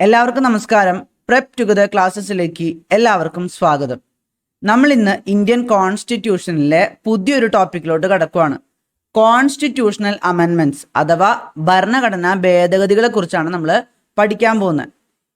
എല്ലാവർക്കും നമസ്കാരം. Prep together ക്ലാസ്സസിലേക്ക് എല്ലാവർക്കും സ്വാഗതം. നമ്മൾ ഇന്ന് ഇന്ത്യൻ കോൺസ്റ്റിറ്റ്യൂഷനിലെ പുതിയൊരു ടോപ്പിക്കിലോട്ട് കടക്കുവാണ്. കോൺസ്റ്റിറ്റ്യൂഷണൽ അമെൻമെന്റ്സ് അഥവാ ഭരണഘടനാ ഭേദഗതികളെ കുറിച്ചാണ് നമ്മൾ പഠിക്കാൻ പോകുന്നത്.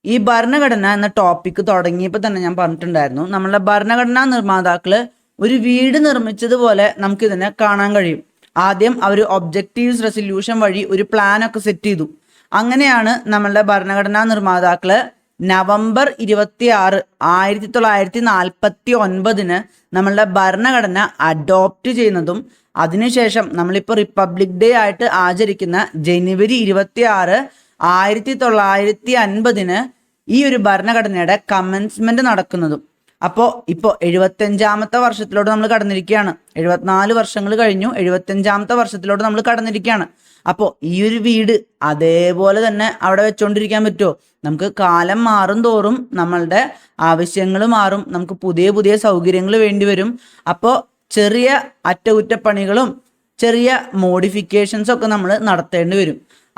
ഈ ഭരണഘടന എന്ന ടോപ്പിക്ക് തുടങ്ങിയപ്പോൾ തന്നെ ഞാൻ പറഞ്ഞിട്ടുണ്ടായിരുന്നു, നമ്മളുടെ ഭരണഘടനാ നിർമ്മാതാക്കള് ഒരു വീട് നിർമ്മിച്ചതുപോലെ നമുക്കിതിനെ കാണാൻ കഴിയും. ആദ്യം അവർ ഒബ്ജക്റ്റീവ്സ് റെസൊല്യൂഷൻ വഴി ഒരു പ്ലാൻ ഒക്കെ സെറ്റ് ചെയ്തു. അങ്ങനെയാണ് നമ്മളുടെ ഭരണഘടനാ നിർമ്മാതാക്കള് നവംബർ 26, 1949 നമ്മളുടെ ഭരണഘടന അഡോപ്റ്റ് ചെയ്യുന്നതും അതിനുശേഷം നമ്മളിപ്പോൾ റിപ്പബ്ലിക് ഡേ ആയിട്ട് ആചരിക്കുന്ന ജനുവരി 26, 1950 ഈ ഒരു ഭരണഘടനയുടെ കമൻസ്മെന്റ് നടക്കുന്നതും. അപ്പോൾ ഇപ്പോൾ 75ാമത്തെ വർഷത്തിലോട്ട് നമ്മൾ കടന്നിരിക്കുകയാണ്. 74 വർഷങ്ങൾ കഴിഞ്ഞു, 75ാമത്തെ വർഷത്തിലോട്ട് നമ്മൾ കടന്നിരിക്കുകയാണ്. അപ്പോൾ ഈ ഒരു വീട് അതേപോലെ തന്നെ അവിടെ വെച്ചുകൊണ്ടിരിക്കാൻ പറ്റുമോ? നമുക്ക് കാലം മാറും തോറും നമ്മളുടെ ആവശ്യങ്ങൾ മാറും, നമുക്ക് പുതിയ പുതിയ സൗകര്യങ്ങൾ വേണ്ടി വരും. അപ്പോൾ ചെറിയ അറ്റകുറ്റപ്പണികളും ചെറിയ മോഡിഫിക്കേഷൻസ് ഒക്കെ നമ്മൾ നടത്തേണ്ടി വരും.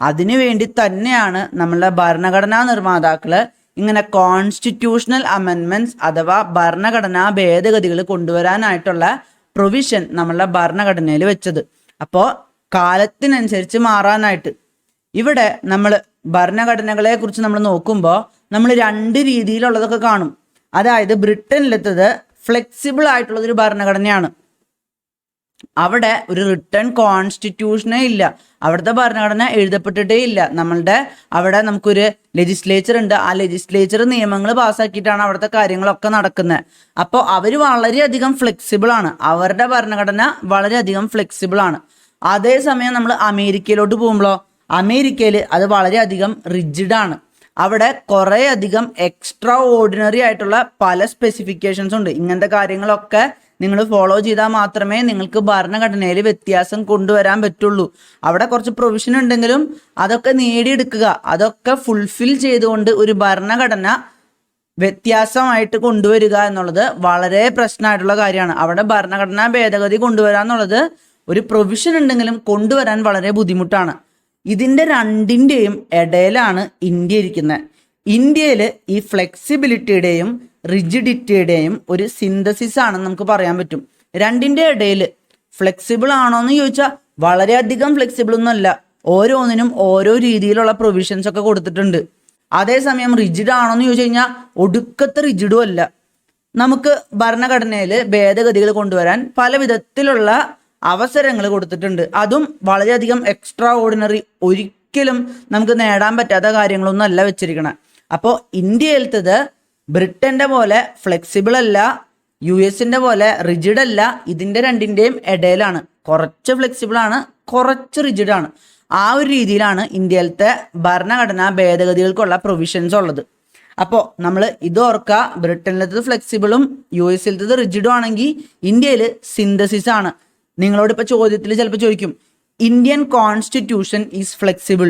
അതിനു വേണ്ടി തന്നെയാണ് നമ്മളുടെ ഭരണഘടനാ നിർമ്മാതാക്കള് ഇങ്ങനെ കോൺസ്റ്റിറ്റ്യൂഷണൽ അമെൻമെന്റ്സ് അഥവാ ഭരണഘടനാ ഭേദഗതികൾ കൊണ്ടുവരാനായിട്ടുള്ള പ്രൊവിഷൻ നമ്മളുടെ ഭരണഘടനയിൽ വെച്ചത്. അപ്പോൾ കാലത്തിനനുസരിച്ച് മാറാനായിട്ട് ഇവിടെ നമ്മൾ ഭരണഘടനകളെ കുറിച്ച് നമ്മൾ നോക്കുമ്പോൾ നമ്മൾ രണ്ട് രീതിയിലുള്ളതൊക്കെ കാണും. അതായത് ബ്രിട്ടനിലെത്തത് ഫ്ലെക്സിബിൾ ആയിട്ടുള്ളതൊരു ഭരണഘടനയാണ്. അവിടെ ഒരു റിട്ടേൺ കോൺസ്റ്റിറ്റ്യൂഷനേ ഇല്ല, അവിടുത്തെ ഭരണഘടന എഴുതപ്പെട്ടിട്ടേ ഇല്ല. നമ്മളുടെ അവിടെ നമുക്കൊരു ലെജിസ്ലേച്ചർ ഉണ്ട്, ആ ലെജിസ്ലേച്ചർ നിയമങ്ങൾ പാസ്സാക്കിയിട്ടാണ് അവിടുത്തെ കാര്യങ്ങളൊക്കെ നടക്കുന്നത്. അപ്പോൾ അവർ വളരെയധികം ഫ്ലെക്സിബിൾ ആണ്, അവരുടെ ഭരണഘടന വളരെയധികം ഫ്ലെക്സിബിൾ ആണ്. അതേസമയം നമ്മൾ അമേരിക്കയിലോട്ട് പോകുമ്പോഴോ, അമേരിക്കയിൽ അത് വളരെയധികം റിജിഡാണ്. അവിടെ കുറേ അധികം എക്സ്ട്രാ ഓർഡിനറി ആയിട്ടുള്ള പല സ്പെസിഫിക്കേഷൻസ് ഉണ്ട്. ഇങ്ങനത്തെ കാര്യങ്ങളൊക്കെ നിങ്ങൾ ഫോളോ ചെയ്താൽ മാത്രമേ നിങ്ങൾക്ക് ഭരണഘടനയിൽ വ്യത്യാസം കൊണ്ടുവരാൻ പറ്റുള്ളൂ. അവിടെ കുറച്ച് പ്രൊവിഷൻ ഉണ്ടെങ്കിലും അതൊക്കെ നേടിയെടുക്കുക, അതൊക്കെ ഫുൾഫിൽ ചെയ്തുകൊണ്ട് ഒരു ഭരണഘടന വ്യത്യാസമായിട്ട് കൊണ്ടുവരിക എന്നുള്ളത് വളരെ പ്രശ്നമായിട്ടുള്ള കാര്യമാണ്. അവിടെ ഭരണഘടനാ ഭേദഗതി കൊണ്ടുവരിക എന്നുള്ളത് ഒരു പ്രൊവിഷൻ ഉണ്ടെങ്കിലും കൊണ്ടുവരാൻ വളരെ ബുദ്ധിമുട്ടാണ്. ഇതിൻ്റെ രണ്ടിൻ്റെയും ഇടയിലാണ് ഇന്ത്യ ഇരിക്കുന്നത്. ഇന്ത്യയിൽ ഈ ഫ്ലെക്സിബിലിറ്റിയുടെയും റിജിഡിറ്റിയുടെയും ഒരു സിന്തസിസ് ആണെന്ന് നമുക്ക് പറയാൻ പറ്റും. രണ്ടിൻ്റെ ഇടയിൽ ഫ്ലെക്സിബിൾ ആണോ എന്ന് ചോദിച്ചാൽ വളരെയധികം ഫ്ലെക്സിബിൾ ഒന്നുമല്ല, ഓരോന്നിനും ഓരോ രീതിയിലുള്ള പ്രൊവിഷൻസ് ഒക്കെ കൊടുത്തിട്ടുണ്ട്. അതേസമയം റിജിഡ് ആണോ എന്ന് ചോദിച്ചു കഴിഞ്ഞാൽ ഒടുക്കത്തെ റിജിഡും അല്ല. നമുക്ക് ഭരണഘടനയിൽ ഭേദഗതികൾ കൊണ്ടുവരാൻ പല വിധത്തിലുള്ള അവസരങ്ങൾ കൊടുത്തിട്ടുണ്ട്. അതും വളരെയധികം എക്സ്ട്രാ ഓർഡിനറി, ഒരിക്കലും നമുക്ക് നേടാൻ പറ്റാത്ത കാര്യങ്ങളൊന്നും അല്ല വെച്ചിരിക്കണം. അപ്പോൾ ഇന്ത്യയിലത്തത് ബ്രിട്ടന്റെ പോലെ ഫ്ലെക്സിബിൾ അല്ല, US പോലെ റിജിഡ് അല്ല, ഇതിൻ്റെ രണ്ടിൻ്റെയും ഇടയിലാണ്. കുറച്ച് ഫ്ലെക്സിബിൾ ആണ്, കുറച്ച് റിജിഡ് ആണ്. ആ ഒരു രീതിയിലാണ് ഇന്ത്യയിലത്തെ ഭരണഘടനാ ഭേദഗതികൾക്കുള്ള പ്രൊവിഷൻസ് ഉള്ളത്. അപ്പോൾ നമ്മൾ ഇത് ഓർക്കുക, ബ്രിട്ടനിലത്തത് ഫ്ലെക്സിബിളും US റിജിഡും ആണെങ്കിൽ ഇന്ത്യയിൽ സിന്തസിസ് ആണ്. നിങ്ങളോട് ഇപ്പോൾ ചോദ്യത്തിൽ ചിലപ്പോൾ ചോദിക്കും, ഇന്ത്യൻ കോൺസ്റ്റിറ്റ്യൂഷൻ ഈസ് ഫ്ലെക്സിബിൾ,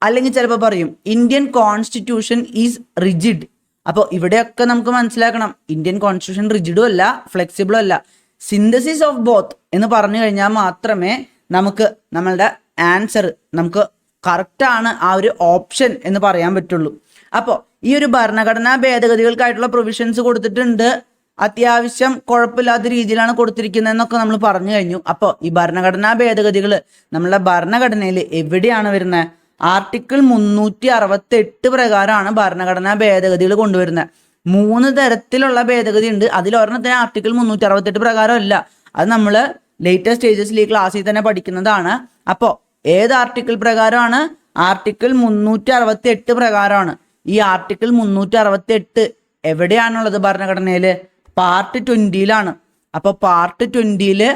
അല്ലെങ്കിൽ ചിലപ്പോൾ പറയും ഇന്ത്യൻ കോൺസ്റ്റിറ്റ്യൂഷൻ ഈസ് റിജിഡ്. അപ്പോൾ ഇവിടെയൊക്കെ നമുക്ക് മനസ്സിലാക്കണം, ഇന്ത്യൻ കോൺസ്റ്റിറ്റ്യൂഷൻ റിജിഡും അല്ല ഫ്ലെക്സിബിളും അല്ല, സിന്തസിസ് ഓഫ് ബോത്ത് എന്ന് പറഞ്ഞു കഴിഞ്ഞാൽ മാത്രമേ നമുക്ക് നമ്മളുടെ ആൻസർ നമുക്ക് കറക്റ്റാണ് ആ ഒരു ഓപ്ഷൻ എന്ന് പറയാൻ പറ്റുള്ളൂ. അപ്പോൾ ഈ ഒരു ഭരണഘടനാ ഭേദഗതികൾക്കായിട്ടുള്ള പ്രൊവിഷൻസ് കൊടുത്തിട്ടുണ്ട്, അത്യാവശ്യം കുഴപ്പമില്ലാത്ത രീതിയിലാണ് കൊടുത്തിരിക്കുന്നതെന്നൊക്കെ നമ്മൾ പറഞ്ഞു കഴിഞ്ഞു. അപ്പോൾ ഈ ഭരണഘടനാ ഭേദഗതികൾ നമ്മളുടെ ഭരണഘടനയിൽ എവിടെയാണ് വരുന്നത്? ആർട്ടിക്കിൾ 368 പ്രകാരമാണ് ഭരണഘടനാ ഭേദഗതികൾ കൊണ്ടുവരുന്നത്. 3 തരത്തിലുള്ള ഭേദഗതി ഉണ്ട്. അതിലൊരെണ്ണത്തിന് ആർട്ടിക്കിൾ 368 പ്രകാരം അല്ല, അത് നമ്മൾ ലേറ്റർ സ്റ്റേജസിൽ ഈ ക്ലാസ്സിൽ തന്നെ പഠിക്കുന്നതാണ്. അപ്പോൾ ഏത് ആർട്ടിക്കിൾ പ്രകാരമാണ്? ആർട്ടിക്കിൾ 368 പ്രകാരമാണ്. ഈ ആർട്ടിക്കിൾ 368 എവിടെയാണുള്ളത് ഭരണഘടനയിൽ? പാർട്ട് 20 അപ്പോൾ പാർട്ട് 20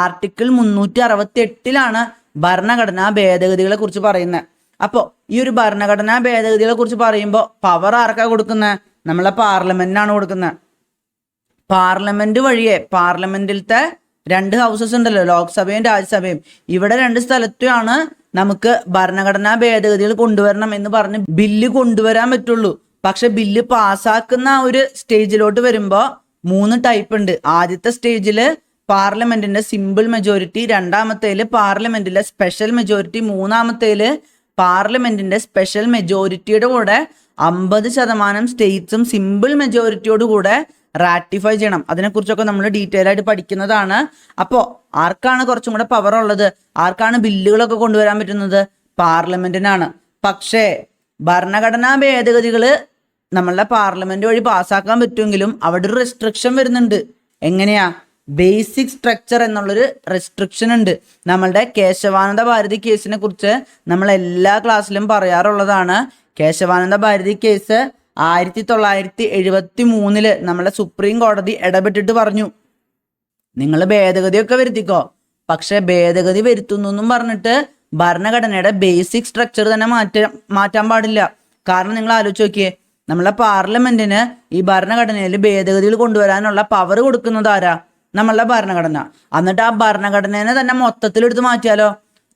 ആർട്ടിക്കിൾ 368 ഭരണഘടനാ ഭേദഗതികളെ കുറിച്ച് പറയുന്നത്. അപ്പോൾ ഈ ഒരു ഭരണഘടനാ ഭേദഗതികളെ കുറിച്ച് പറയുമ്പോൾ പവർ ആർക്കാ കൊടുക്കുന്നത്? നമ്മളെ പാർലമെന്റിനാണ് കൊടുക്കുന്നത്. പാർലമെന്റ് വഴിയെ, പാർലമെന്റിലത്തെ 2 ഹൗസസ് ഉണ്ടല്ലോ, ലോക്സഭയും രാജ്യസഭയും, ഇവിടെ 2 സ്ഥലത്തുമാണ് നമുക്ക് ഭരണഘടനാ ഭേദഗതികൾ കൊണ്ടുവരണം എന്ന് പറഞ്ഞ് ബില്ല് കൊണ്ടുവരാൻ പറ്റുള്ളൂ. പക്ഷെ ബില്ല് പാസ്സാക്കുന്ന ഒരു സ്റ്റേജിലോട്ട് വരുമ്പോൾ 3 ടൈപ്പ് ഉണ്ട്. ആദ്യത്തെ സ്റ്റേജില് പാർലമെന്റിന്റെ സിമ്പിൾ മെജോറിറ്റി, രണ്ടാമത്തേല് പാർലമെന്റിലെ സ്പെഷ്യൽ മെജോറിറ്റി, മൂന്നാമത്തേല് പാർലമെന്റിന്റെ സ്പെഷ്യൽ മെജോറിറ്റിയുടെ കൂടെ 50% സ്റ്റേറ്റ്സും സിമ്പിൾ മെജോറിറ്റിയോട് കൂടെ റാറ്റിഫൈ ചെയ്യണം. അതിനെക്കുറിച്ചൊക്കെ നമ്മൾ ഡീറ്റെയിൽ ആയിട്ട് പഠിക്കുന്നതാണ്. അപ്പോൾ ആർക്കാണ് കുറച്ചും കൂടെ പവർ ഉള്ളത്, ആർക്കാണ് ബില്ലുകളൊക്കെ കൊണ്ടുവരാൻ പറ്റുന്നത്? പാർലമെന്റിനാണ്. പക്ഷേ ഭരണഘടനാ ഭേദഗതികൾ നമ്മളുടെ പാർലമെന്റ് വഴി പാസ്സാക്കാൻ പറ്റുമെങ്കിലും അവിടെ ഒരു റെസ്ട്രിക്ഷൻ വരുന്നുണ്ട്. എങ്ങനെയാ? ബേസിക് സ്ട്രക്ചർ എന്നുള്ളൊരു റെസ്ട്രിക്ഷൻ ഉണ്ട്. നമ്മളുടെ കേശവാനന്ദ ഭാരതി കേസിനെ കുറിച്ച് നമ്മൾ എല്ലാ ക്ലാസ്സിലും പറയാറുള്ളതാണ്. കേശവാനന്ദ ഭാരതി കേസ് 1973 നമ്മുടെ സുപ്രീം കോടതി ഇടപെട്ടിട്ട് പറഞ്ഞു, നിങ്ങൾ ഭേദഗതിയൊക്കെ വരുത്തിക്കോ, പക്ഷെ ഭേദഗതി വരുത്തുന്നു എന്നും പറഞ്ഞിട്ട് ഭരണഘടനയുടെ ബേസിക് സ്ട്രക്ചർ തന്നെ മാറ്റാൻ പാടില്ല. കാരണം നിങ്ങൾ ആലോചിച്ച് നോക്കിയേ, നമ്മളെ പാർലമെന്റിന് ഈ ഭരണഘടനയിൽ ഭേദഗതികൾ കൊണ്ടുവരാനുള്ള പവർ കൊടുക്കുന്നത് ആരാ? നമ്മളുടെ ഭരണഘടന. എന്നിട്ട് ആ ഭരണഘടനയെ തന്നെ മൊത്തത്തിലെടുത്ത് മാറ്റിയാലോ?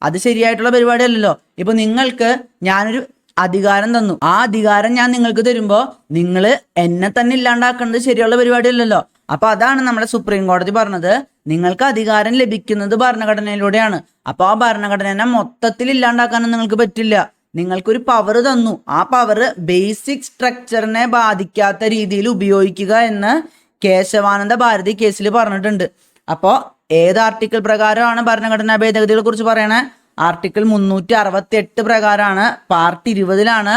അത് ശരിയായിട്ടുള്ള പരിപാടിയല്ലല്ലോ. ഇപ്പൊ നിങ്ങൾക്ക് ഞാനൊരു അധികാരം തന്നു, ആ അധികാരം ഞാൻ നിങ്ങൾക്ക് തരുമ്പോൾ നിങ്ങൾ എന്നെ തന്നെ ഇല്ലാണ്ടാക്കേണ്ടത് ശരിയുള്ള പരിപാടിയല്ലല്ലോ. അപ്പൊ അതാണ് നമ്മുടെ സുപ്രീം കോടതി പറഞ്ഞത്, നിങ്ങൾക്ക് അധികാരം ലഭിക്കുന്നത് ഭരണഘടനയിലൂടെയാണ്. അപ്പൊ ആ ഭരണഘടനയെ മൊത്തത്തിൽ ഇല്ലാണ്ടാക്കാനും നിങ്ങൾക്ക് പറ്റില്ല. നിങ്ങൾക്കൊരു പവർ തന്നു, ആ പവർ ബേസിക് സ്ട്രക്ചറിനെ ബാധിക്കാത്ത രീതിയിൽ ഉപയോഗിക്കുക എന്ന് കേശവാനന്ദ ഭാരതി കേസിൽ പറഞ്ഞിട്ടുണ്ട്. അപ്പോൾ ഏത് ആർട്ടിക്കിൾ പ്രകാരമാണ് ഭരണഘടനാ ഭേദഗതികളെ കുറിച്ച് പറയണേ? ആർട്ടിക്കിൾ 368 പ്രകാരമാണ്. പാർട്ട് 20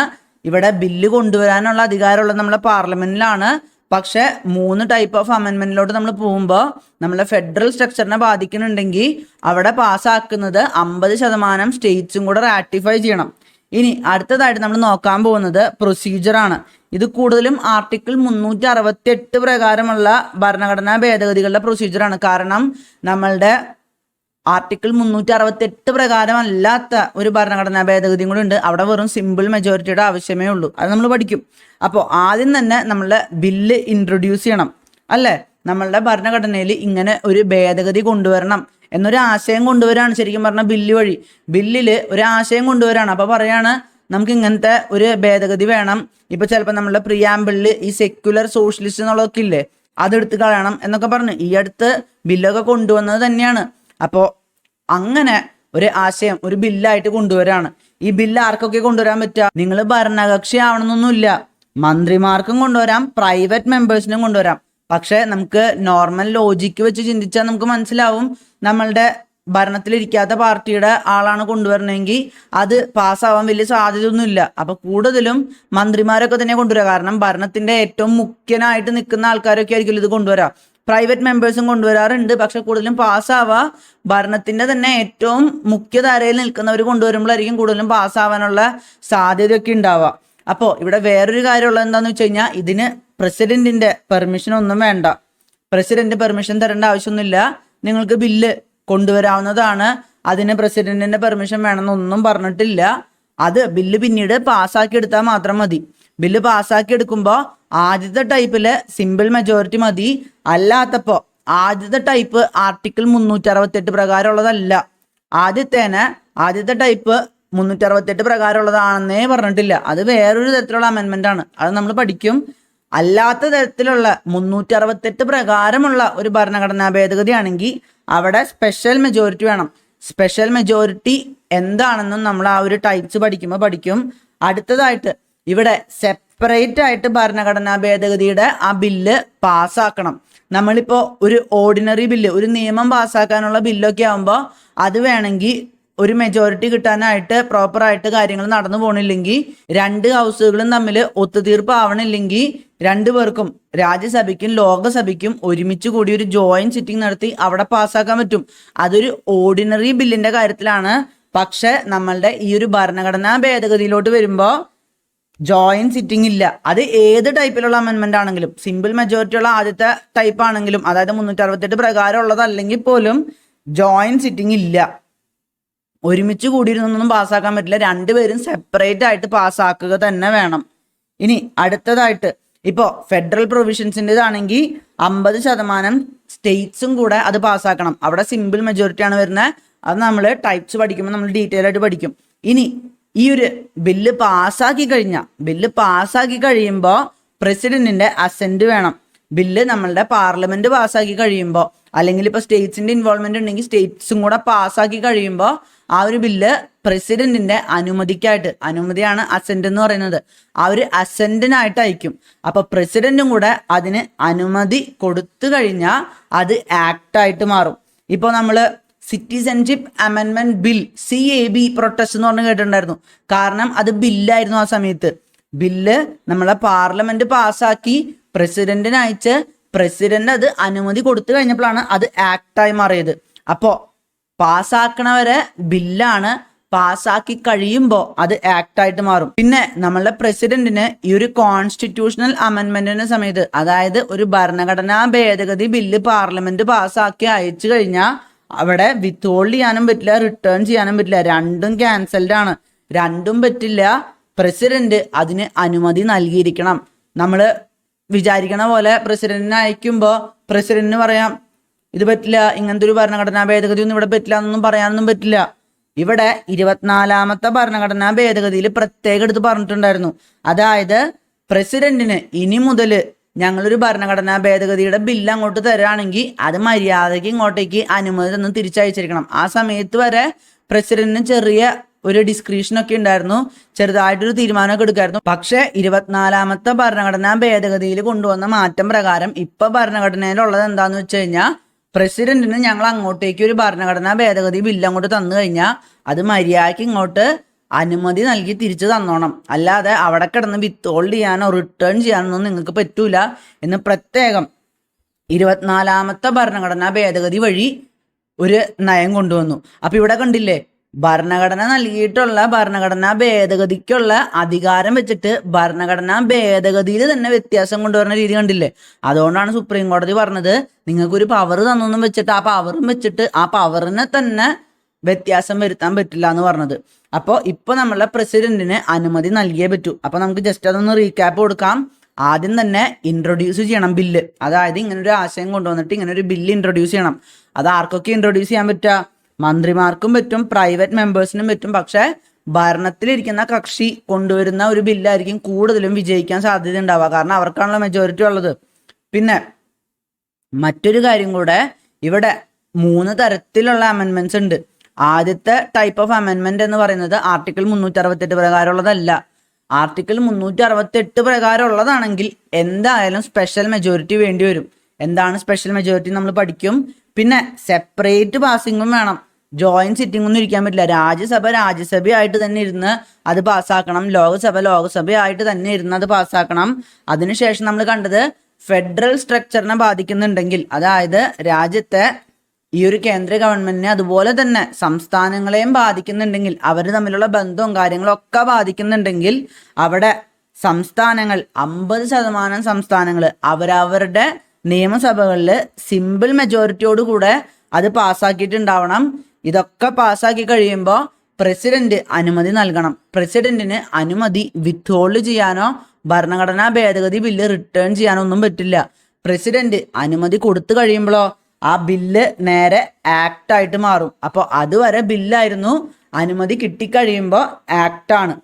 ഇവിടെ ബില്ല് കൊണ്ടുവരാനുള്ള അധികാരമുള്ളത് നമ്മളെ പാർലമെന്റിലാണ്. പക്ഷെ 3 ടൈപ്പ് ഓഫ് അമെൻമെന്റിലോട്ട് നമ്മൾ പോകുമ്പോൾ നമ്മളെ ഫെഡറൽ സ്ട്രക്ചറിനെ ബാധിക്കുന്നുണ്ടെങ്കിൽ അവിടെ പാസ്സാക്കുന്നത് 50% സ്റ്റേറ്റ്സും കൂടെ റാറ്റിഫൈ ചെയ്യണം. ഇനി അടുത്തതായിട്ട് നമ്മൾ നോക്കാൻ പോകുന്നത് പ്രൊസീജിയറാണ്. ഇത് കൂടുതലും ആർട്ടിക്കിൾ 368 പ്രകാരമുള്ള ഭരണഘടനാ ഭേദഗതികളുടെ പ്രൊസീജിയറാണ്. കാരണം നമ്മളുടെ ആർട്ടിക്കിൾ 368 പ്രകാരമല്ലാത്ത ഒരു ഭരണഘടനാ ഭേദഗതിയും കൂടി ഉണ്ട്. അവിടെ വെറും സിമ്പിൾ മെജോറിറ്റിയുടെ ആവശ്യമേ ഉള്ളൂ. അത് നമ്മൾ പഠിക്കും. അപ്പോൾ ആദ്യം തന്നെ നമ്മളുടെ ബില്ല് ഇൻട്രൊഡ്യൂസ് ചെയ്യണം അല്ലേ? നമ്മളുടെ ഭരണഘടനയിൽ ഇങ്ങനെ ഒരു ഭേദഗതി കൊണ്ടുവരണം എന്നൊരു ആശയം കൊണ്ടുവരാണ് ശരിക്കും പറഞ്ഞാൽ ബില്ല് വഴി. ബില്ലിൽ ഒരു ആശയം കൊണ്ടുവരാണ്. അപ്പോൾ പറയാണ് നമുക്ക് ഇങ്ങനത്തെ ഒരു ഭേദഗതി വേണം. ഇപ്പൊ ചിലപ്പോൾ നമ്മളുടെ പ്രിയാമ്പിളിൽ ഈ സെക്യുലർ സോഷ്യലിസ്റ്റ് എന്നുള്ളതൊക്കെ ഇല്ലേ, അതെടുത്ത് കളയണം എന്നൊക്കെ പറഞ്ഞു ഈ അടുത്ത് ബില്ലൊക്കെ കൊണ്ടുവന്നത് തന്നെയാണ്. അപ്പോൾ അങ്ങനെ ഒരു ആശയം ഒരു ബില്ലായിട്ട് കൊണ്ടുവരാണ്. ഈ ബില്ല് ആർക്കൊക്കെ കൊണ്ടുവരാൻ പറ്റുക? നിങ്ങൾ ഭരണകക്ഷി ആവണമെന്നൊന്നുമില്ല, മന്ത്രിമാർക്കും കൊണ്ടുവരാം, പ്രൈവറ്റ് മെമ്പേഴ്സിനും കൊണ്ടുവരാം. പക്ഷെ നമുക്ക് നോർമൽ ലോജിക്ക് വെച്ച് ചിന്തിച്ചാൽ നമുക്ക് മനസ്സിലാവും, നമ്മളുടെ ഭരണത്തിലിരിക്കാത്ത പാർട്ടിയുടെ ആളാണ് കൊണ്ടുവരണമെങ്കിൽ അത് പാസ്സാവാൻ വലിയ സാധ്യതയൊന്നുമില്ല. അപ്പൊ കൂടുതലും മന്ത്രിമാരൊക്കെ തന്നെ കൊണ്ടുവരിക. കാരണം ഭരണത്തിന്റെ ഏറ്റവും മുഖ്യനായിട്ട് നിൽക്കുന്ന ആൾക്കാരൊക്കെ ആയിരിക്കും ഇത് കൊണ്ടുവരാം. പ്രൈവറ്റ് മെമ്പേഴ്സും കൊണ്ടുവരാറുണ്ട്. പക്ഷെ കൂടുതലും പാസ്സാവുക ഭരണത്തിന്റെ തന്നെ ഏറ്റവും മുഖ്യധാരയിൽ നിൽക്കുന്നവർ കൊണ്ടുവരുമ്പോഴായിരിക്കും കൂടുതലും പാസ്സാവാനുള്ള സാധ്യതയൊക്കെ ഉണ്ടാവുക. അപ്പോൾ ഇവിടെ വേറൊരു കാര്യമുള്ളത് എന്താണെന്ന് വെച്ച് കഴിഞ്ഞാൽ, ഇതിന് പ്രസിഡന്റിന്റെ പെർമിഷൻ ഒന്നും വേണ്ട. പ്രസിഡന്റ് പെർമിഷൻ തരേണ്ട ആവശ്യമൊന്നുമില്ല. നിങ്ങൾക്ക് ബില്ല് കൊണ്ടുവരാവുന്നതാണ്. അതിന് പ്രസിഡന്റിന്റെ പെർമിഷൻ വേണമെന്നൊന്നും പറഞ്ഞിട്ടില്ല. അത് ബില്ല് പിന്നീട് പാസ്സാക്കി എടുത്താൽ മാത്രം മതി. ബില്ല് പാസ്സാക്കി എടുക്കുമ്പോൾ ആദ്യത്തെ ടൈപ്പില് സിമ്പിൾ മെജോറിറ്റി മതി. അല്ലാത്തപ്പോ ആദ്യത്തെ ടൈപ്പ് ആർട്ടിക്കിൾ 368 പ്രകാരമുള്ളതല്ല. ആദ്യത്തെ ടൈപ്പ് 368 പ്രകാരമുള്ളതാണെന്നേ പറഞ്ഞിട്ടില്ല. അത് വേറൊരു തരത്തിലുള്ള അമെൻമെന്റ് ആണ്. അത് നമ്മൾ പഠിക്കും. അല്ലാത്ത തരത്തിലുള്ള 368 പ്രകാരമുള്ള ഒരു ഭരണഘടനാ ഭേദഗതി ആണെങ്കിൽ അവിടെ സ്പെഷ്യൽ മെജോറിറ്റി വേണം. സ്പെഷ്യൽ മെജോറിറ്റി എന്താണെന്നും നമ്മൾ ആ ഒരു ടൈപ്സ് പഠിക്കുമ്പോൾ പഠിക്കും. അടുത്തതായിട്ട് ഇവിടെ സെപ്പറേറ്റ് ആയിട്ട് ഭരണഘടനാ ഭേദഗതിയുടെ ആ ബില്ല് പാസ്സാക്കണം. നമ്മളിപ്പോൾ ഒരു ഓർഡിനറി ബില്ല്, ഒരു നിയമം പാസ്സാക്കാനുള്ള ബില്ലൊക്കെ ആകുമ്പോൾ അത് വേണമെങ്കിൽ ഒരു മെജോറിറ്റി കിട്ടാനായിട്ട് പ്രോപ്പറായിട്ട് കാര്യങ്ങൾ നടന്നു പോകണില്ലെങ്കിൽ, രണ്ട് ഹൗസുകളും തമ്മിൽ ഒത്തുതീർപ്പ് ആവണില്ലെങ്കിൽ രണ്ടുപേർക്കും രാജ്യസഭയ്ക്കും ലോകസഭയ്ക്കും ഒരുമിച്ച് കൂടി ഒരു ജോയിന്റ് സിറ്റിംഗ് നടത്തി അവിടെ പാസ്സാക്കാൻ പറ്റും. അതൊരു ഓർഡിനറി ബില്ലിന്റെ കാര്യത്തിലാണ്. പക്ഷെ നമ്മളുടെ ഈ ഒരു ഭരണഘടനാ ഭേദഗതിയിലോട്ട് വരുമ്പോൾ ജോയിന്റ് സിറ്റിംഗ് ഇല്ല. അത് ഏത് ടൈപ്പിലുള്ള അമെൻമെന്റ് ആണെങ്കിലും, സിമ്പിൾ മെജോറിറ്റി ഉള്ള ആദ്യത്തെ ടൈപ്പ് ആണെങ്കിലും, അതായത് 368 പ്രകാരം ഉള്ളതല്ലെങ്കിൽ പോലും ജോയിന്റ് സിറ്റിംഗ് ഇല്ല. ഒരുമിച്ച് കൂടിയിരുന്നൊന്നും പാസ്സാക്കാൻ പറ്റില്ല. രണ്ടുപേരും സെപ്പറേറ്റ് ആയിട്ട് പാസ്സാക്കുക തന്നെ വേണം. ഇനി അടുത്തതായിട്ട് ഇപ്പോൾ ഫെഡറൽ പ്രൊവിഷൻസിൻ്റെതാണെങ്കിൽ 50% സ്റ്റേറ്റ്സും കൂടെ അത് പാസ്സാക്കണം. അവിടെ സിമ്പിൾ മെജോറിറ്റി ആണ് വരുന്നത്. അത് നമ്മൾ ടൈപ്സ് പഠിക്കുമ്പോൾ നമ്മൾ ഡീറ്റെയിൽ ആയിട്ട് പഠിക്കും. ഇനി ഈ ഒരു ബില്ല് പാസ്സാക്കി കഴിയുമ്പോൾ പ്രസിഡന്റിന്റെ അസെന്റ് വേണം. ബില്ല് നമ്മളുടെ പാർലമെന്റ് പാസ്സാക്കി കഴിയുമ്പോൾ, അല്ലെങ്കിൽ ഇപ്പോൾ സ്റ്റേറ്റ്സിന്റെ ഇൻവോൾവ്മെന്റ് ഉണ്ടെങ്കിൽ സ്റ്റേറ്റ്സും കൂടെ പാസ്സാക്കി കഴിയുമ്പോൾ ആ ഒരു ബില്ല് പ്രസിഡന്റിന്റെ അനുമതിക്കായിട്ട്, അനുമതിയാണ് അസെന്റ് എന്ന് പറയുന്നത്, ആ ഒരു അസെന്റിനായിട്ട് അയക്കും. അപ്പൊ പ്രസിഡന്റും കൂടെ അതിന് അനുമതി കൊടുത്തു കഴിഞ്ഞാൽ അത് ആക്ടായിട്ട് മാറും. ഇപ്പോൾ നമ്മൾ സിറ്റിസൺഷിപ്പ് അമെൻമെന്റ് ബിൽ CAB പ്രൊട്ടസ്റ്റ് എന്ന് പറഞ്ഞ് കേട്ടിട്ടുണ്ടായിരുന്നു. കാരണം അത് ബില്ലായിരുന്നു ആ സമയത്ത്. ബില്ല് നമ്മളെ പാർലമെന്റ് പാസ്സാക്കി പ്രസിഡന്റിന് അയച്ച് പ്രസിഡന്റ് അത് അനുമതി കൊടുത്തു കഴിഞ്ഞപ്പോഴാണ് അത് ആക്ടായി മാറിയത്. അപ്പോൾ പാസ്സാക്കണവരെ ബില്ലാണ്, പാസ്സാക്കി കഴിയുമ്പോൾ അത് ആക്ടായിട്ട് മാറും. പിന്നെ നമ്മളുടെ പ്രസിഡന്റിന് ഈ ഒരു കോൺസ്റ്റിറ്റ്യൂഷണൽ അമെൻമെന്റിന്റെ സമയത്ത്, അതായത് ഒരു ഭരണഘടനാ ഭേദഗതി ബില്ല് പാർലമെന്റ് പാസ്സാക്കി അയച്ചു കഴിഞ്ഞാൽ അവിടെ വിത്ത്ഹോൾഡ് ചെയ്യാനും പറ്റില്ല, റിട്ടേൺ ചെയ്യാനും പറ്റില്ല. രണ്ടും ക്യാൻസൽഡ് ആണ്, രണ്ടും പറ്റില്ല. പ്രസിഡന്റ് അതിന് അനുമതി നൽകിയിരിക്കണം. നമ്മൾ വിചാരിക്കണ പോലെ പ്രസിഡന്റിനെ അയക്കുമ്പോൾ പ്രസിഡന്റിന് പറയാം ഇത് പറ്റില്ല, ഇങ്ങനത്തെ ഒരു ഭരണഘടനാ ഭേദഗതി ഒന്നും ഇവിടെ പറ്റില്ല എന്നൊന്നും പറയാനൊന്നും പറ്റില്ല. ഇവിടെ 24ാമത്തെ ഭരണഘടനാ ഭേദഗതിയിൽ പ്രത്യേകം എടുത്ത് പറഞ്ഞിട്ടുണ്ടായിരുന്നു. അതായത് പ്രസിഡന്റിന് ഇനി മുതൽ ഞങ്ങളൊരു ഭരണഘടനാ ഭേദഗതിയുടെ ബില്ല് അങ്ങോട്ട് തരാണെങ്കിൽ അത് മര്യാദയ്ക്ക് ഇങ്ങോട്ടേക്ക് അനുമതി തന്ന് തിരിച്ചയച്ചിരിക്കണം. ആ സമയത്ത് വരെ പ്രസിഡന്റിന് ചെറിയ ഒരു ഡിസ്ക്രിപ്ഷനൊക്കെ ഉണ്ടായിരുന്നു, ചെറുതായിട്ടൊരു തീരുമാനമൊക്കെ എടുക്കായിരുന്നു. പക്ഷേ 24ാമത്തെ ഭരണഘടനാ ഭേദഗതിയിൽ കൊണ്ടുവന്ന മാറ്റം പ്രകാരം ഇപ്പൊ ഭരണഘടനയിലുള്ളത് എന്താന്ന് വെച്ച് കഴിഞ്ഞാൽ, പ്രസിഡന്റിന് ഞങ്ങൾ അങ്ങോട്ടേക്ക് ഒരു ഭരണഘടനാ ഭേദഗതി ബില്ല് അങ്ങോട്ട് തന്നു കഴിഞ്ഞാൽ അത് മര്യാദയ്ക്ക് ഇങ്ങോട്ട് അനുമതി നൽകി തിരിച്ചു തന്നോണം, അല്ലാതെ അവിടെ കിടന്ന് വിത്ത്ഹോൾഡ് ചെയ്യാനോ റിട്ടേൺ ചെയ്യാനോ നിങ്ങൾക്ക് പറ്റൂല എന്ന് പ്രത്യേകം 24ാമത്തെ ഭരണഘടനാ ഭേദഗതി വഴി ഒരു നയം കൊണ്ടുവന്നു. അപ്പൊ ഇവിടെ കണ്ടില്ലേ, ഭരണഘടന നൽകിയിട്ടുള്ള ഭരണഘടനാ ഭേദഗതിക്കുള്ള അധികാരം വെച്ചിട്ട് ഭരണഘടനാ ഭേദഗതിയിൽ തന്നെ വ്യത്യാസം കൊണ്ടുവരുന്ന രീതി കണ്ടില്ലേ. അതുകൊണ്ടാണ് സുപ്രീം കോടതി പറഞ്ഞത് നിങ്ങൾക്കൊരു പവർ തന്നൊന്നും വെച്ചിട്ട് ആ പവറും വെച്ചിട്ട് ആ പവറിനെ തന്നെ വ്യത്യാസം വരുത്താൻ പറ്റില്ല എന്ന് പറഞ്ഞത്. അപ്പോൾ ഇപ്പൊ നമ്മളെ പ്രസിഡന്റിന് അനുമതി നൽകിയേ പറ്റൂ. അപ്പൊ നമുക്ക് ജസ്റ്റ് അതൊന്ന് റീക്യാപ്പ് കൊടുക്കാം. ആദ്യം തന്നെ ഇൻട്രൊഡ്യൂസ് ചെയ്യണം ബില്ല്. അതായത് ഇങ്ങനെ ഒരു ആശയം കൊണ്ടുവന്നിട്ട് ഇങ്ങനെ ഒരു ബില്ല് ഇൻട്രൊഡ്യൂസ് ചെയ്യണം. അത് ആർക്കൊക്കെ ഇൻട്രൊഡ്യൂസ് ചെയ്യാൻ പറ്റുക? മന്ത്രിമാർക്കും പറ്റും, പ്രൈവറ്റ് മെമ്പേഴ്സിനും പറ്റും. പക്ഷെ ഭരണത്തിലിരിക്കുന്ന കക്ഷി കൊണ്ടുവരുന്ന ഒരു ബില്ലായിരിക്കും കൂടുതലും വിജയിക്കാൻ സാധ്യത ഉണ്ടാവുക, കാരണം അവർക്കാണല്ലോ മെജോറിറ്റി ഉള്ളത്. പിന്നെ മറ്റൊരു കാര്യം കൂടെ, ഇവിടെ 3 തരത്തിലുള്ള അമെൻമെന്റ്സ് ഉണ്ട്. ആദ്യത്തെ ടൈപ്പ് ഓഫ് അമെൻമെന്റ് എന്ന് പറയുന്നത് ആർട്ടിക്കിൾ 368 പ്രകാരമുള്ളതല്ല. ആർട്ടിക്കിൾ 368 പ്രകാരമുള്ളതാണെങ്കിൽ എന്തായാലും സ്പെഷ്യൽ മെജോറിറ്റി വേണ്ടി വരും. എന്താണ് സ്പെഷ്യൽ മെജോറിറ്റി നമ്മൾ പഠിക്കും. പിന്നെ സെപ്പറേറ്റ് പാസിങ്ങും വേണം, ജോയിന്റ് സിറ്റിംഗ് ഒന്നും ഇരിക്കാൻ പറ്റില്ല. രാജ്യസഭ രാജ്യസഭയായിട്ട് തന്നെ ഇരുന്ന് അത് പാസ്സാക്കണം, ലോകസഭ ലോകസഭയായിട്ട് തന്നെ ഇരുന്ന് അത് പാസ്സാക്കണം. അതിനുശേഷം നമ്മൾ കണ്ടത് ഫെഡറൽ സ്ട്രക്ചറിനെ ബാധിക്കുന്നുണ്ടെങ്കിൽ, അതായത് രാജ്യത്തെ ഈ ഒരു കേന്ദ്ര ഗവൺമെന്റിനെ അതുപോലെ തന്നെ സംസ്ഥാനങ്ങളെയും ബാധിക്കുന്നുണ്ടെങ്കിൽ, അവർ തമ്മിലുള്ള ബന്ധവും കാര്യങ്ങളും ഒക്കെ ബാധിക്കുന്നുണ്ടെങ്കിൽ അവിടെ സംസ്ഥാനങ്ങൾ 50% സംസ്ഥാനങ്ങൾ അവരവരുടെ നിയമസഭകളിൽ സിമ്പിൾ മെജോറിറ്റിയോട് കൂടെ അത് പാസ്സാക്കിയിട്ടുണ്ടാവണം. ഇതൊക്കെ പാസ്സാക്കി കഴിയുമ്പോൾ പ്രസിഡന്റ് അനുമതി നൽകണം. പ്രസിഡന്റിന് അനുമതി വിത്ത്ഹോൾഡ് ചെയ്യാനോ ഭരണഘടനാ ഭേദഗതി ബില്ല് റിട്ടേൺ ചെയ്യാനോ ഒന്നും പറ്റില്ല. പ്രസിഡന്റ് അനുമതി കൊടുത്തു കഴിയുമ്പോഴോ ആ ബില്ല് നേരെ ആക്ടായിട്ട് മാറും. അപ്പോൾ അതുവരെ ബില്ലായിരുന്നു, അനുമതി കിട്ടിക്കഴിയുമ്പോൾ ആക്ടാണ്.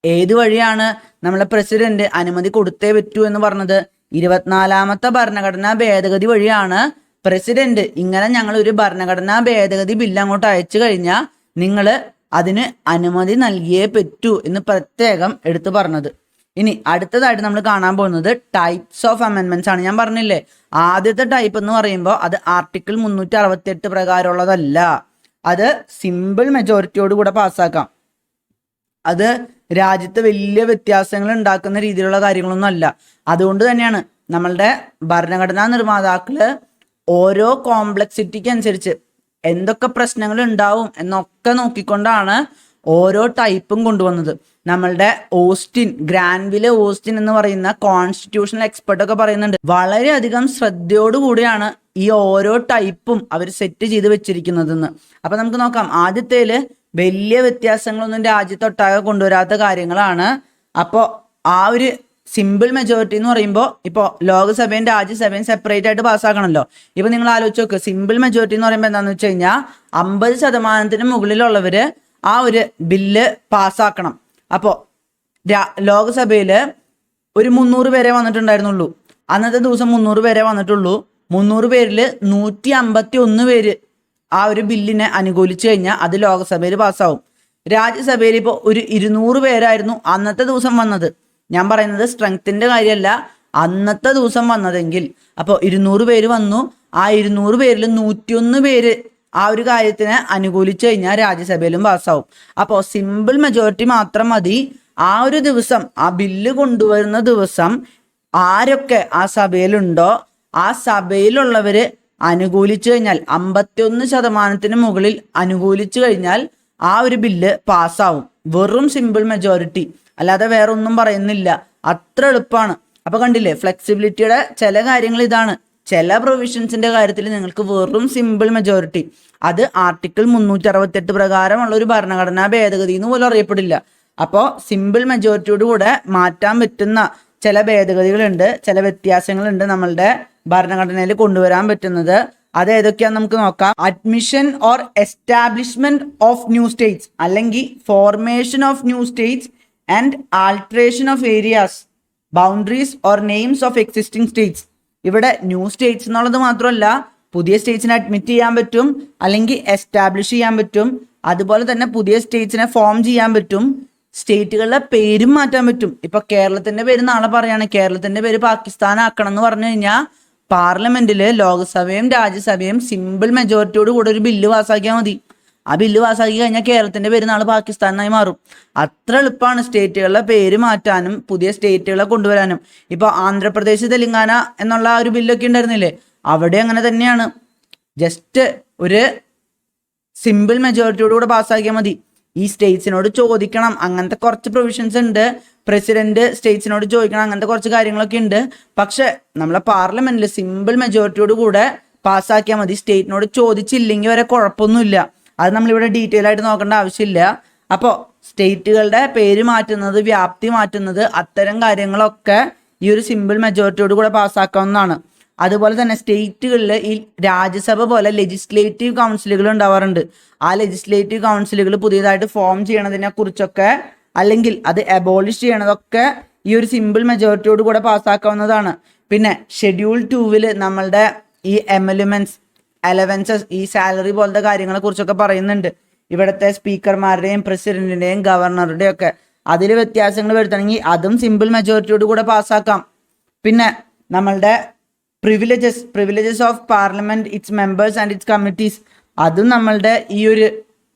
ഏത് വഴിയാണ് നമ്മളെ പ്രസിഡന്റ് അനുമതി കൊടുത്തേ പറ്റൂ എന്ന് പറഞ്ഞത്? 24ാമത്തെ ഭരണഘടനാ ഭേദഗതി വഴിയാണ് പ്രസിഡന്റ് ഇങ്ങനെ ഞങ്ങൾ ഒരു ഭരണഘടനാ ഭേദഗതി ബില്ല് അങ്ങോട്ട് അയച്ചു കഴിഞ്ഞാൽ നിങ്ങൾ അതിന് അനുമതി നൽകിയേ പറ്റൂ എന്ന് പ്രത്യേകം എടുത്തു പറഞ്ഞത്. ഇനി അടുത്തതായിട്ട് നമ്മൾ കാണാൻ പോകുന്നത് ടൈപ്സ് ഓഫ് അമെൻമെന്റ്സ് ആണ്. ഞാൻ പറഞ്ഞില്ലേ, ആദ്യത്തെ ടൈപ്പ് എന്ന് പറയുമ്പോൾ അത് ആർട്ടിക്കിൾ 368 പ്രകാരമുള്ളതല്ല. അത് സിമ്പിൾ മെജോറിറ്റിയോട് കൂടെ പാസ്സാക്കാം. അത് രാജ്യത്ത് വലിയ വ്യത്യാസങ്ങൾ ഉണ്ടാക്കുന്ന രീതിയിലുള്ള കാര്യങ്ങളൊന്നും അല്ല. അതുകൊണ്ട് തന്നെയാണ് നമ്മളുടെ ഭരണഘടനാ നിർമ്മാതാക്കള് ഓരോ കോംപ്ലക്സിറ്റിക്ക് അനുസരിച്ച് എന്തൊക്കെ പ്രശ്നങ്ങൾ ഉണ്ടാവും എന്നൊക്കെ നോക്കിക്കൊണ്ടാണ് ഓരോ ടൈപ്പും കൊണ്ടുവന്നത്. നമ്മളുടെ ഗ്രാൻവിലെ ഓസ്റ്റിൻ എന്ന് പറയുന്ന കോൺസ്റ്റിറ്റ്യൂഷണൽ എക്സ്പെർട്ട് ഒക്കെ പറയുന്നുണ്ട്, വളരെയധികം ശ്രദ്ധയോടുകൂടിയാണ് ഈ ഓരോ ടൈപ്പും അവർ സെറ്റ് ചെയ്ത് വെച്ചിരിക്കുന്നതെന്ന്. അപ്പൊ നമുക്ക് നോക്കാം. ആദ്യത്തേല് വലിയ വ്യത്യാസങ്ങളൊന്നും രാജ്യത്തൊട്ടാകെ കൊണ്ടുവരാത്ത കാര്യങ്ങളാണ്. അപ്പോൾ ആ ഒരു സിമ്പിൾ മെജോറിറ്റി എന്ന് പറയുമ്പോൾ ഇപ്പോൾ ലോകസഭയും രാജ്യസഭയും സെപ്പറേറ്റ് ആയിട്ട് പാസ്സാക്കണമല്ലോ. ഇപ്പൊ നിങ്ങൾ ആലോചിച്ച് നോക്ക്, സിമ്പിൾ മെജോറിറ്റി എന്ന് പറയുമ്പോൾ എന്താണെന്ന് വെച്ച് കഴിഞ്ഞാൽ 50% മുകളിലുള്ളവര് ആ ഒരു ബില്ല് പാസ്സാക്കണം. അപ്പോൾ ലോകസഭയിൽ ഒരു 300 പേരെ വന്നിട്ടുണ്ടായിരുന്നുള്ളൂ. അന്നത്തെ ദിവസം 300 പേരെ വന്നിട്ടുള്ളൂ. 300 പേരിൽ 151 പേര് ആ ഒരു ബില്ലിനെ അനുകൂലിച്ചു കഴിഞ്ഞാൽ അത് ലോക്സഭയിൽ പാസ്സാവും. രാജ്യസഭയിൽ ഇപ്പോൾ ഒരു 200 പേരായിരുന്നു അന്നത്തെ ദിവസം വന്നത്. ഞാൻ പറയുന്നത് സ്ട്രെങ്ത്തിന്റെ കാര്യമല്ല, അന്നത്തെ ദിവസം വന്നതെങ്കിൽ. അപ്പോൾ 200 പേര് വന്നു. ആ 200 പേരിൽ 101 പേര് ആ ഒരു കാര്യത്തിനെ അനുകൂലിച്ചു കഴിഞ്ഞാൽ രാജ്യസഭയിലും പാസ്സാവും. അപ്പോൾ സിമ്പിൾ മെജോറിറ്റി മാത്രം മതി. ആ ഒരു ദിവസം ആ ബില്ല് കൊണ്ടുവരുന്ന ദിവസം ആരൊക്കെ ആ സഭയിലുണ്ടോ ആ സഭയിലുള്ളവര് അനുകൂലിച്ചു കഴിഞ്ഞാൽ 51% മുകളിൽ അനുകൂലിച്ചു കഴിഞ്ഞാൽ ആ ഒരു ബില്ല് പാസ്സാവും. വെറും സിമ്പിൾ മെജോറിറ്റി, അല്ലാതെ വേറെ ഒന്നും പറയുന്നില്ല. അത്ര എളുപ്പമാണ്. അപ്പൊ കണ്ടില്ലേ, ഫ്ലെക്സിബിലിറ്റിയുടെ ചില കാര്യങ്ങൾ ഇതാണ്. ചില പ്രൊവിഷൻസിന്റെ കാര്യത്തിൽ നിങ്ങൾക്ക് വെറും സിമ്പിൾ മെജോറിറ്റി, അത് ആർട്ടിക്കിൾ 368 പ്രകാരമുള്ള ഒരു ഭരണഘടനാ ഭേദഗതി എന്ന് പോലും അറിയപ്പെടില്ല. അപ്പോൾ സിമ്പിൾ മെജോറിറ്റിയോട് കൂടെ മാറ്റാൻ പറ്റുന്ന ചില ഭേദഗതികളുണ്ട്, ചില വ്യത്യാസങ്ങളുണ്ട് നമ്മളുടെ ഭരണഘടനയിൽ കൊണ്ടുവരാൻ പറ്റുന്നത്. അത് ഏതൊക്കെയാന്ന് നമുക്ക് നോക്കാം. Admission or establishment of new states, അല്ലെങ്കിൽ formation of new states and alteration of areas, boundaries or names of existing states. ഇവിടെ ന്യൂ സ്റ്റേറ്റ്സ് എന്നുള്ളത് മാത്രമല്ല, പുതിയ സ്റ്റേറ്റ്സിനെ അഡ്മിറ്റ് ചെയ്യാൻ പറ്റും, അല്ലെങ്കിൽ എസ്റ്റാബ്ലിഷ് ചെയ്യാൻ പറ്റും. അതുപോലെ തന്നെ പുതിയ സ്റ്റേറ്റ്സിനെ ഫോം ചെയ്യാൻ പറ്റും. സ്റ്റേറ്റുകളുടെ പേരും മാറ്റാൻ പറ്റും. ഇപ്പൊ കേരളത്തിന്റെ പേര് നാളെ പറയാണ് കേരളത്തിന്റെ പേര് പാകിസ്ഥാൻ ആക്കണം എന്ന് പറഞ്ഞു കഴിഞ്ഞാൽ പാർലമെന്റില് ലോക്സഭയും രാജ്യസഭയും സിമ്പിൾ മെജോറിറ്റിയോട് കൂടെ ഒരു ബില്ല് പാസ്സാക്കിയാൽ മതി. ആ ബില്ല് പാസ്സാക്കി കഴിഞ്ഞാൽ കേരളത്തിന്റെ പേര് നാളെ പാകിസ്ഥാനായി മാറും. അത്ര എളുപ്പമാണ് സ്റ്റേറ്റുകളുടെ പേര് മാറ്റാനും പുതിയ സ്റ്റേറ്റുകളെ കൊണ്ടുവരാനും. ഇപ്പൊ ആന്ധ്രാപ്രദേശ് തെലങ്കാന എന്നുള്ള ആ ഒരു ബില്ലൊക്കെ ഉണ്ടായിരുന്നില്ലേ, അവിടെ അങ്ങനെ തന്നെയാണ്. ജസ്റ്റ് ഒരു സിമ്പിൾ മെജോറിറ്റിയോട് കൂടെ പാസ്സാക്കിയാൽ മതി. ഈ സ്റ്റേറ്റ്സിനോട് ചോദിക്കണം, അങ്ങനത്തെ കുറച്ച് പ്രൊവിഷൻസ് ഉണ്ട്. പ്രസിഡന്റ് സ്റ്റേറ്റ്സിനോട് ചോദിക്കണം, അങ്ങനത്തെ കുറച്ച് കാര്യങ്ങളൊക്കെ ഉണ്ട്. പക്ഷെ നമ്മളെ പാർലമെന്റിൽ സിമ്പിൾ മെജോറിറ്റിയോട് കൂടെ പാസ്സാക്കിയാൽ മതി. സ്റ്റേറ്റിനോട് ചോദിച്ചില്ലെങ്കിൽ വരെ കുഴപ്പമൊന്നുമില്ല. അത് നമ്മളിവിടെ ഡീറ്റെയിൽ ആയിട്ട് നോക്കേണ്ട ആവശ്യമില്ല. അപ്പോൾ സ്റ്റേറ്റുകളുടെ പേര് മാറ്റുന്നത്, വ്യാപ്തി മാറ്റുന്നത്, അത്തരം കാര്യങ്ങളൊക്കെ ഈ ഒരു സിമ്പിൾ മെജോറിറ്റിയോട് കൂടെ പാസ്സാക്കാവുന്നതാണ്. അതുപോലെ തന്നെ സ്റ്റേറ്റുകളിൽ ഈ രാജ്യസഭ പോലെ ലെജിസ്ലേറ്റീവ് കൗൺസിലുകൾ ഉണ്ടാവാറുണ്ട്. ആ ലെജിസ്ലേറ്റീവ് കൗൺസിലുകൾ പുതിയതായിട്ട് ഫോം ചെയ്യണതിനെ കുറിച്ചൊക്കെ, അല്ലെങ്കിൽ അത് അബോളിഷ് ചെയ്യണതൊക്കെ ഈ ഒരു സിമ്പിൾ മെജോറിറ്റിയോട് കൂടെ പാസ്സാക്കാവുന്നതാണ്. പിന്നെ ഷെഡ്യൂൾ 2 നമ്മളുടെ ഈ എമലുമെന്റ്സ്, അലവൻസസ്, ഈ സാലറി പോലത്തെ കാര്യങ്ങളെ കുറിച്ചൊക്കെ പറയുന്നുണ്ട്. ഇവിടുത്തെ സ്പീക്കർമാരുടെയും പ്രസിഡന്റിന്റെയും ഗവർണറുടെയും ഒക്കെ അതിൽ വ്യത്യാസങ്ങൾ വരുത്തണമെങ്കിൽ അതും സിമ്പിൾ മെജോറിറ്റിയോട് കൂടെ പാസ്സാക്കാം. പിന്നെ നമ്മളുടെ privileges of parliament, it's members and it's committees, അതും നമ്മളുടെ ഈ ഒരു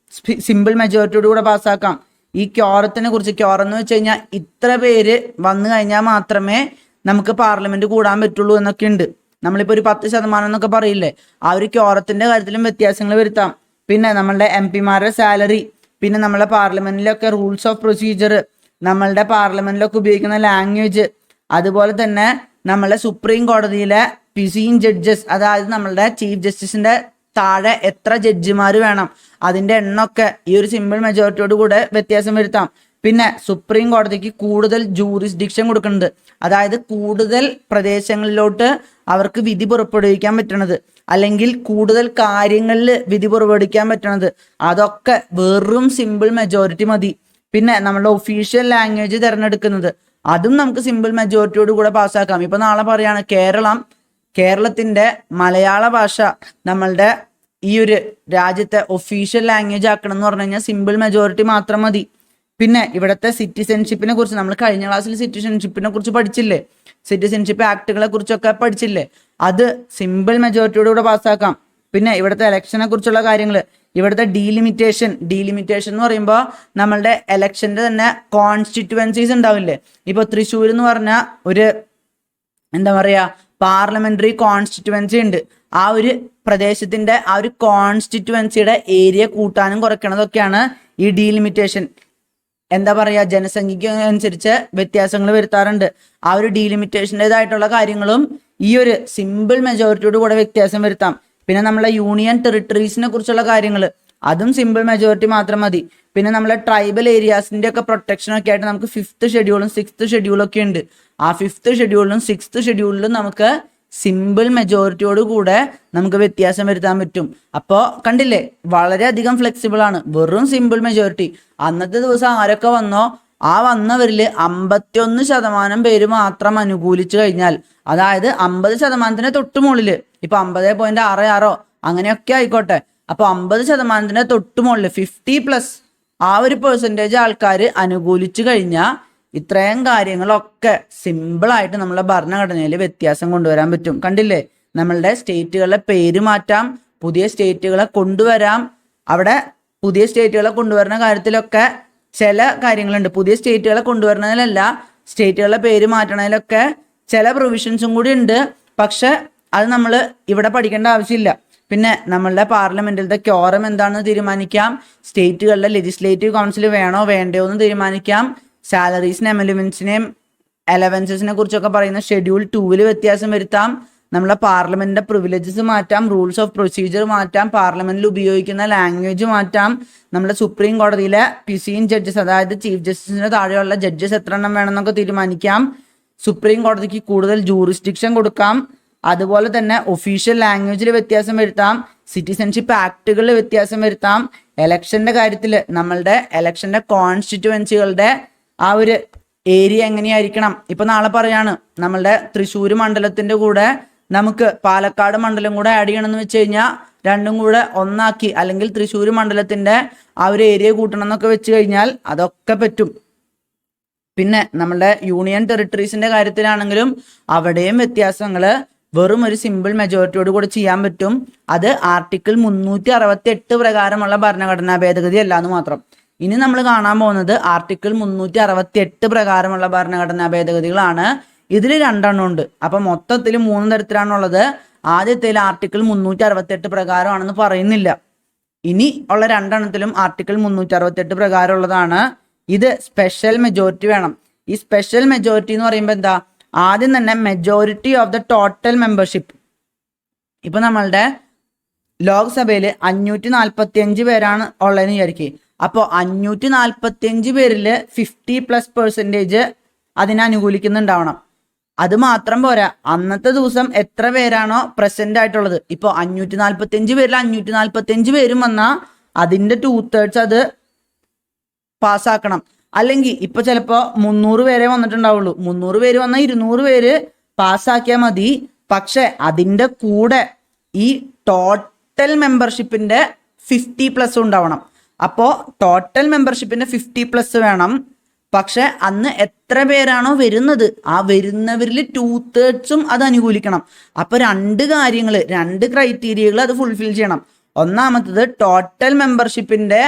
സിമ്പിൾ മെജോറിറ്റിയോട് കൂടെ പാസ്സാക്കാം. ഈ ക്യോറത്തിനെ കുറിച്ച്, ക്യോറം എന്ന് വെച്ച് കഴിഞ്ഞാൽ ഇത്ര പേര് വന്നു കഴിഞ്ഞാൽ മാത്രമേ നമുക്ക് പാർലമെന്റ് കൂടാൻ പറ്റുള്ളൂ എന്നൊക്കെ ഉണ്ട്. നമ്മളിപ്പോൾ ഒരു 10% എന്നൊക്കെ പറയില്ലേ, ആ ഒരു ക്യോറത്തിന്റെ കാര്യത്തിലും വ്യത്യാസങ്ങൾ വരുത്താം. പിന്നെ നമ്മളുടെ MP-മാരുടെ സാലറി, പിന്നെ നമ്മളെ പാർലമെന്റിലൊക്കെ റൂൾസ് ഓഫ് പ്രൊസീജിയർ, നമ്മളുടെ പാർലമെന്റിലൊക്കെ ഉപയോഗിക്കുന്ന ലാംഗ്വേജ്, അതുപോലെ തന്നെ നമ്മളെ സുപ്രീം കോടതിയിലെ പിസീൻ ജഡ്ജസ്, അതായത് നമ്മളുടെ ചീഫ് ജസ്റ്റിസിന്റെ താഴെ എത്ര ജഡ്ജിമാർ വേണം, അതിന്റെ എണ്ണമൊക്കെ ഈ ഒരു സിമ്പിൾ മെജോറിറ്റിയോട് കൂടെ വ്യത്യാസം വരുത്താം. പിന്നെ സുപ്രീം കോടതിക്ക് കൂടുതൽ ജൂറിസ്ഡിക്ഷൻ കൊടുക്കുന്നുണ്ട്, അതായത് കൂടുതൽ പ്രദേശങ്ങളിലോട്ട് അവർക്ക് വിധി പുറപ്പെടുവിക്കാൻ പറ്റണത്, അല്ലെങ്കിൽ കൂടുതൽ കാര്യങ്ങളിൽ വിധി പുറപ്പെടുവിക്കാൻ പറ്റണത്, അതൊക്കെ വെറും സിമ്പിൾ മെജോറിറ്റി മതി. പിന്നെ നമ്മുടെ ഒഫീഷ്യൽ ലാംഗ്വേജ് തിരഞ്ഞെടുക്കുന്നത്, അതും നമുക്ക് സിമ്പിൾ മെജോറിറ്റിയോട് കൂടെ പാസ്സാക്കാം. ഇപ്പൊ നാളെ പറയാണ് കേരളത്തിന്റെ മലയാള ഭാഷ നമ്മളുടെ ഈ ഒരു രാജ്യത്തെ ഒഫീഷ്യൽ ലാംഗ്വേജ് ആക്കണം എന്ന് പറഞ്ഞു കഴിഞ്ഞാൽ സിമ്പിൾ മെജോറിറ്റി മാത്രം മതി. പിന്നെ ഇവിടുത്തെ സിറ്റിസൺഷിപ്പിനെ കുറിച്ച് നമ്മൾ കഴിഞ്ഞ ക്ലാസ്സിൽ സിറ്റിസൺഷിപ്പിനെ കുറിച്ച് പഠിച്ചില്ലേ, സിറ്റിസൺഷിപ്പ് ആക്ടുകളെ കുറിച്ചൊക്കെ പഠിച്ചില്ലേ, അത് സിമ്പിൾ മെജോറിറ്റിയോട് കൂടെ പാസ്സാക്കാം. പിന്നെ ഇവിടുത്തെ ഇലക്ഷനെ കുറിച്ചുള്ള കാര്യങ്ങൾ, ഇവിടുത്തെ ഡീലിമിറ്റേഷൻ എന്ന് പറയുമ്പോൾ നമ്മളുടെ ഇലക്ഷന്റെ തന്നെ കോൺസ്റ്റിറ്റ്യുവൻസീസ് ഉണ്ടാവില്ലേ. ഇപ്പൊ തൃശ്ശൂർ എന്ന് പറഞ്ഞ ഒരു എന്താ പറയാ പാർലമെന്ററി കോൺസ്റ്റിറ്റ്യുവൻസി ഉണ്ട്. ആ ഒരു പ്രദേശത്തിന്റെ ആ ഒരു കോൺസ്റ്റിറ്റ്യുവൻസിയുടെ ഏരിയ കൂട്ടാനും കുറയ്ക്കണതൊക്കെയാണ് ഈ ഡീലിമിറ്റേഷൻ. എന്താ പറയാ, ജനസംഖ്യയ്ക്ക് അനുസരിച്ച് വ്യത്യാസങ്ങൾ വരുത്താറുണ്ട്. ആ ഒരു ഡീലിമിറ്റേഷൻ്റെതായിട്ടുള്ള കാര്യങ്ങളും ഈ ഒരു സിമ്പിൾ മെജോറിറ്റിയോട് കൂടെ വ്യത്യാസം വരുത്താം. പിന്നെ നമ്മളെ യൂണിയൻ ടെറിട്ടറീസിനെ കുറിച്ചുള്ള കാര്യങ്ങൾ, അതും സിമ്പിൾ മെജോറിറ്റി മാത്രം മതി. പിന്നെ നമ്മളെ ട്രൈബൽ ഏരിയാസിന്റെ ഒക്കെ പ്രൊട്ടക്ഷനൊക്കെ ആയിട്ട് നമുക്ക് 5th ഷെഡ്യൂളും 6th ഷെഡ്യൂളും ഒക്കെ ഉണ്ട്. ആ 5th ഷെഡ്യൂളിലും 6th ഷെഡ്യൂളിലും നമുക്ക് സിമ്പിൾ മെജോറിറ്റിയോട് കൂടെ നമുക്ക് വ്യത്യാസം വരുത്താൻ പറ്റും. അപ്പോൾ കണ്ടില്ലേ, വളരെയധികം ഫ്ലെക്സിബിൾ ആണ്. വെറും സിമ്പിൾ മെജോറിറ്റി. അന്നത്തെ ദിവസം ആരൊക്കെ വന്നോ ആ വന്നവരിൽ 51% പേര് മാത്രം അനുകൂലിച്ചു കഴിഞ്ഞാൽ, അതായത് 50% തൊട്ട് മുകളിൽ, ഇപ്പൊ 50.66 അങ്ങനെയൊക്കെ ആയിക്കോട്ടെ, അപ്പൊ 50% തൊട്ട് മുകളിൽ 50+ ആ ഒരു പെർസെൻറ്റേജ് ആൾക്കാർ അനുകൂലിച്ചു കഴിഞ്ഞാൽ ഇത്രയും കാര്യങ്ങളൊക്കെ സിമ്പിളായിട്ട് നമ്മളെ ഭരണഘടനയിൽ വ്യത്യാസം കൊണ്ടുവരാൻ പറ്റും. കണ്ടില്ലേ, നമ്മളുടെ സ്റ്റേറ്റുകളുടെ പേര് മാറ്റാം, പുതിയ സ്റ്റേറ്റുകളെ കൊണ്ടുവരാം. അവിടെ പുതിയ സ്റ്റേറ്റുകളെ കൊണ്ടുവരുന്ന കാര്യത്തിലൊക്കെ ചില കാര്യങ്ങളുണ്ട്. പുതിയ സ്റ്റേറ്റുകളെ കൊണ്ടുവരുന്നതിലല്ല, സ്റ്റേറ്റുകളുടെ പേര് മാറ്റണതിലൊക്കെ ചില പ്രൊവിഷൻസും കൂടി ഉണ്ട്. പക്ഷെ അത് നമ്മൾ ഇവിടെ പഠിക്കേണ്ട ആവശ്യമില്ല. പിന്നെ നമ്മളുടെ പാർലമെന്റിലത്തെ ക്യോറം എന്താണെന്ന് തീരുമാനിക്കാം, സ്റ്റേറ്റുകളിലെ ലെജിസ്ലേറ്റീവ് കൗൺസിൽ വേണോ വേണ്ടയോ എന്ന് തീരുമാനിക്കാം, സാലറീസിനും എമലുമെന്റ്സിനെയും അലവൻസസിനെ കുറിച്ചൊക്കെ പറയുന്ന ഷെഡ്യൂൾ 2 വ്യത്യാസം വരുത്താം, നമ്മളെ പാർലമെന്റിന്റെ പ്രിവിലേജസ് മാറ്റാം, റൂൾസ് ഓഫ് പ്രൊസീജിയർ മാറ്റാം, പാർലമെന്റിൽ ഉപയോഗിക്കുന്ന ലാംഗ്വേജ് മാറ്റാം, നമ്മുടെ സുപ്രീം കോടതിയിലെ പിസിയും ജഡ്ജസ്, അതായത് ചീഫ് ജസ്റ്റിസിന്റെ താഴെയുള്ള ജഡ്ജസ് എത്ര എണ്ണം വേണമെന്നൊക്കെ തീരുമാനിക്കാം, സുപ്രീം കോടതിക്ക് കൂടുതൽ ജൂറിസ്ഡിക്ഷൻ കൊടുക്കാം, അതുപോലെ തന്നെ ഒഫീഷ്യൽ ലാംഗ്വേജിൽ വ്യത്യാസം വരുത്താം, സിറ്റിസൺഷിപ്പ് ആക്ടുകളിൽ വ്യത്യാസം വരുത്താം, എലക്ഷന്റെ കാര്യത്തിൽ നമ്മളുടെ എലക്ഷന്റെ കോൺസ്റ്റിറ്റ്യുവൻസികളുടെ ആ ഒരു ഏരിയ എങ്ങനെയായിരിക്കണം. ഇപ്പൊ നാളെ പറയാണ് നമ്മളുടെ തൃശ്ശൂർ മണ്ഡലത്തിന്റെ കൂടെ നമുക്ക് പാലക്കാട് മണ്ഡലം കൂടെ ആഡ് ചെയ്യണമെന്ന് വെച്ച് കഴിഞ്ഞാൽ രണ്ടും കൂടെ ഒന്നാക്കി, അല്ലെങ്കിൽ തൃശ്ശൂർ മണ്ഡലത്തിന്റെ ആ ഒരു ഏരിയ കൂട്ടണം എന്നൊക്കെ വെച്ച് കഴിഞ്ഞാൽ അതൊക്കെ പറ്റും. പിന്നെ നമ്മളുടെ യൂണിയൻ ടെറിട്ടറീസിന്റെ കാര്യത്തിലാണെങ്കിലും അവിടെയും വ്യത്യാസങ്ങൾ വെറും ഒരു സിമ്പിൾ മെജോറിറ്റിയോട് കൂടെ ചെയ്യാൻ പറ്റും. അത് ആർട്ടിക്കിൾ 368 പ്രകാരമുള്ള ഭരണഘടനാ ഭേദഗതി അല്ല എന്ന് മാത്രം. ഇനി നമ്മൾ കാണാൻ പോകുന്നത് ആർട്ടിക്കിൾ 368 പ്രകാരമുള്ള ഭരണഘടനാ ഭേദഗതികളാണ്. ഇതിൽ 2 എണ്ണം ഉണ്ട്. അപ്പൊ മൊത്തത്തിൽ 3 തരത്തിലാണുള്ളത്. ആദ്യത്തിൽ ആർട്ടിക്കിൾ 368 പ്രകാരമാണെന്ന് പറയുന്നില്ല. ഇനി ഉള്ള 2 എണ്ണത്തിലും ആർട്ടിക്കിൾ 368 പ്രകാരമുള്ളതാണ്. ഇത് സ്പെഷ്യൽ മെജോറിറ്റി വേണം. ഈ സ്പെഷ്യൽ മെജോറിറ്റി എന്ന് പറയുമ്പോൾ എന്താ, ആദ്യം തന്നെ majority of the total membership. ഇപ്പൊ നമ്മളുടെ ലോക്സഭയിൽ 545 പേരാണ് ഉള്ളതെന്ന് വിചാരിക്കുക. അപ്പോൾ 545 പേരിൽ 50+% അതിനെ അനുകൂലിക്കുന്നുണ്ടാവണം. അത് മാത്രം പോരാ, അന്നത്തെ ദിവസം എത്ര പേരാണോ പ്രസന്റ് ആയിട്ടുള്ളത്, ഇപ്പോൾ 545 പേരിൽ 545 പേരും വന്നാൽ അതിന്റെ 2/3 അത് പാസ്സാക്കണം. അല്ലെങ്കിൽ ഇപ്പൊ ചിലപ്പോൾ 300 പേരെ വന്നിട്ടുണ്ടാവുള്ളൂ. 300 പേര് വന്നാൽ 200 പേര് പാസ്സാക്കിയാൽ മതി. പക്ഷെ അതിന്റെ കൂടെ ഈ ടോട്ടൽ മെമ്പർഷിപ്പിന്റെ 50+ ഉണ്ടാവണം. അപ്പോൾ ടോട്ടൽ മെമ്പർഷിപ്പിന്റെ 50+ വേണം. പക്ഷെ അന്ന് എത്ര പേരാണോ വരുന്നത് ആ വരുന്നവരിൽ 2/3 അത് അനുകൂലിക്കണം. അപ്പൊ 2 കാര്യങ്ങൾ, 2 ക്രൈറ്റീരിയകൾ അത് ഫുൾഫിൽ ചെയ്യണം. ഒന്നാമത്തത് ടോട്ടൽ മെമ്പർഷിപ്പിന്റെ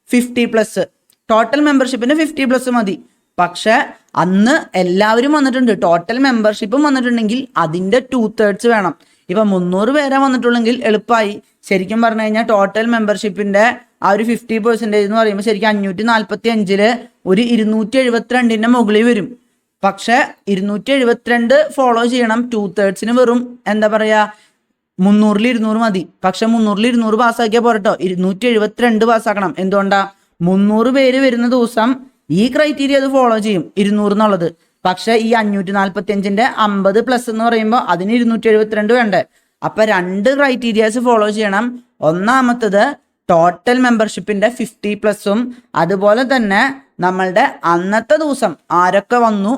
50+. ടോട്ടൽ മെമ്പർഷിപ്പിന്റെ 50+ മതി. പക്ഷെ അന്ന് എല്ലാവരും വന്നിട്ടുണ്ട്, ടോട്ടൽ മെമ്പർഷിപ്പും വന്നിട്ടുണ്ടെങ്കിൽ അതിന്റെ 2/3 വേണം. ഇപ്പൊ 300 പേരാ വന്നിട്ടുള്ളെങ്കിൽ എളുപ്പമായി. ശരിക്കും പറഞ്ഞു കഴിഞ്ഞാൽ ടോട്ടൽ മെമ്പർഷിപ്പിന്റെ ആ ഒരു 50% എന്ന് പറയുമ്പോൾ ശരിക്കും 545 ഒരു 272 മുകളിൽ വരും. പക്ഷെ 272 ഫോളോ ചെയ്യണം. 2/3 വെറും എന്താ പറയാ 300-ൽ 200 മതി. പക്ഷെ 300-ൽ 200 പാസ്സാക്കിയാൽ പോരട്ടോ, 272 പാസ്സാക്കണം. എന്തുകൊണ്ടാ, 300 പേര് വരുന്ന ദിവസം ഈ ക്രൈറ്റീരിയ അത് ഫോളോ ചെയ്യും 200 എന്നുള്ളത്. പക്ഷെ ഈ 545ന്റെ 50+ എന്ന് പറയുമ്പോൾ അതിന് 272 വേണ്ടേ. അപ്പൊ 2 ക്രൈറ്റീരിയാസ് ഫോളോ ചെയ്യണം. ഒന്നാമത്തത് ടോട്ടൽ മെമ്പർഷിപ്പിന്റെ 50+ഉം അതുപോലെ തന്നെ നമ്മളുടെ അന്നത്തെ ദിവസം ആരൊക്കെ വന്നു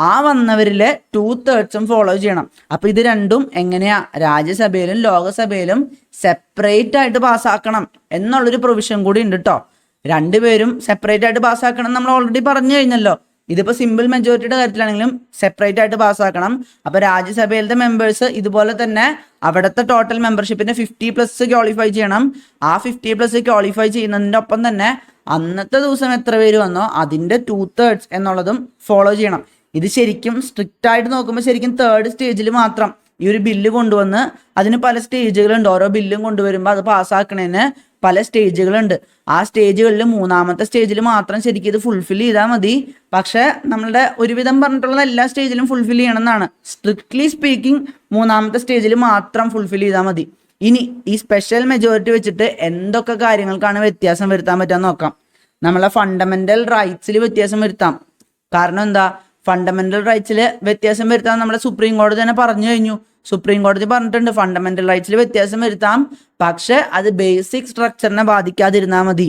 ആ വന്നവരിലെ 2/3 ഫോളോ ചെയ്യണം. അപ്പൊ ഇത് രണ്ടും എങ്ങനെയാ, രാജ്യസഭയിലും ലോകസഭയിലും സെപ്പറേറ്റ് ആയിട്ട് പാസ്സാക്കണം എന്നുള്ളൊരു പ്രൊവിഷൻ കൂടി ഉണ്ട് കേട്ടോ. 2 പേരും സെപ്പറേറ്റ് ആയിട്ട് പാസ്സാക്കണം നമ്മൾ ഓൾറെഡി പറഞ്ഞു കഴിഞ്ഞല്ലോ. ഇതിപ്പോ സിമ്പിൾ മെജോറിറ്റിയുടെ കാര്യത്തിലാണെങ്കിലും സെപ്പറേറ്റ് ആയിട്ട് പാസ്സാക്കണം. അപ്പൊ രാജ്യസഭയിലത്തെ മെമ്പേഴ്സ് ഇതുപോലെ തന്നെ അവിടുത്തെ ടോട്ടൽ മെമ്പർഷിപ്പിന്റെ 50+ ക്വാളിഫൈ ചെയ്യണം. ആ 50+ ക്വാളിഫൈ ചെയ്യുന്നതിന്റെ ഒപ്പം തന്നെ അന്നത്തെ ദിവസം എത്ര പേര് വന്നോ അതിന്റെ 2/3 എന്നുള്ളതും ഫോളോ ചെയ്യണം. ഇത് ശരിക്കും സ്ട്രിക്റ്റ് ആയിട്ട് നോക്കുമ്പോൾ ശരിക്കും 3rd സ്റ്റേജിൽ മാത്രം ഈ ഒരു ബില്ല് കൊണ്ടുവന്ന്, അതിന് പല സ്റ്റേജുകളുണ്ട്. ഓരോ ബില്ലും കൊണ്ടുവരുമ്പോൾ അത് പാസ്സാക്കണേന് പല സ്റ്റേജുകളുണ്ട്. ആ സ്റ്റേജുകളിൽ 3ാമത്തെ സ്റ്റേജിൽ മാത്രം ശരിക്കും ഇത് ഫുൾഫിൽ ചെയ്താൽ മതി. പക്ഷെ നമ്മളുടെ ഒരുവിധം പറഞ്ഞിട്ടുള്ളത് എല്ലാ സ്റ്റേജിലും ഫുൾഫിൽ ചെയ്യണം എന്നാണ്. സ്ട്രിക്ട്ലി സ്പീക്കിംഗ് 3ാമത്തെ സ്റ്റേജിൽ മാത്രം ഫുൾഫിൽ ചെയ്താൽ മതി. ഇനി ഈ സ്പെഷ്യൽ മെജോറിറ്റി വെച്ചിട്ട് എന്തൊക്കെ കാര്യങ്ങൾക്കാണ് വ്യത്യാസം വരുത്താൻ പറ്റുക നോക്കാം. നമ്മളെ ഫണ്ടമെന്റൽ റൈറ്റ്സിൽ വ്യത്യാസം വരുത്താം. കാരണം എന്താ, ഫണ്ടമെന്റൽ റൈറ്റ്സിൽ വ്യത്യാസം വരുത്താൻ നമ്മുടെ സുപ്രീം കോടതി തന്നെ പറഞ്ഞു കഴിഞ്ഞു. സുപ്രീം കോടതി പറഞ്ഞിട്ടുണ്ട് ഫണ്ടമെന്റൽ റൈറ്റ്സിൽ വ്യത്യാസം വരുത്താം, പക്ഷെ അത് ബേസിക് സ്ട്രക്ചറിനെ ബാധിക്കാതിരുന്നാൽ മതി.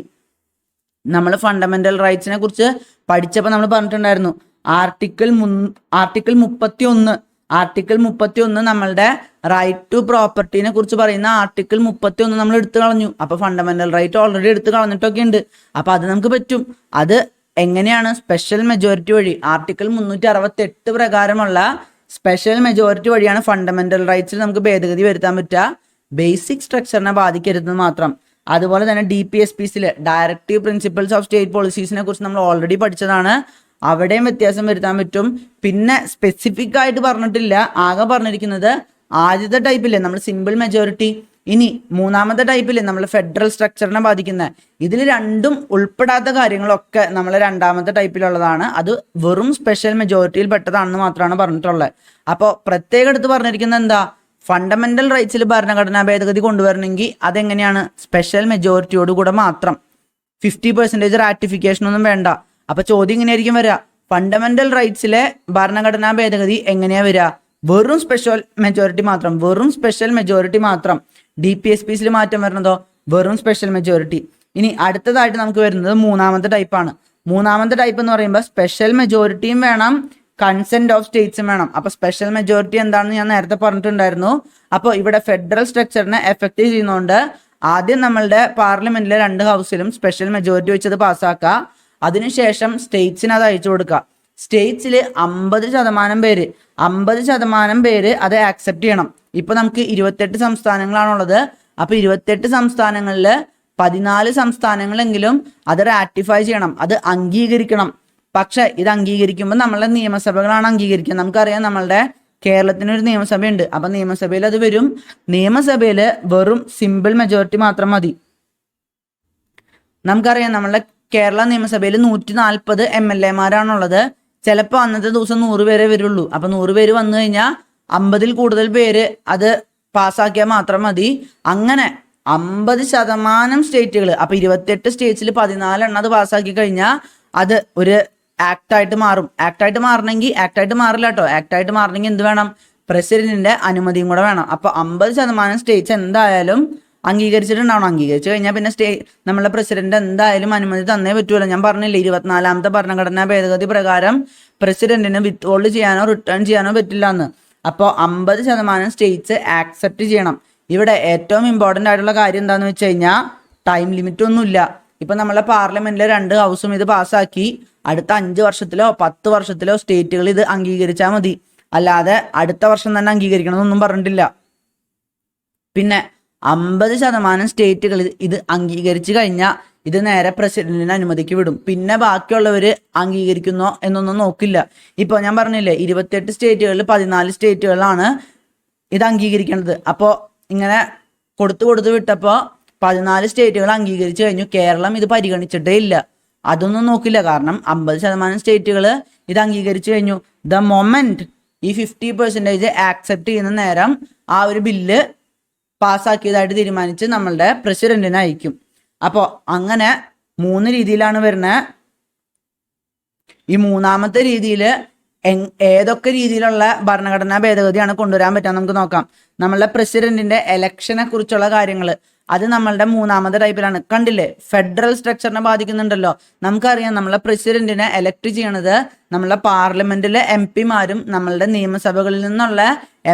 നമ്മൾ ഫണ്ടമെന്റൽ റൈറ്റ്സിനെ കുറിച്ച് പഠിച്ചപ്പോൾ നമ്മൾ പറഞ്ഞിട്ടുണ്ടായിരുന്നു ആർട്ടിക്കിൾ 31 നമ്മളുടെ റൈറ്റ് ടു പ്രോപ്പർട്ടിനെ കുറിച്ച് പറയുന്ന ആർട്ടിക്കിൾ 31 നമ്മൾ എടുത്തു കളഞ്ഞു. അപ്പൊ ഫണ്ടമെന്റൽ റൈറ്റ് ഓൾറെഡി എടുത്തു കളഞ്ഞിട്ടൊക്കെ ഉണ്ട്. അപ്പൊ അത് നമുക്ക് പറ്റും. അത് എങ്ങനെയാണ്? സ്പെഷ്യൽ മെജോറിറ്റി വഴി. ആർട്ടിക്കിൾ 368 പ്രകാരമുള്ള സ്പെഷ്യൽ മെജോറിറ്റി വഴിയാണ് ഫണ്ടമെന്റൽ റൈറ്റ്സിൽ നമുക്ക് ഭേദഗതി വരുത്താൻ പറ്റുക. ബേസിക് സ്ട്രക്ചറിനെ ബാധിക്കരുതെന്ന് മാത്രം. അതുപോലെ തന്നെ DPSPസിൽ ഡയറക്റ്റീവ് പ്രിൻസിപ്പിൾസ് ഓഫ് സ്റ്റേറ്റ് പോളിസീസിനെ കുറിച്ച് നമ്മൾ ഓൾറെഡി പഠിച്ചതാണ്. അവിടെയും വ്യത്യാസം വരുത്താൻ പറ്റും. പിന്നെ സ്പെസിഫിക് ആയിട്ട് പറഞ്ഞിട്ടില്ല, ആകെ പറഞ്ഞിരിക്കുന്നത് ആദ്യത്തെ ടൈപ്പില്ലേ നമ്മൾ സിമ്പിൾ മെജോറിറ്റി, ഇനി മൂന്നാമത്തെ ടൈപ്പില്ലേ നമ്മൾ ഫെഡറൽ സ്ട്രക്ചറിനെ ബാധിക്കുന്ന, ഇതിൽ രണ്ടും ഉൾപ്പെടാത്ത കാര്യങ്ങളൊക്കെ നമ്മൾ രണ്ടാമത്തെ ടൈപ്പിലുള്ളതാണ്. അത് വെറും സ്പെഷ്യൽ മെജോറിറ്റിയിൽ പെട്ടതാണെന്ന് മാത്രമാണ് പറഞ്ഞിട്ടുള്ളത്. അപ്പോൾ പ്രത്യേകം എടുത്ത് പറഞ്ഞിരിക്കുന്നത് എന്താ? ഫണ്ടമെന്റൽ റൈറ്റ്സിൽ ഭരണഘടനാ ഭേദഗതി കൊണ്ടുവരണമെങ്കിൽ അതെങ്ങനെയാണ്? സ്പെഷ്യൽ മെജോറിറ്റിയോട് കൂടെ മാത്രം. 50% റാറ്റിഫിക്കേഷൻ ഒന്നും വേണ്ട. അപ്പൊ ചോദ്യം ഇങ്ങനെയായിരിക്കും വരിക, ഫണ്ടമെന്റൽ റൈറ്റ്സിലെ ഭരണഘടനാ ഭേദഗതി എങ്ങനെയാ വരിക? വെറും സ്പെഷ്യൽ മെജോറിറ്റി മാത്രം, വെറും സ്പെഷ്യൽ മെജോറിറ്റി മാത്രം. DPSPസിൽ മാറ്റം വരുന്നതോ വെറും സ്പെഷ്യൽ മെജോറിറ്റി. ഇനി അടുത്തതായിട്ട് നമുക്ക് വരുന്നത് മൂന്നാമത്തെ ടൈപ്പാണ്. മൂന്നാമത്തെ ടൈപ്പ് എന്ന് പറയുമ്പോൾ സ്പെഷ്യൽ മെജോറിറ്റിയും വേണം, കൺസെന്റ് ഓഫ് സ്റ്റേറ്റ്സും വേണം. അപ്പൊ സ്പെഷ്യൽ മെജോറിറ്റി എന്താണെന്ന് ഞാൻ നേരത്തെ പറഞ്ഞിട്ടുണ്ടായിരുന്നു. അപ്പോൾ ഇവിടെ ഫെഡറൽ സ്ട്രക്ചറിനെ എഫക്റ്റ് ചെയ്യുന്നതുകൊണ്ട് ആദ്യം നമ്മളുടെ പാർലമെന്റിലെ 2 ഹൗസിലും സ്പെഷ്യൽ മെജോറിറ്റി വെച്ചത് പാസ്സാക്കുക. അതിനുശേഷം സ്റ്റേറ്റ്സിന് അത് അയച്ചു കൊടുക്കുക. സ്റ്റേറ്റ്സിൽ 50% പേര് അത് ആക്സെപ്റ്റ് ചെയ്യണം. ഇപ്പൊ നമുക്ക് 28 സംസ്ഥാനങ്ങളാണുള്ളത്. അപ്പൊ 28 സംസ്ഥാനങ്ങളിൽ 14 സംസ്ഥാനങ്ങളെങ്കിലും അത് റാറ്റിഫൈ ചെയ്യണം, അത് അംഗീകരിക്കണം. പക്ഷെ ഇത് അംഗീകരിക്കുമ്പോൾ നമ്മളെ നിയമസഭകളാണ് അംഗീകരിക്കുക. നമുക്കറിയാം നമ്മളുടെ കേരളത്തിനൊരു നിയമസഭയുണ്ട്. അപ്പൊ നിയമസഭയിൽ അത് വരും. നിയമസഭയിൽ വെറും സിമ്പിൾ മെജോറിറ്റി മാത്രം മതി. നമുക്കറിയാം നമ്മളുടെ കേരള നിയമസഭയിൽ 140 MLA-മാരാണുള്ളത്. ചിലപ്പോൾ അന്നത്തെ ദിവസം 100 പേരെ വരുള്ളൂ. അപ്പൊ 100 പേര് വന്നു കഴിഞ്ഞാൽ 50-ൽ കൂടുതൽ പേര് അത് പാസ്സാക്കിയാൽ മാത്രം മതി. അങ്ങനെ 50% സ്റ്റേറ്റുകൾ, അപ്പൊ 28 സ്റ്റേറ്റ്സിൽ 14 എണ്ണം അത് പാസ്സാക്കി കഴിഞ്ഞാൽ അത് ഒരു ആക്ടായിട്ട് മാറും. ആക്ടായിട്ട് മാറണമെങ്കിൽ, ആക്ടായിട്ട് മാറില്ല കേട്ടോ, ആക്ടായിട്ട് മാറണമെങ്കിൽ എന്ത് വേണം? പ്രസിഡന്റിന്റെ അനുമതിയും കൂടെ വേണം. അപ്പൊ 50% സ്റ്റേറ്റ്സ് എന്തായാലും അംഗീകരിച്ചിട്ടുണ്ടാവണം. അംഗീകരിച്ചു കഴിഞ്ഞാൽ പിന്നെ നമ്മളെ പ്രസിഡന്റ് എന്തായാലും അനുമതി തന്നേ പറ്റുമല്ലോ. ഞാൻ പറഞ്ഞില്ലേ 24ാമത്തെ ഭരണഘടനാ ഭേദഗതി പ്രകാരം പ്രസിഡന്റിന് വിത്ത്ഹോൾഡ് ചെയ്യാനോ റിട്ടേൺ ചെയ്യാനോ പറ്റില്ല എന്ന്. അപ്പോൾ 50% സ്റ്റേറ്റ്സ് ആക്സെപ്റ്റ് ചെയ്യണം. ഇവിടെ ഏറ്റവും ഇമ്പോർട്ടൻ്റ് ആയിട്ടുള്ള കാര്യം എന്താണെന്ന് വെച്ച് കഴിഞ്ഞാൽ ടൈം ലിമിറ്റ് ഒന്നുമില്ല. ഇപ്പൊ നമ്മളെ പാർലമെന്റിലെ 2 ഹൗസും ഇത് പാസ്സാക്കി അടുത്ത 5 വർഷത്തിലോ 10 വർഷത്തിലോ സ്റ്റേറ്റുകൾ ഇത് അംഗീകരിച്ചാൽ മതി. അല്ലാതെ അടുത്ത വർഷം തന്നെ അംഗീകരിക്കണമെന്നൊന്നും പറഞ്ഞിട്ടില്ല. പിന്നെ 50% സ്റ്റേറ്റുകൾ ഇത് അംഗീകരിച്ചു കഴിഞ്ഞാൽ ഇത് നേരെ പ്രസിഡന്റിന് അനുമതിക്ക് വിടും. പിന്നെ ബാക്കിയുള്ളവർ അംഗീകരിക്കുന്നോ എന്നൊന്നും നോക്കില്ല. ഇപ്പോൾ ഞാൻ പറഞ്ഞില്ലേ 28 സ്റ്റേറ്റുകളിൽ 14 സ്റ്റേറ്റുകളിലാണ് ഇത് അംഗീകരിക്കേണ്ടത്. അപ്പോൾ ഇങ്ങനെ കൊടുത്തു വിട്ടപ്പോൾ 14 സ്റ്റേറ്റുകൾ അംഗീകരിച്ചു കഴിഞ്ഞു. കേരളം ഇത് പരിഗണിച്ചിട്ടേ ഇല്ല. അതൊന്നും നോക്കില്ല. കാരണം 50% സ്റ്റേറ്റുകൾ ഇത് അംഗീകരിച്ചു കഴിഞ്ഞു. ദ മൊമെന്റ് ഈ 50% ആക്സെപ്റ്റ് ചെയ്യുന്ന നേരം ആ ഒരു ബില്ല് പാസ്സാക്കിയതായിട്ട് തീരുമാനിച്ച് നമ്മളുടെ പ്രസിഡന്റിനെ അയക്കും. അപ്പോൾ അങ്ങനെ 3 രീതിയിലാണ് വരുന്നത്. ഈ മൂന്നാമത്തെ രീതിയിൽ ഏതൊക്കെ രീതിയിലുള്ള ഭരണഘടനാ ഭേദഗതിയാണ് കൊണ്ടുവരാൻ പറ്റുക നമുക്ക് നോക്കാം. നമ്മളുടെ പ്രസിഡന്റിന്റെ ഇലക്ഷനെ കുറിച്ചുള്ള കാര്യങ്ങൾ അത് നമ്മളുടെ മൂന്നാമത്തെ ടൈപ്പിലാണ്. കണ്ടില്ലേ, ഫെഡറൽ സ്ട്രക്ചറിനെ ബാധിക്കുന്നുണ്ടല്ലോ. നമുക്കറിയാം നമ്മളെ പ്രസിഡന്റിനെ എലക്ട് ചെയ്യണത് നമ്മളെ പാർലമെന്റിലെ MP-മാരും നമ്മളുടെ നിയമസഭകളിൽ നിന്നുള്ള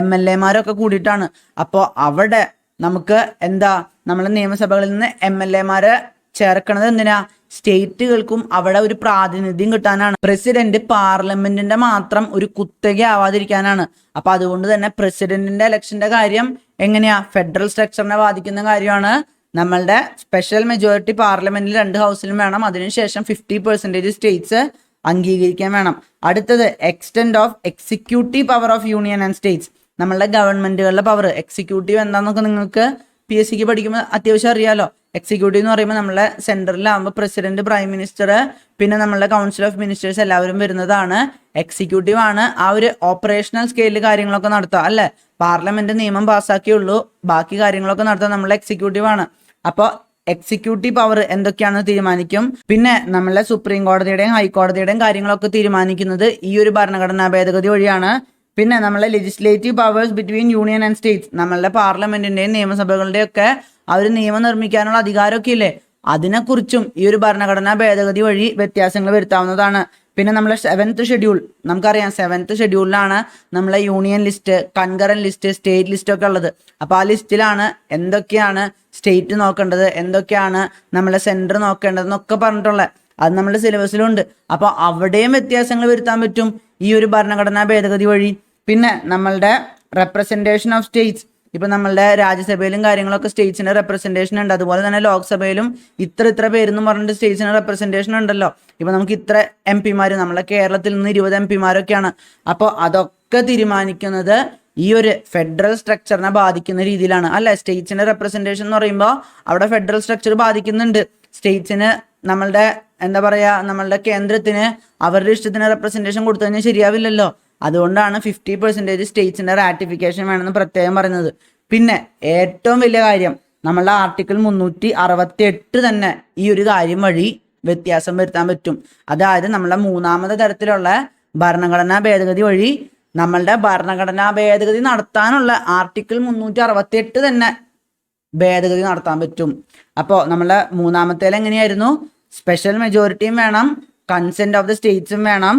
MLA-മാരും ഒക്കെ കൂടിയിട്ടാണ്. അപ്പോൾ അവിടെ നമുക്ക് എന്താ, നമ്മളെ നിയമസഭകളിൽ നിന്ന് MLA-മാരെ ചേർക്കണത് എന്തിനാ? സ്റ്റേറ്റുകൾക്കും അവിടെ ഒരു പ്രാതിനിധ്യം കിട്ടാനാണ്. പ്രസിഡന്റ് പാർലമെന്റിന്റെ മാത്രം ഒരു കുത്തക ആവാതിരിക്കാനാണ്. അപ്പൊ അതുകൊണ്ട് തന്നെ പ്രസിഡന്റിന്റെ ഇലക്ഷന്റെ കാര്യം എങ്ങനെയാ? ഫെഡറൽ സ്ട്രക്ചറിനെ ബാധിക്കുന്ന കാര്യമാണ്. നമ്മളുടെ സ്പെഷ്യൽ മെജോറിറ്റി പാർലമെന്റിൽ 2 ഹൗസിലും വേണം. അതിനുശേഷം 50% സ്റ്റേറ്റ്സ് അംഗീകരിക്കാൻ വേണം. അടുത്തത് extend of executive power of union and States. നമ്മളുടെ ഗവൺമെന്റുകളുടെ പവർ. എക്സിക്യൂട്ടീവ് എന്താണെന്നൊക്കെ നിങ്ങൾക്ക് PSCക്ക് പഠിക്കുമ്പോൾ അത്യാവശ്യം അറിയാലോ. എക്സിക്യൂട്ടീവ് എന്ന് പറയുമ്പോൾ നമ്മളെ സെൻട്രലിലാകുമ്പോൾ പ്രസിഡന്റ്, പ്രൈം മിനിസ്റ്റർ, പിന്നെ നമ്മളുടെ കൗൺസിൽ ഓഫ് മിനിസ്റ്റേഴ്സ് എല്ലാവരും വരുന്നതാണ്. എക്സിക്യൂട്ടീവ് ആണ് ആ ഒരു ഓപ്പറേഷണൽ സ്കെയിലിൽ കാര്യങ്ങളൊക്കെ നടത്തുക അല്ലെ. പാർലമെന്റ് നിയമം പാസ്സാക്കിയുള്ളൂ, ബാക്കി കാര്യങ്ങളൊക്കെ നടത്തുക നമ്മളെ എക്സിക്യൂട്ടീവ് ആണ്. അപ്പോൾ എക്സിക്യൂട്ടീവ് പവർ എന്തൊക്കെയാണെന്ന് തീരുമാനിക്കും. പിന്നെ നമ്മളെ സുപ്രീം കോടതിയുടെയും ഹൈക്കോടതിയുടെയും കാര്യങ്ങളൊക്കെ തീരുമാനിക്കുന്നത് ഈ ഒരു ഭരണഘടനാ ഭേദഗതി വഴിയാണ്. പിന്നെ നമ്മളെ legislative powers between union and States, നമ്മളുടെ പാർലമെന്റിന്റെയും നിയമസഭകളുടെയും ഒക്കെ ആ ഒരു നിയമം നിർമ്മിക്കാനുള്ള അധികാരമൊക്കെ ഇല്ലേ, അതിനെക്കുറിച്ചും ഈ ഒരു ഭരണഘടനാ ഭേദഗതി വഴി വ്യത്യാസങ്ങൾ വരുത്താവുന്നതാണ്. പിന്നെ നമ്മളെ 7th ഷെഡ്യൂൾ നമുക്കറിയാം. 7th ഷെഡ്യൂളിലാണ് നമ്മളെ union list, concurrent list, state list ഒക്കെ ഉള്ളത്. അപ്പോൾ ആ ലിസ്റ്റിലാണ് എന്തൊക്കെയാണ് സ്റ്റേറ്റ് നോക്കേണ്ടത്, എന്തൊക്കെയാണ് നമ്മളെ സെൻറ്റർ നോക്കേണ്ടതെന്നൊക്കെ പറഞ്ഞിട്ടുള്ളത്. അത് നമ്മുടെ സിലബസിലുണ്ട്. അപ്പോൾ അവിടെയും വ്യത്യാസങ്ങൾ വരുത്താൻ പറ്റും ഈ ഒരു ഭരണഘടനാ ഭേദഗതി വഴി. പിന്നെ നമ്മളുടെ റെപ്രസെൻറ്റേഷൻ ഓഫ് സ്റ്റേറ്റ്സ്, ഇപ്പം നമ്മളുടെ രാജ്യസഭയിലും കാര്യങ്ങളൊക്കെ സ്റ്റേറ്റ്സിൻ്റെ റെപ്രസെൻറ്റേഷൻ ഉണ്ട്. അതുപോലെ തന്നെ ലോക്സഭയിലും ഇത്ര പേരെന്ന് പറഞ്ഞിട്ട് സ്റ്റേറ്റ്സിന് റെപ്രസെൻറ്റേഷൻ ഉണ്ടല്ലോ. ഇപ്പം നമുക്ക് ഇത്ര MP-മാർ, നമ്മളെ കേരളത്തിൽ നിന്ന് 20 MP-മാരൊക്കെയാണ്. അപ്പോൾ അതൊക്കെ തീരുമാനിക്കുന്നത് ഈ ഒരു ഫെഡറൽ സ്ട്രക്ചറിനെ ബാധിക്കുന്ന രീതിയിലാണ് അല്ലേ. സ്റ്റേറ്റ്സിൻ്റെ റെപ്രസെൻറ്റേഷൻ എന്ന് പറയുമ്പോൾ അവിടെ ഫെഡറൽ സ്ട്രക്ചർ ബാധിക്കുന്നുണ്ട്. സ്റ്റേറ്റ്സിന് നമ്മളുടെ എന്താ പറയുക, നമ്മളുടെ കേന്ദ്രത്തിന് അവരുടെ ഇഷ്ടത്തിന് റെപ്രസെൻറ്റേഷൻ കൊടുത്തു കഴിഞ്ഞാൽ ശരിയാവില്ലല്ലോ. അതുകൊണ്ടാണ് 50% സ്റ്റേറ്റ്സിൻ്റെ റാറ്റിഫിക്കേഷൻ വേണമെന്ന് പ്രത്യേകം പറയുന്നത്. പിന്നെ ഏറ്റവും വലിയ കാര്യം, നമ്മളുടെ ആർട്ടിക്കിൾ 368 തന്നെ ഈ ഒരു കാര്യം വഴി വ്യത്യാസം വരുത്താൻ പറ്റും. അതായത് നമ്മളെ 3ാമത്തെ തരത്തിലുള്ള ഭരണഘടനാ ഭേദഗതി വഴി നമ്മളുടെ ഭരണഘടനാ ഭേദഗതി നടത്താനുള്ള ആർട്ടിക്കിൾ 368 തന്നെ ഭേദഗതി നടത്താൻ പറ്റും. അപ്പോൾ നമ്മളെ 3ാമത്തേൽ എങ്ങനെയായിരുന്നു? സ്പെഷ്യൽ മെജോറിറ്റിയും വേണം, കൺസെന്റ് ഓഫ് ദ സ്റ്റേറ്റ്സും വേണം.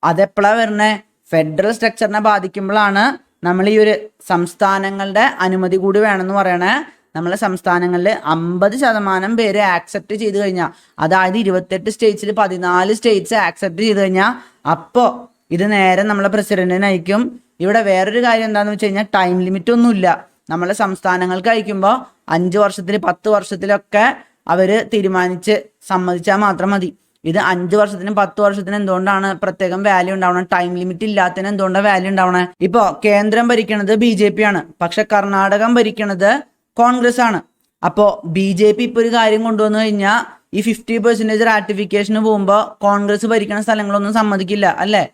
അതെപ്പോഴാണ് വരുന്നത്? ഫെഡറൽ സ്ട്രക്ചറിനെ ബാധിക്കുമ്പോഴാണ്. നമ്മൾ ഈ ഒരു സംസ്ഥാനങ്ങളുടെ അനുമതി കൂടി വേണമെന്ന് പറയണേ. നമ്മളെ സംസ്ഥാനങ്ങളിൽ 50% പേര് ആക്സെപ്റ്റ് ചെയ്ത് കഴിഞ്ഞാൽ, അതായത് 28 സ്റ്റേറ്റ്സിൽ 14 സ്റ്റേറ്റ്സ് ആക്സെപ്റ്റ് ചെയ്ത് കഴിഞ്ഞാൽ അപ്പോൾ ഇത് നേരെ നമ്മളെ പ്രസിഡന്റിന് അയക്കും. ഇവിടെ വേറൊരു കാര്യം എന്താണെന്ന് വെച്ച് കഴിഞ്ഞാൽ ടൈം ലിമിറ്റ് ഒന്നുമില്ല. നമ്മളെ സംസ്ഥാനങ്ങൾക്ക് അയക്കുമ്പോൾ 5 വർഷത്തിൽ 10 വർഷത്തിലൊക്കെ അവർ തീരുമാനിച്ച് സമ്മതിച്ചാൽ മാത്രം മതി. ഇത് 5 വർഷത്തിനും 10 വർഷത്തിനും എന്തുകൊണ്ടാണ് പ്രത്യേകം വാല്യൂ ഉണ്ടാവണം? ടൈം ലിമിറ്റ് ഇല്ലാത്തതിന് എന്തുകൊണ്ടാണ് വാല്യൂ ഉണ്ടാവണേ? ഇപ്പോൾ കേന്ദ്രം ഭരിക്കണത് BJP ആണ്, പക്ഷെ കർണാടകം ഭരിക്കണത് കോൺഗ്രസ് ആണ്. അപ്പോൾ BJP ഇപ്പോൾ ഒരു കാര്യം കൊണ്ടുവന്നു കഴിഞ്ഞാൽ ഈ 50% റാറ്റിഫിക്കേഷന് പോകുമ്പോൾ കോൺഗ്രസ് ഭരിക്കുന്ന സ്ഥലങ്ങളൊന്നും സമ്മതിക്കില്ല അല്ലേ.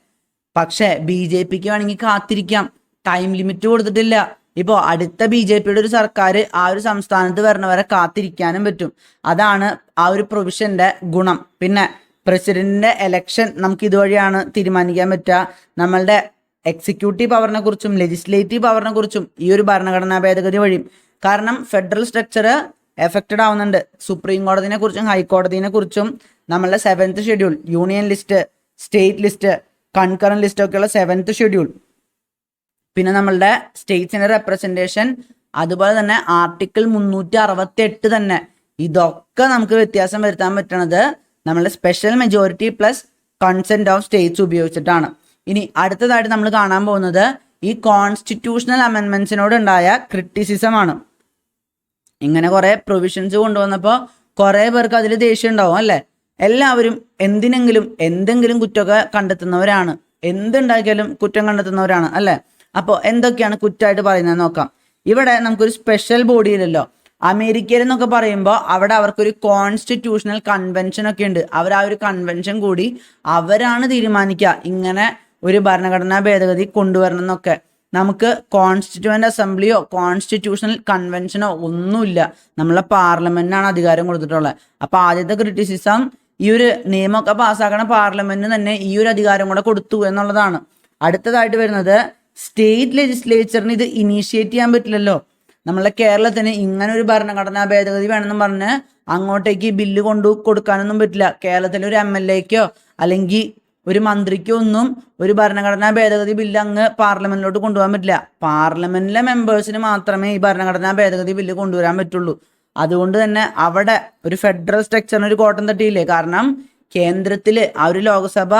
പക്ഷേ BJPക്ക് വേണമെങ്കിൽ കാത്തിരിക്കാം, ടൈം ലിമിറ്റ് കൊടുത്തിട്ടില്ല. ഇപ്പോൾ അടുത്ത BJPയുടെ ഒരു സർക്കാർ ആ ഒരു സംസ്ഥാനത്ത് വരണവരെ കാത്തിരിക്കാനും പറ്റും. അതാണ് ആ ഒരു പ്രൊവിഷന്റെ ഗുണം. പിന്നെ പ്രസിഡന്റിന്റെ എലക്ഷൻ നമുക്ക് ഇതുവഴിയാണ് തീരുമാനിക്കാൻ പറ്റുക. നമ്മളുടെ എക്സിക്യൂട്ടീവ് പവറിനെ കുറിച്ചും ലെജിസ്ലേറ്റീവ് പവറിനെ കുറിച്ചും ഈ ഒരു ഭരണഘടനാ ഭേദഗതി വഴിയും. കാരണം ഫെഡറൽ സ്ട്രക്ചർ എഫക്റ്റഡ് ആവുന്നുണ്ട്. സുപ്രീം കോടതിനെ കുറിച്ചും ഹൈക്കോടതിനെ കുറിച്ചും നമ്മളുടെ 7th schedule, union list, state list, concurrent list ഒക്കെയുള്ള 7th ഷെഡ്യൂൾ, പിന്നെ നമ്മളുടെ സ്റ്റേറ്റ്സിന്റെ റെപ്രസെൻറ്റേഷൻ, അതുപോലെ തന്നെ ആർട്ടിക്കിൾ 368 തന്നെ. ഇതൊക്കെ നമുക്ക് വ്യത്യാസം വരുത്താൻ പറ്റണത് നമ്മളുടെ special majority plus consent of States ഉപയോഗിച്ചിട്ടാണ്. ഇനി അടുത്തതായിട്ട് നമ്മൾ കാണാൻ പോകുന്നത് ഈ കോൺസ്റ്റിറ്റ്യൂഷണൽ അമെൻമെന്റ്സിനോട് ഉണ്ടായ ക്രിറ്റിസിസം ആണ്. ഇങ്ങനെ കുറെ പ്രൊവിഷൻസ് കൊണ്ടുവന്നപ്പോൾ കുറെ പേർക്ക് അതിൽ ദേഷ്യം ഉണ്ടാവും അല്ലേ. എല്ലാവരും എന്തെങ്കിലും കുറ്റമൊക്കെ കണ്ടെത്തുന്നവരാണ്, എന്തുണ്ടാക്കിയാലും കുറ്റം കണ്ടെത്തുന്നവരാണ് അല്ലേ. അപ്പോൾ എന്തൊക്കെയാണ് കുറ്റമായിട്ട് പറയുന്നത് നോക്കാം. ഇവിടെ നമുക്കൊരു സ്പെഷ്യൽ ബോഡി ഇല്ലല്ലോ. അമേരിക്കയിൽ എന്നൊക്കെ പറയുമ്പോൾ അവിടെ അവർക്കൊരു കോൺസ്റ്റിറ്റ്യൂഷണൽ കൺവെൻഷൻ ഒക്കെ ഉണ്ട്. അവർ ആ ഒരു കൺവെൻഷൻ കൂടി അവരാണ് തീരുമാനിക്കുക ഇങ്ങനെ ഒരു ഭരണഘടനാ ഭേദഗതി കൊണ്ടുവരണം എന്നൊക്കെ. നമുക്ക് കോൺസ്റ്റിറ്റ്യൂവൻ്റ് അസംബ്ലിയോ കോൺസ്റ്റിറ്റ്യൂഷണൽ കൺവെൻഷനോ ഒന്നുമില്ല. നമ്മളെ പാർലമെന്റിനാണ് അധികാരം കൊടുത്തിട്ടുള്ളത്. അപ്പോൾ ആദ്യത്തെ ക്രിറ്റിസിസം ഈ ഒരു നിയമമൊക്കെ പാസ്സാക്കണ പാർലമെന്റിന് തന്നെ ഈ ഒരു അധികാരം കൂടെ കൊടുത്തു എന്നുള്ളതാണ്. അടുത്തതായിട്ട് വരുന്നത് സ്റ്റേറ്റ് ലെജിസ്ലേച്ചറിന് ഇത് ഇനീഷ്യേറ്റ് ചെയ്യാൻ പറ്റില്ലല്ലോ. നമ്മളെ കേരളത്തിന് ഇങ്ങനെ ഒരു ഭരണഘടനാ ഭേദഗതി വേണമെന്നും പറഞ്ഞ് അങ്ങോട്ടേക്ക് ബില്ല് കൊടുക്കാനൊന്നും പറ്റില്ല. കേരളത്തിലെ ഒരു MLAക്കോ അല്ലെങ്കിൽ ഒരു മന്ത്രിക്കോ ഒന്നും ഒരു ഭരണഘടനാ ഭേദഗതി ബില്ല് അങ്ങ് പാർലമെന്റിലോട്ട് കൊണ്ടുപോകാൻ പറ്റില്ല. പാർലമെന്റിലെ മെമ്പേഴ്സിന് മാത്രമേ ഈ ഭരണഘടനാ ഭേദഗതി ബില്ല് കൊണ്ടുവരാൻ പറ്റുള്ളൂ. അതുകൊണ്ട് തന്നെ അവിടെ ഒരു ഫെഡറൽ സ്ട്രക്ചറിന് ഒരു കോട്ടം തട്ടിയില്ലേ. കാരണം കേന്ദ്രത്തിൽ ആ ഒരു ലോക്സഭ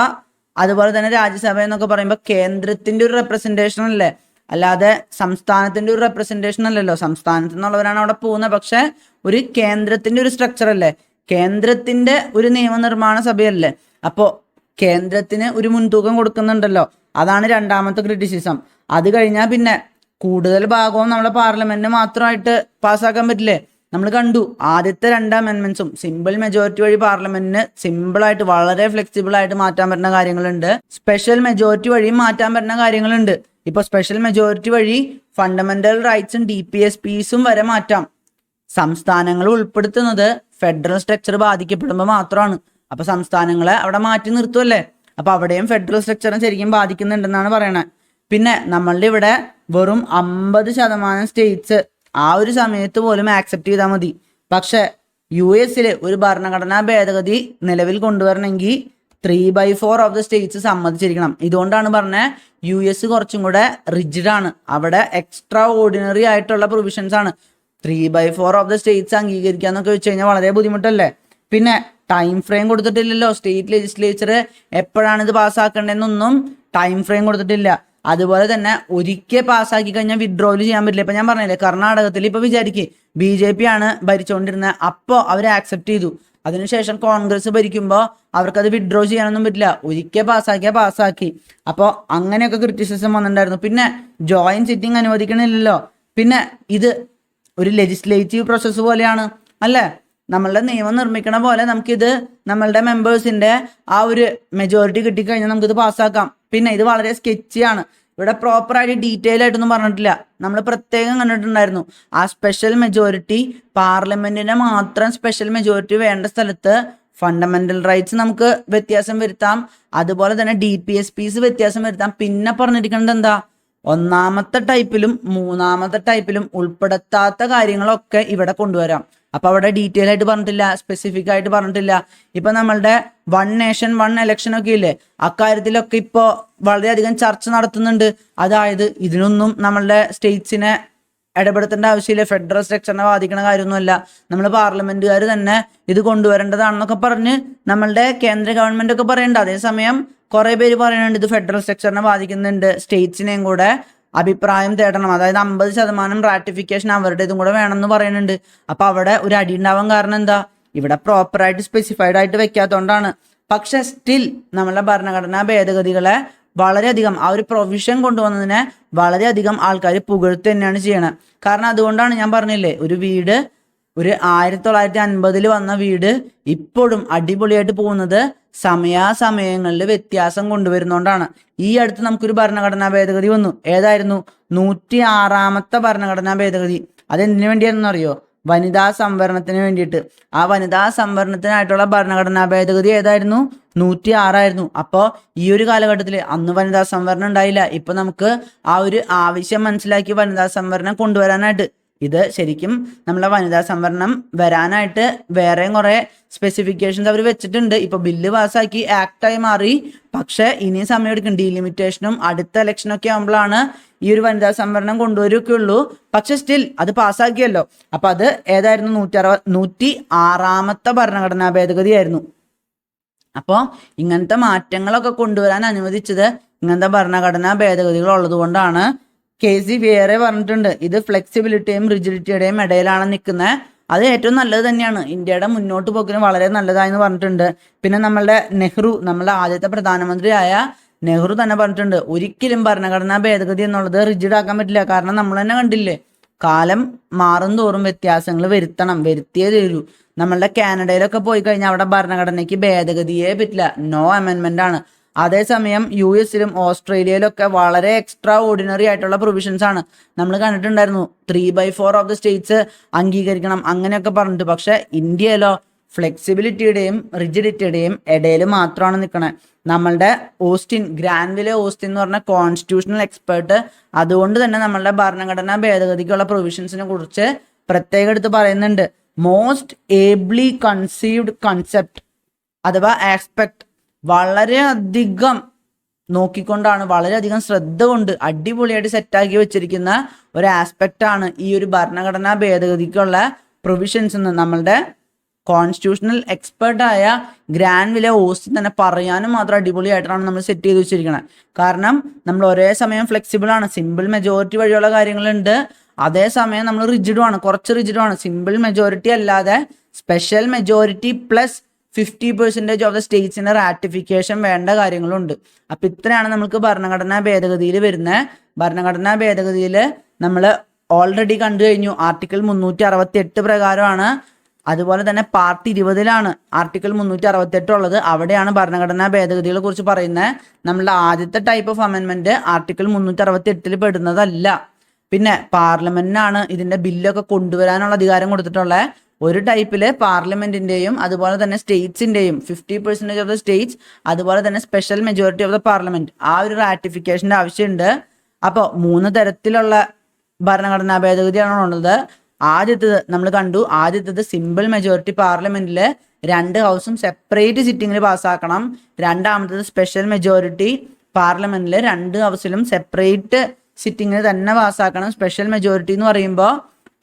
അതുപോലെ തന്നെ രാജ്യസഭ എന്നൊക്കെ പറയുമ്പോൾ കേന്ദ്രത്തിന്റെ ഒരു റെപ്രസെന്റേഷൻ അല്ലേ, അല്ലാതെ സംസ്ഥാനത്തിന്റെ ഒരു റെപ്രസെന്റേഷൻ അല്ലല്ലോ. സംസ്ഥാനത്തു നിന്നുള്ളവരാണ് അവിടെ പോകുന്നത്, പക്ഷെ ഒരു കേന്ദ്രത്തിന്റെ ഒരു സ്ട്രക്ചർ അല്ലേ, കേന്ദ്രത്തിന്റെ ഒരു നിയമനിർമ്മാണ സഭയല്ലേ. അപ്പോൾ കേന്ദ്രത്തിന് ഒരു മുൻതൂക്കം കൊടുക്കുന്നുണ്ടല്ലോ. അതാണ് രണ്ടാമത്തെ ക്രിറ്റിസിസം. അത് കഴിഞ്ഞാൽ പിന്നെ കൂടുതൽ ഭാഗവും നമ്മളെ പാർലമെന്റിന് മാത്രമായിട്ട് പാസ്സാക്കാൻ പറ്റില്ലേ. നമ്മൾ കണ്ടു ആദ്യത്തെ 2 അമെൻമെന്റ്സും സിമ്പിൾ മെജോറിറ്റി വഴി പാർലമെന്റിന് സിമ്പിളായിട്ട് വളരെ ഫ്ലെക്സിബിൾ ആയിട്ട് മാറ്റാൻ പറ്റുന്ന കാര്യങ്ങളുണ്ട്. സ്പെഷ്യൽ മെജോറിറ്റി വഴിയും മാറ്റാൻ പറ്റുന്ന കാര്യങ്ങളുണ്ട്. ഇപ്പോൾ സ്പെഷ്യൽ മെജോറിറ്റി വഴി ഫണ്ടമെന്റൽ റൈറ്റ്സും DPSPസും വരെ മാറ്റാം. സംസ്ഥാനങ്ങൾ ഉൾപ്പെടുത്തുന്നത് ഫെഡറൽ സ്ട്രക്ചർ ബാധിക്കപ്പെടുമ്പോൾ മാത്രമാണ്. അപ്പൊ സംസ്ഥാനങ്ങളെ അവിടെ മാറ്റി നിർത്തുമല്ലേ. അപ്പൊ അവിടെയും ഫെഡറൽ സ്ട്രക്ചറിനെ ശരിക്കും ബാധിക്കുന്നുണ്ടെന്നാണ് പറയണത്. പിന്നെ നമ്മളുടെ ഇവിടെ വെറും 50% സ്റ്റേറ്റ്സ് ആ ഒരു സമയത്ത് പോലും ആക്സെപ്റ്റ് ചെയ്താൽ മതി. പക്ഷെ US ഒരു ഭരണഘടനാ ഭേദഗതി നിലവിൽ കൊണ്ടുവരണമെങ്കിൽ 3/4 ഓഫ് ദ സ്റ്റേറ്റ്സ് സമ്മതിച്ചിരിക്കണം. ഇതുകൊണ്ടാണ് പറഞ്ഞത് US കുറച്ചും കൂടെ റിജിഡാണ്. അവിടെ എക്സ്ട്രാ ഓർഡിനറി ആയിട്ടുള്ള പ്രൊവിഷൻസ് ആണ്. 3/4 ഓഫ് ദ സ്റ്റേറ്റ്സ് അംഗീകരിക്കുക എന്നൊക്കെ വെച്ച് കഴിഞ്ഞാൽ വളരെ ബുദ്ധിമുട്ടല്ലേ. പിന്നെ ടൈം ഫ്രെയിം കൊടുത്തിട്ടില്ലല്ലോ. സ്റ്റേറ്റ് ലെജിസ്ലേച്ചർ എപ്പോഴാണ് ഇത് പാസ്സാക്കേണ്ടതെന്നൊന്നും ടൈം ഫ്രെയിം കൊടുത്തിട്ടില്ല. അതുപോലെ തന്നെ ഒരിക്കൽ പാസ്സാക്കി കഴിഞ്ഞാൽ വിഡ്രോവൽ ചെയ്യാൻ പറ്റില്ല. ഇപ്പൊ ഞാൻ പറഞ്ഞില്ലേ, കർണാടകത്തിൽ ഇപ്പൊ വിചാരിക്കും BJP ആണ് ഭരിച്ചുകൊണ്ടിരുന്നത്, അപ്പോൾ അവർ ആക്സെപ്റ്റ് ചെയ്തു. അതിനുശേഷം കോൺഗ്രസ് ഭരിക്കുമ്പോൾ അവർക്കത് വിഡ്രോ ചെയ്യാനൊന്നും പറ്റില്ല. ഒരിക്കൽ പാസ്സാക്കിയാൽ പാസ്സാക്കി. അപ്പോൾ അങ്ങനെയൊക്കെ ക്രിറ്റിസിസം വന്നിട്ടുണ്ടായിരുന്നു. പിന്നെ ജോയിന്റ് സിറ്റിംഗ് അനുവദിക്കണില്ലല്ലോ. പിന്നെ ഇത് ഒരു ലെജിസ്ലേറ്റീവ് പ്രോസസ്സ് പോലെയാണ് അല്ലേ. നമ്മളുടെ നിയമം നിർമ്മിക്കണ പോലെ നമുക്കിത് നമ്മളുടെ മെമ്പേഴ്സിന്റെ ആ ഒരു മെജോറിറ്റി കിട്ടിക്കഴിഞ്ഞാൽ നമുക്കിത് പാസ്സാക്കാം. പിന്നെ ഇത് വളരെ സ്കെച്ചിയാണ്. ഇവിടെ പ്രോപ്പറായിട്ട് ഡീറ്റെയിൽ ആയിട്ടൊന്നും പറഞ്ഞിട്ടില്ല. നമ്മൾ പ്രത്യേകം കണ്ടിട്ടുണ്ടായിരുന്നു ആ സ്പെഷ്യൽ മെജോറിറ്റി, പാർലമെന്റിന് മാത്രം സ്പെഷ്യൽ മെജോറിറ്റി വേണ്ട സ്ഥലത്ത് ഫണ്ടമെന്റൽ റൈറ്റ്സ് നമുക്ക് വ്യത്യാസം വരുത്താം. അതുപോലെ തന്നെ DPSPs വ്യത്യാസം വരുത്താം. പിന്നെ പറഞ്ഞിരിക്കുന്നത് എന്താ, ഒന്നാമത്തെ ടൈപ്പിലും മൂന്നാമത്തെ ടൈപ്പിലും ഉൾപ്പെടുത്താത്ത കാര്യങ്ങളൊക്കെ ഇവിടെ കൊണ്ടുവരാം. അപ്പൊ അവിടെ ഡീറ്റെയിൽ ആയിട്ട് പറഞ്ഞിട്ടില്ല, സ്പെസിഫിക് ആയിട്ട് പറഞ്ഞിട്ടില്ല. ഇപ്പൊ നമ്മളുടെ 1 നേഷൻ 1 ഇലക്ഷൻ ഒക്കെ ഇല്ലേ, അക്കാര്യത്തിലൊക്കെ ഇപ്പോൾ വളരെയധികം ചർച്ച നടത്തുന്നുണ്ട്. അതായത് ഇതിനൊന്നും നമ്മളുടെ സ്റ്റേറ്റ്സിനെ ഇടപെടുത്തേണ്ട ആവശ്യമില്ല, ഫെഡറൽ സ്ട്രക്ചറിനെ ബാധിക്കുന്ന കാര്യമൊന്നുമല്ല, നമ്മൾ പാർലമെന്റുകാർ തന്നെ ഇത് കൊണ്ടുവരേണ്ടതാണെന്നൊക്കെ പറഞ്ഞ് നമ്മളുടെ കേന്ദ്ര ഗവൺമെന്റ് ഒക്കെ പറയുന്നുണ്ട്. അതേസമയം കുറെ പേര് പറയുന്നുണ്ട് ഇത് ഫെഡറൽ സ്ട്രക്ചറിനെ ബാധിക്കുന്നുണ്ട്, സ്റ്റേറ്റ്സിനെയും കൂടെ അഭിപ്രായം തേടണം, അതായത് 50% റാറ്റിഫിക്കേഷൻ അവരുടെ ഇതും കൂടെ വേണമെന്ന് പറയുന്നുണ്ട്. അപ്പൊ അവിടെ ഒരു അടി ഉണ്ടാവാൻ കാരണം എന്താ, ഇവിടെ പ്രോപ്പറായിട്ട് സ്പെസിഫൈഡ് ആയിട്ട് വെക്കാത്തതുകൊണ്ടാണ്. പക്ഷെ സ്റ്റിൽ നമ്മളെ ഭരണഘടനാ ഭേദഗതികളെ വളരെയധികം ആ ഒരു പ്രൊവിഷൻ കൊണ്ടുവന്നതിനെ വളരെയധികം ആൾക്കാർ പുകഴ്ത്തു തന്നെയാണ് ചെയ്യണത്. കാരണം അതുകൊണ്ടാണ് ഞാൻ പറഞ്ഞില്ലേ, ഒരു വീട് ഒരു 1950 വന്ന വീട് ഇപ്പോഴും അടിപൊളിയായിട്ട് പോകുന്നത് സമയാസമയങ്ങളിൽ വ്യത്യാസം കൊണ്ടുവരുന്നോണ്ടാണ്. ഈ അടുത്ത് നമുക്കൊരു ഭരണഘടനാ ഭേദഗതി വന്നു. ഏതായിരുന്നു? 106ാമത്തെ ഭരണഘടനാ ഭേദഗതി. അതെന്തിനു വേണ്ടിയാണെന്ന് അറിയോ? വനിതാ സംവരണത്തിന് വേണ്ടിയിട്ട്. ആ വനിതാ സംവരണത്തിനായിട്ടുള്ള ഭരണഘടനാ ഭേദഗതി ഏതായിരുന്നു? 106 അപ്പോൾ ഈ ഒരു കാലഘട്ടത്തിൽ അന്ന് വനിതാ സംവരണം ഉണ്ടായില്ല. ഇപ്പൊ നമുക്ക് ആ ഒരു ആവശ്യം മനസ്സിലാക്കി വനിതാ സംവരണം കൊണ്ടുവരാനായിട്ട്, ഇത് ശരിക്കും നമ്മളെ വനിതാ സംവരണം വരാനായിട്ട് വേറെയും കുറെ സ്പെസിഫിക്കേഷൻസ് അവർ വെച്ചിട്ടുണ്ട്. ഇപ്പൊ ബില്ല് പാസ്സാക്കി ആക്ടായി മാറി. പക്ഷെ ഇനിയും സമയം എടുക്കും. ഡീലിമിറ്റേഷനും അടുത്ത ഇലക്ഷനൊക്കെ ആകുമ്പോഴാണ് ഈ ഒരു വനിതാ സംവരണം കൊണ്ടുവരുകയൊക്കെ ഉള്ളൂ. പക്ഷെ സ്റ്റിൽ അത് പാസ്സാക്കിയല്ലോ. അപ്പൊ അത് ഏതായിരുന്നു? 106ാമത്തെ ഭരണഘടനാ ഭേദഗതിയായിരുന്നു. അപ്പോൾ ഇങ്ങനത്തെ മാറ്റങ്ങളൊക്കെ കൊണ്ടുവരാൻ അനുവദിച്ചത് ഇങ്ങനത്തെ ഭരണഘടനാ ഭേദഗതികൾ ഉള്ളത് കൊണ്ടാണ്. KC വേറെ പറഞ്ഞിട്ടുണ്ട്, ഇത് ഫ്ലെക്സിബിലിറ്റിയും റിജിഡിറ്റിയുടെയും ഇടയിലാണ് നിൽക്കുന്നത്. അത് ഏറ്റവും നല്ലത് തന്നെയാണ്, ഇന്ത്യയുടെ മുന്നോട്ട് പോക്കിന് വളരെ നല്ലതായെന്ന് പറഞ്ഞിട്ടുണ്ട്. പിന്നെ നമ്മളുടെ നെഹ്റു, നമ്മളുടെ ആദ്യത്തെ പ്രധാനമന്ത്രിയായ നെഹ്റു തന്നെ പറഞ്ഞിട്ടുണ്ട്, ഒരിക്കലും ഭരണഘടനാ ഭേദഗതി എന്നുള്ളത് റിജിഡ് ആക്കാൻ പറ്റില്ല. കാരണം നമ്മൾ തന്നെ കണ്ടില്ലേ, കാലം മാറും തോറും വ്യത്യാസങ്ങൾ വരുത്തണം, വരുത്തിയേ തീരൂ. നമ്മളുടെ കാനഡയിലൊക്കെ പോയി കഴിഞ്ഞാൽ അവിടെ ഭരണഘടനയ്ക്ക് ഭേദഗതിയേ പറ്റില്ല, നോ അമെൻമെന്റ് ആണ്. അതേസമയം US-ലും ഓസ്ട്രേലിയയിലൊക്കെ വളരെ എക്സ്ട്രാ ഓർഡിനറി ആയിട്ടുള്ള പ്രൊവിഷൻസ് ആണ്. നമ്മൾ കണ്ടിട്ടുണ്ടായിരുന്നു 3/4 ഓഫ് ദ സ്റ്റേറ്റ്സ് അംഗീകരിക്കണം അങ്ങനെയൊക്കെ പറഞ്ഞിട്ട്. പക്ഷെ ഇന്ത്യയിലോ ഫ്ലെക്സിബിലിറ്റിയുടെയും റിജിഡിറ്റിയുടെയും ഇടയിൽ മാത്രമാണ് നിൽക്കണേ. നമ്മളുടെ ഗ്രാൻവിലെ ഓസ്റ്റിൻ എന്ന് പറഞ്ഞ കോൺസ്റ്റിറ്റ്യൂഷണൽ എക്സ്പേർട്ട് അതുകൊണ്ട് തന്നെ നമ്മളുടെ ഭരണഘടനാ ഭേദഗതിക്കുള്ള പ്രൊവിഷൻസിനെ കുറിച്ച് പ്രത്യേകം എടുത്ത് പറയുന്നുണ്ട്. മോസ്റ്റ് ഏബ്ലി കൺസീവ്ഡ് കൺസെപ്റ്റ് അഥവാ ആസ്പെക്ട് വളരെയധികം നോക്കിക്കൊണ്ടാണ്, വളരെയധികം ശ്രദ്ധ കൊണ്ട് അടിപൊളിയായിട്ട് സെറ്റാക്കി വെച്ചിരിക്കുന്ന ഒരു ആസ്പെക്റ്റ് ആണ് ഈ ഒരു ഭരണഘടനാ ഭേദഗതിക്കുള്ള പ്രൊവിഷൻസ് എന്ന് നമ്മളുടെ കോൺസ്റ്റിറ്റ്യൂഷണൽ എക്സ്പേർട്ടായ ഗ്രാൻവിലെ ഓസ്റ്റിൻ തന്നെ പറയാനും മാത്രം അടിപൊളിയായിട്ടാണ് നമ്മൾ സെറ്റ് ചെയ്ത് വെച്ചിരിക്കുന്നത്. കാരണം നമ്മൾ ഒരേ സമയം ഫ്ലെക്സിബിൾ ആണ്, സിമ്പിൾ മെജോറിറ്റി വഴിയുള്ള കാര്യങ്ങളുണ്ട്, അതേസമയം നമ്മൾ റിജിഡുമാണ്, കുറച്ച് റിജിഡുമാണ്. സിമ്പിൾ മെജോറിറ്റി അല്ലാതെ special majority plus 50% of the സ്റ്റേറ്റ്സിന്റെ റാറ്റിഫിക്കേഷൻ വേണ്ട കാര്യങ്ങളുണ്ട്. അപ്പൊ ഇത്രയാണ് നമുക്ക് ഭരണഘടനാ ഭേദഗതിയിൽ വരുന്നത്. ഭരണഘടനാ ഭേദഗതിയിൽ നമ്മൾ ഓൾറെഡി കണ്ടു കഴിഞ്ഞു, ആർട്ടിക്കിൾ 368 പ്രകാരമാണ്. അതുപോലെ തന്നെ പാർട്ട് 20-ലാണ് ആർട്ടിക്കിൾ 368 ഉള്ളത്. അവിടെയാണ് ഭരണഘടനാ ഭേദഗതികളെ കുറിച്ച് പറയുന്നത്. നമ്മളുടെ ആദ്യത്തെ ടൈപ്പ് ഓഫ് അമെൻമെന്റ് ആർട്ടിക്കിൾ 368 പെടുന്നതല്ല. പിന്നെ പാർലമെന്റിനാണ് ഇതിന്റെ ബില്ലൊക്കെ കൊണ്ടുവരാനുള്ള അധികാരം കൊടുത്തിട്ടുള്ളത്. ഒരു ടൈപ്പില് പാർലമെന്റിന്റെയും അതുപോലെ തന്നെ സ്റ്റേറ്റ്സിന്റെയും 50% ഓഫ് ദ സ്റ്റേറ്റ്സ് അതുപോലെ തന്നെ special majority of the parliament ആ ഒരു റാറ്റിഫിക്കേഷന്റെ ആവശ്യമുണ്ട്. അപ്പോൾ 3 തരത്തിലുള്ള ഭരണഘടനാ ഭേദഗതിയാണ് ഉള്ളത്. ആദ്യത്തേത് നമ്മൾ കണ്ടു, ആദ്യത്തേത് സിമ്പിൾ മെജോറിറ്റി പാർലമെന്റില് 2 ഹൗസും സെപ്പറേറ്റ് സിറ്റിങ്ങിൽ പാസ്സാക്കണം. രണ്ടാമത്തത് സ്പെഷ്യൽ മെജോറിറ്റി പാർലമെന്റിൽ 2 ഹൗസിലും സെപ്പറേറ്റ് സിറ്റിങ്ങിൽ തന്നെ പാസ്സാക്കണം. സ്പെഷ്യൽ മെജോറിറ്റി എന്ന് പറയുമ്പോൾ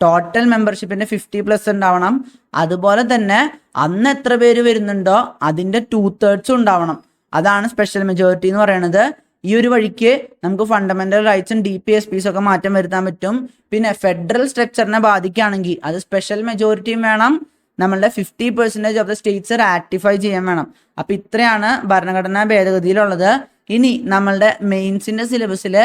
ടോട്ടൽ മെമ്പർഷിപ്പിന്റെ 50+ ഉണ്ടാവണം. അതുപോലെ തന്നെ അന്ന് എത്ര പേര് വരുന്നുണ്ടോ അതിന്റെ 2/3 ഉണ്ടാവണം. അതാണ് സ്പെഷ്യൽ മെജോറിറ്റി എന്ന് പറയുന്നത്. ഈ ഒരു വഴിക്ക് നമുക്ക് ഫണ്ടമെന്റൽ റൈറ്റ്സും DPSPs ഒക്കെ മാറ്റം വരുത്താൻ പറ്റും. പിന്നെ ഫെഡറൽ സ്ട്രക്ചറിനെ ബാധിക്കുകയാണെങ്കിൽ അത് സ്പെഷ്യൽ മെജോറിറ്റിയും വേണം, നമ്മളുടെ 50% ഓഫ് ദ സ്റ്റേറ്റ്സ് റാറ്റിഫൈ ചെയ്യാൻ വേണം. അപ്പൊ ഇത്രയാണ് ഭരണഘടനാ ഭേദഗതിയിലുള്ളത്. ഇനി നമ്മളുടെ മെയിൻസിന്റെ സിലബസിൽ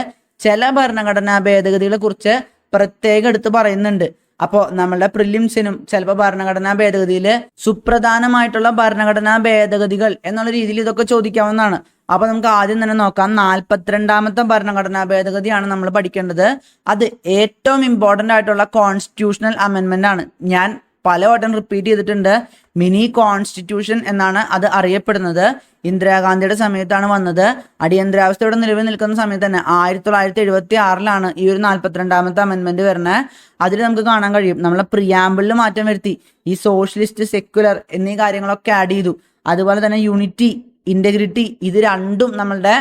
ചില ഭരണഘടനാ ഭേദഗതികളെ കുറിച്ച് പ്രത്യേകം എടുത്ത് പറയുന്നുണ്ട്. അപ്പോൾ നമ്മളുടെ പ്രിലിംസിനും ചിലപ്പോൾ ഭരണഘടനാ ഭേദഗതിയിൽ സുപ്രധാനമായിട്ടുള്ള ഭരണഘടനാ ഭേദഗതികൾ എന്നുള്ള രീതിയിൽ ഇതൊക്കെ ചോദിക്കാവുന്നതാണ്. അപ്പൊ നമുക്ക് ആദ്യം തന്നെ നോക്കാം. 42ാമത്തെ ഭരണഘടനാ ഭേദഗതിയാണ് നമ്മൾ പഠിക്കേണ്ടത്. അത് ഏറ്റവും ഇമ്പോർട്ടൻ്റ് ആയിട്ടുള്ള കോൺസ്റ്റിറ്റ്യൂഷണൽ അമെൻമെന്റ് ആണ്. ഞാൻ പലവട്ടം റിപ്പീറ്റ് ചെയ്തിട്ടുണ്ട്. മിനി കോൺസ്റ്റിറ്റ്യൂഷൻ എന്നാണ് അത് അറിയപ്പെടുന്നത്. ഇന്ദിരാഗാന്ധിയുടെ സമയത്താണ് വന്നത്. അടിയന്തരാവസ്ഥ ഇവിടെ നിലവിൽ നിൽക്കുന്ന സമയത്ത് തന്നെ 1976 ഈ ഒരു 42ാമത്തെ അമെൻമെന്റ് വരുന്നത്. അതിൽ നമുക്ക് കാണാൻ കഴിയും നമ്മളെ പ്രിയാമ്പിളിൽ മാറ്റം വരുത്തി. ഈ സോഷ്യലിസ്റ്റ്, സെക്യുലർ എന്നീ കാര്യങ്ങളൊക്കെ ആഡ് ചെയ്തു. അതുപോലെ തന്നെ യൂണിറ്റി, ഇന്റഗ്രിറ്റി, ഇത് രണ്ടും നമ്മളുടെ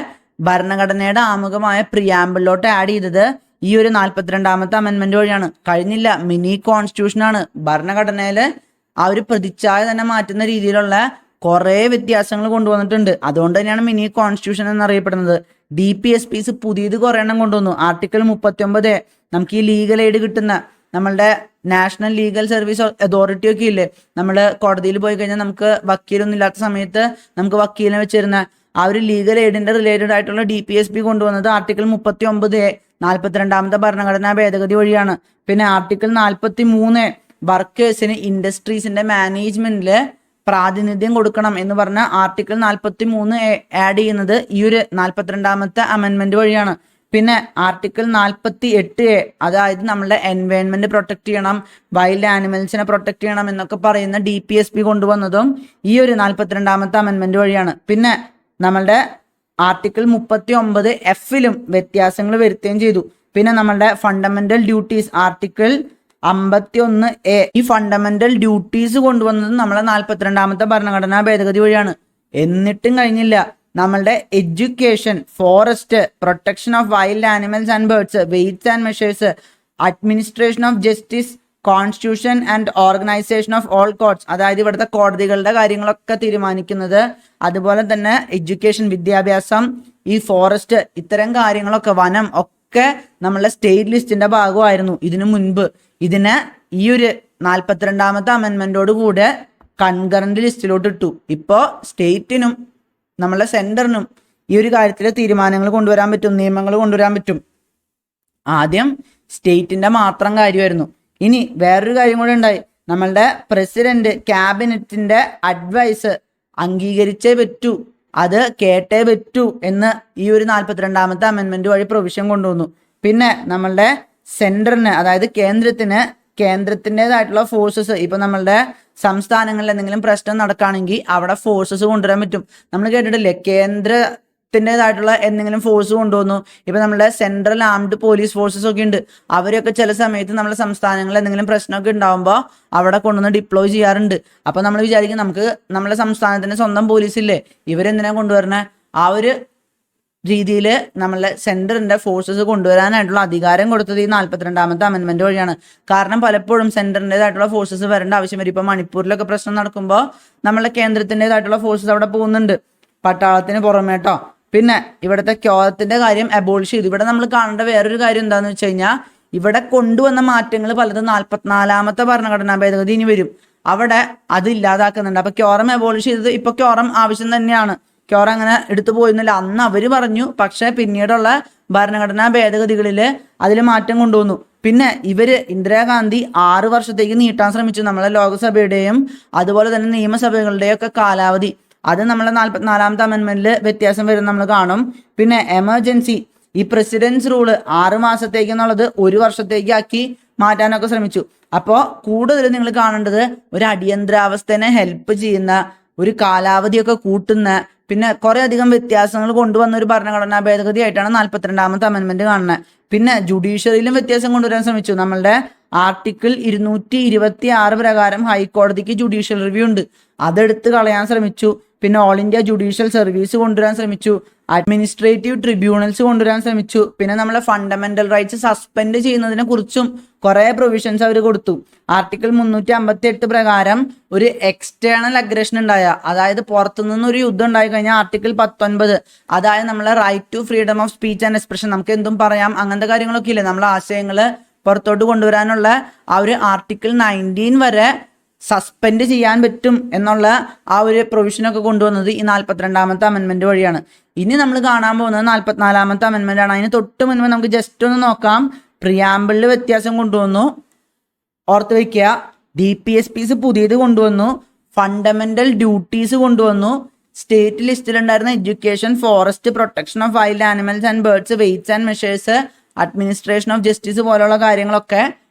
ഭരണഘടനയുടെ ആമുഖമായ പ്രിയാമ്പിളിലോട്ട് ആഡ് ചെയ്തത് ഈ ഒരു 42ാമത്തെ അമെൻമെന്റ് വഴിയാണ്. കഴിഞ്ഞില്ല, മിനി കോൺസ്റ്റിറ്റ്യൂഷനാണ്. ഭരണഘടനയിൽ ആ ഒരു പ്രതിച്ഛായ തന്നെ മാറ്റുന്ന രീതിയിലുള്ള കുറെ വ്യത്യാസങ്ങൾ കൊണ്ടുവന്നിട്ടുണ്ട്. അതുകൊണ്ട് തന്നെയാണ് മിനി കോൺസ്റ്റിറ്റ്യൂഷൻ എന്നറിയപ്പെടുന്നത്. DPSPs പുതിയത് കുറെ എണ്ണം കൊണ്ടുവന്നു. ആർട്ടിക്കിൾ 39 നമുക്ക് ഈ ലീഗൽ എയ്ഡ് കിട്ടുന്ന നമ്മളുടെ നാഷണൽ ലീഗൽ സർവീസ് അതോറിറ്റി ഒക്കെ ഇല്ലേ, നമ്മൾ കോടതിയിൽ പോയി കഴിഞ്ഞാൽ നമുക്ക് വക്കീലൊന്നും ഇല്ലാത്ത സമയത്ത് നമുക്ക് വക്കീലിനെ വെച്ചിരുന്ന ആ ഒരു ലീഗൽ എയ്ഡിന്റെ റിലേറ്റഡ് ആയിട്ടുള്ള DPSP കൊണ്ടുവന്നത് ആർട്ടിക്കിൾ 39 42ാമത്തെ ഭരണഘടനാ ഭേദഗതി വഴിയാണ്. പിന്നെ ആർട്ടിക്കിൾ 43 വർക്കേഴ്സിന് ഇൻഡസ്ട്രീസിന്റെ മാനേജ്മെന്റില് പ്രാതിനിധ്യം കൊടുക്കണം എന്ന് പറഞ്ഞ ആർട്ടിക്കിൾ 43 ആഡ് ചെയ്യുന്നത് ഈ ഒരു 42ാമത്തെ അമെൻമെന്റ് വഴിയാണ്. പിന്നെ ആർട്ടിക്കിൾ 48 അതായത് നമ്മളുടെ എൻവയോൺമെന്റ് പ്രൊട്ടക്ട് ചെയ്യണം, വൈൽഡ് ആനിമൽസിനെ പ്രൊട്ടക്ട് ചെയ്യണം എന്നൊക്കെ പറയുന്ന DPSP കൊണ്ടുവന്നതും ഈ ഒരു 42ാമത്തെ അമെൻമെന്റ് വഴിയാണ്. പിന്നെ നമ്മളുടെ ആർട്ടിക്കിൾ 39 Fലും വ്യത്യാസങ്ങൾ വരുത്തുകയും ചെയ്തു. പിന്നെ നമ്മളുടെ ഫണ്ടമെന്റൽ ഡ്യൂട്ടീസ് ആർട്ടിക്കിൾ 51 ഈ ഫണ്ടമെന്റൽ ഡ്യൂട്ടീസ് കൊണ്ടുവന്നത് നമ്മളെ 42ാമത്തെ ഭരണഘടനാ ഭേദഗതി വഴിയാണ്. എന്നിട്ടും കഴിഞ്ഞില്ല, നമ്മളുടെ education, forest, protection of wild animals and birds, weights and measures, administration of justice, constitution and organisation of all courts, അതായത് ഇവിടുത്തെ കോടതികളുടെ കാര്യങ്ങളൊക്കെ തീരുമാനിക്കുന്നത്, അതുപോലെ തന്നെ എഡ്യൂക്കേഷൻ, വിദ്യാഭ്യാസം, ഈ ഫോറസ്റ്റ്, ഇത്തരം കാര്യങ്ങളൊക്കെ, വനം ഒക്കെ നമ്മളുടെ സ്റ്റേറ്റ് ലിസ്റ്റിന്റെ ഭാഗമായിരുന്നു ഇതിനു മുൻപ്. ഇതിനെ ഈ ഒരു 42ാമത്തെ അമെൻമെന്റോട് കൂടെ കൺകറന്റ് ലിസ്റ്റിലോട്ട് ഇട്ടു. ഇപ്പോൾ സ്റ്റേറ്റിനും നമ്മളെ സെന്ററിനും ഈ ഒരു കാര്യത്തിൽ തീരുമാനങ്ങൾ കൊണ്ടുവരാൻ പറ്റും, നിയമങ്ങൾ കൊണ്ടുവരാൻ പറ്റും. ആദ്യം സ്റ്റേറ്റിന്റെ മാത്രം കാര്യമായിരുന്നു. ഇനി വേറൊരു കാര്യം കൂടെ ഉണ്ടായി. നമ്മളുടെ പ്രസിഡന്റ് ക്യാബിനറ്റിന്റെ അഡ്വൈസ് അംഗീകരിച്ചേ പറ്റൂ, അത് കേട്ടേ പറ്റൂ എന്ന് ഈ ഒരു 42ാമത്തെ അമെൻമെന്റ് വഴി പ്രൊവിഷൻ കൊണ്ടുവന്നു. പിന്നെ നമ്മളുടെ സെന്ററിന്, അതായത് കേന്ദ്രത്തിൻ്റെതായിട്ടുള്ള ഫോഴ്സസ്, ഇപ്പൊ നമ്മളുടെ സംസ്ഥാനങ്ങളിൽ എന്തെങ്കിലും പ്രശ്നം നടക്കുകയാണെങ്കിൽ അവിടെ ഫോഴ്സസ് കൊണ്ടുവരാൻ പറ്റും. നമ്മൾ കേട്ടിട്ടില്ലേ, കേന്ദ്രത്തിൻ്റെതായിട്ടുള്ള എന്തെങ്കിലും ഫോഴ്സ് കൊണ്ടുവന്നു. ഇപ്പൊ നമ്മുടെ സെൻട്രൽ ആംഡ് പോലീസ് ഫോഴ്സസ് ഒക്കെ ഉണ്ട്. അവരൊക്കെ ചില സമയത്ത് നമ്മുടെ സംസ്ഥാനങ്ങളിൽ എന്തെങ്കിലും പ്രശ്നമൊക്കെ ഉണ്ടാകുമ്പോൾ അവിടെ കൊണ്ടുവന്ന് ഡിപ്ലോയ് ചെയ്യാറുണ്ട്. അപ്പൊ നമ്മൾ വിചാരിക്കും നമുക്ക് നമ്മുടെ സംസ്ഥാനത്തിന്റെ സ്വന്തം പോലീസ് ഇല്ലേ, ഇവരെന്തിനാ കൊണ്ടുവരണേ? ആ ഒരു രീതിയിൽ നമ്മളെ സെന്ററിന്റെ ഫോഴ്സസ് കൊണ്ടുവരാനായിട്ടുള്ള അധികാരം കൊടുത്തത് ഈ 42ാമത്തെ അമെൻമെന്റ് വഴിയാണ്. കാരണം പലപ്പോഴും സെന്ററിൻ്റെതായിട്ടുള്ള ഫോഴ്സസ് വരേണ്ട ആവശ്യം വരും. ഇപ്പൊ മണിപ്പൂരിലൊക്കെ പ്രശ്നം നടക്കുമ്പോൾ നമ്മളെ കേന്ദ്രത്തിൻ്റെതായിട്ടുള്ള ഫോഴ്സസ് അവിടെ പോകുന്നുണ്ട്, പട്ടാളത്തിന് പുറമേട്ടോ. പിന്നെ ഇവിടുത്തെ ക്യോറത്തിന്റെ കാര്യം അബോളിഷ് ചെയ്തു. ഇവിടെ നമ്മൾ കാണേണ്ട വേറൊരു കാര്യം എന്താന്ന് വെച്ച് കഴിഞ്ഞാൽ, ഇവിടെ കൊണ്ടുവന്ന മാറ്റങ്ങൾ പലതും 44ാമത്തെ ഭരണഘടനാ ഭേദഗതി ഇനി വരും, അവിടെ അത് ഇല്ലാതാക്കുന്നുണ്ട്. അപ്പൊ ക്യോറം അബോളിഷ് ചെയ്തത് ഇപ്പൊ ക്യോറം ആവശ്യം തന്നെയാണ്. ക്യോറം അങ്ങനെ എടുത്തു പോയിരുന്നില്ല അന്ന് അവര് പറഞ്ഞു. പക്ഷെ പിന്നീടുള്ള ഭരണഘടനാ ഭേദഗതികളിൽ അതിൽ മാറ്റം കൊണ്ടുവന്നു. പിന്നെ ഇന്ദിരാഗാന്ധി 6 വർഷത്തേക്ക് നീട്ടാൻ ശ്രമിച്ചു നമ്മളെ ലോക്സഭയുടെയും അതുപോലെ തന്നെ നിയമസഭകളുടെയും ഒക്കെ കാലാവധി. അത് നമ്മളെ 44ാമത്തെ അമെൻമെന്റിൽ വ്യത്യാസം വരും നമ്മൾ കാണും. പിന്നെ എമർജൻസി, ഈ പ്രസിഡൻസ് റൂള് 6 മാസത്തേക്ക് എന്നുള്ളത് 1 വർഷത്തേക്ക് ആക്കി മാറ്റാനൊക്കെ ശ്രമിച്ചു. അപ്പോൾ കൂടുതൽ നിങ്ങൾ കാണേണ്ടത് ഒരു അടിയന്തരാവസ്ഥനെ ഹെൽപ്പ് ചെയ്യുന്ന, ഒരു കാലാവധിയൊക്കെ കൂട്ടുന്ന, പിന്നെ കുറെ അധികം വ്യത്യാസങ്ങൾ കൊണ്ടുവന്ന ഒരു ഭരണഘടനാ ഭേദഗതി ആയിട്ടാണ് 42ാമത്തെ അമെൻമെന്റ് കാണുന്നത്. പിന്നെ ജുഡീഷ്യറിയിലും വ്യത്യാസം കൊണ്ടുവരാൻ ശ്രമിച്ചു. നമ്മളുടെ ആർട്ടിക്കിൾ 226 പ്രകാരം ഹൈക്കോടതിക്ക് ജുഡീഷ്യൽ റിവ്യൂ ഉണ്ട്, അതെടുത്ത് കളയാൻ ശ്രമിച്ചു. പിന്നെ ഓൾ ഇന്ത്യ ജുഡീഷ്യൽ സർവീസ് കൊണ്ടുവരാൻ ശ്രമിച്ചു, അഡ്മിനിസ്ട്രേറ്റീവ് ട്രിബ്യൂണൽസ് കൊണ്ടുവരാൻ ശ്രമിച്ചു. പിന്നെ നമ്മളെ ഫണ്ടമെന്റൽ റൈറ്റ്സ് സസ്പെൻഡ് ചെയ്യുന്നതിനെ കുറിച്ചും കുറെ പ്രൊവിഷൻസ് അവർ കൊടുത്തു. ആർട്ടിക്കിൾ 358 പ്രകാരം ഒരു എക്സ്റ്റേണൽ അഗ്രഷൻ ഉണ്ടായ, അതായത് പുറത്തുനിന്ന് ഒരു യുദ്ധം ഉണ്ടായി കഴിഞ്ഞാൽ ആർട്ടിക്കിൾ 19, അതായത് നമ്മളെ right to freedom of speech and expression, നമുക്ക് എന്തും പറയാം, അങ്ങനത്തെ കാര്യങ്ങളൊക്കെ ഇല്ലേ, നമ്മളെ ആശയങ്ങള് പുറത്തോട്ട് കൊണ്ടുവരാനുള്ള ആ ഒരു ആർട്ടിക്കിൾ 19 വരെ സസ്പെൻഡ് ചെയ്യാൻ പറ്റും എന്നുള്ള ആ ഒരു പ്രൊവിഷനൊക്കെ കൊണ്ടുവന്നത് ഈ 42ാമത്തെ അമെൻമെന്റ് വഴിയാണ്. ഇനി നമ്മൾ കാണാൻ പോകുന്നത് 44ാമത്തെ അമെൻമെന്റ് ആണ്. അതിന് തൊട്ട് മുൻപ് നമുക്ക് ജസ്റ്റ് ഒന്ന് നോക്കാം. പ്രിയാമ്പിളിൽ വ്യത്യാസം കൊണ്ടുവന്നു, ഓർത്ത് വയ്ക്കുക. DPSPs പുതിയത് കൊണ്ടുവന്നു, ഫണ്ടമെന്റൽ ഡ്യൂട്ടീസ് കൊണ്ടുവന്നു, സ്റ്റേറ്റ് ലിസ്റ്റിലുണ്ടായിരുന്ന education, forest, protection of wild animals and birds, weights and measures, administration of justice പോലുള്ള കാര്യങ്ങളൊക്കെ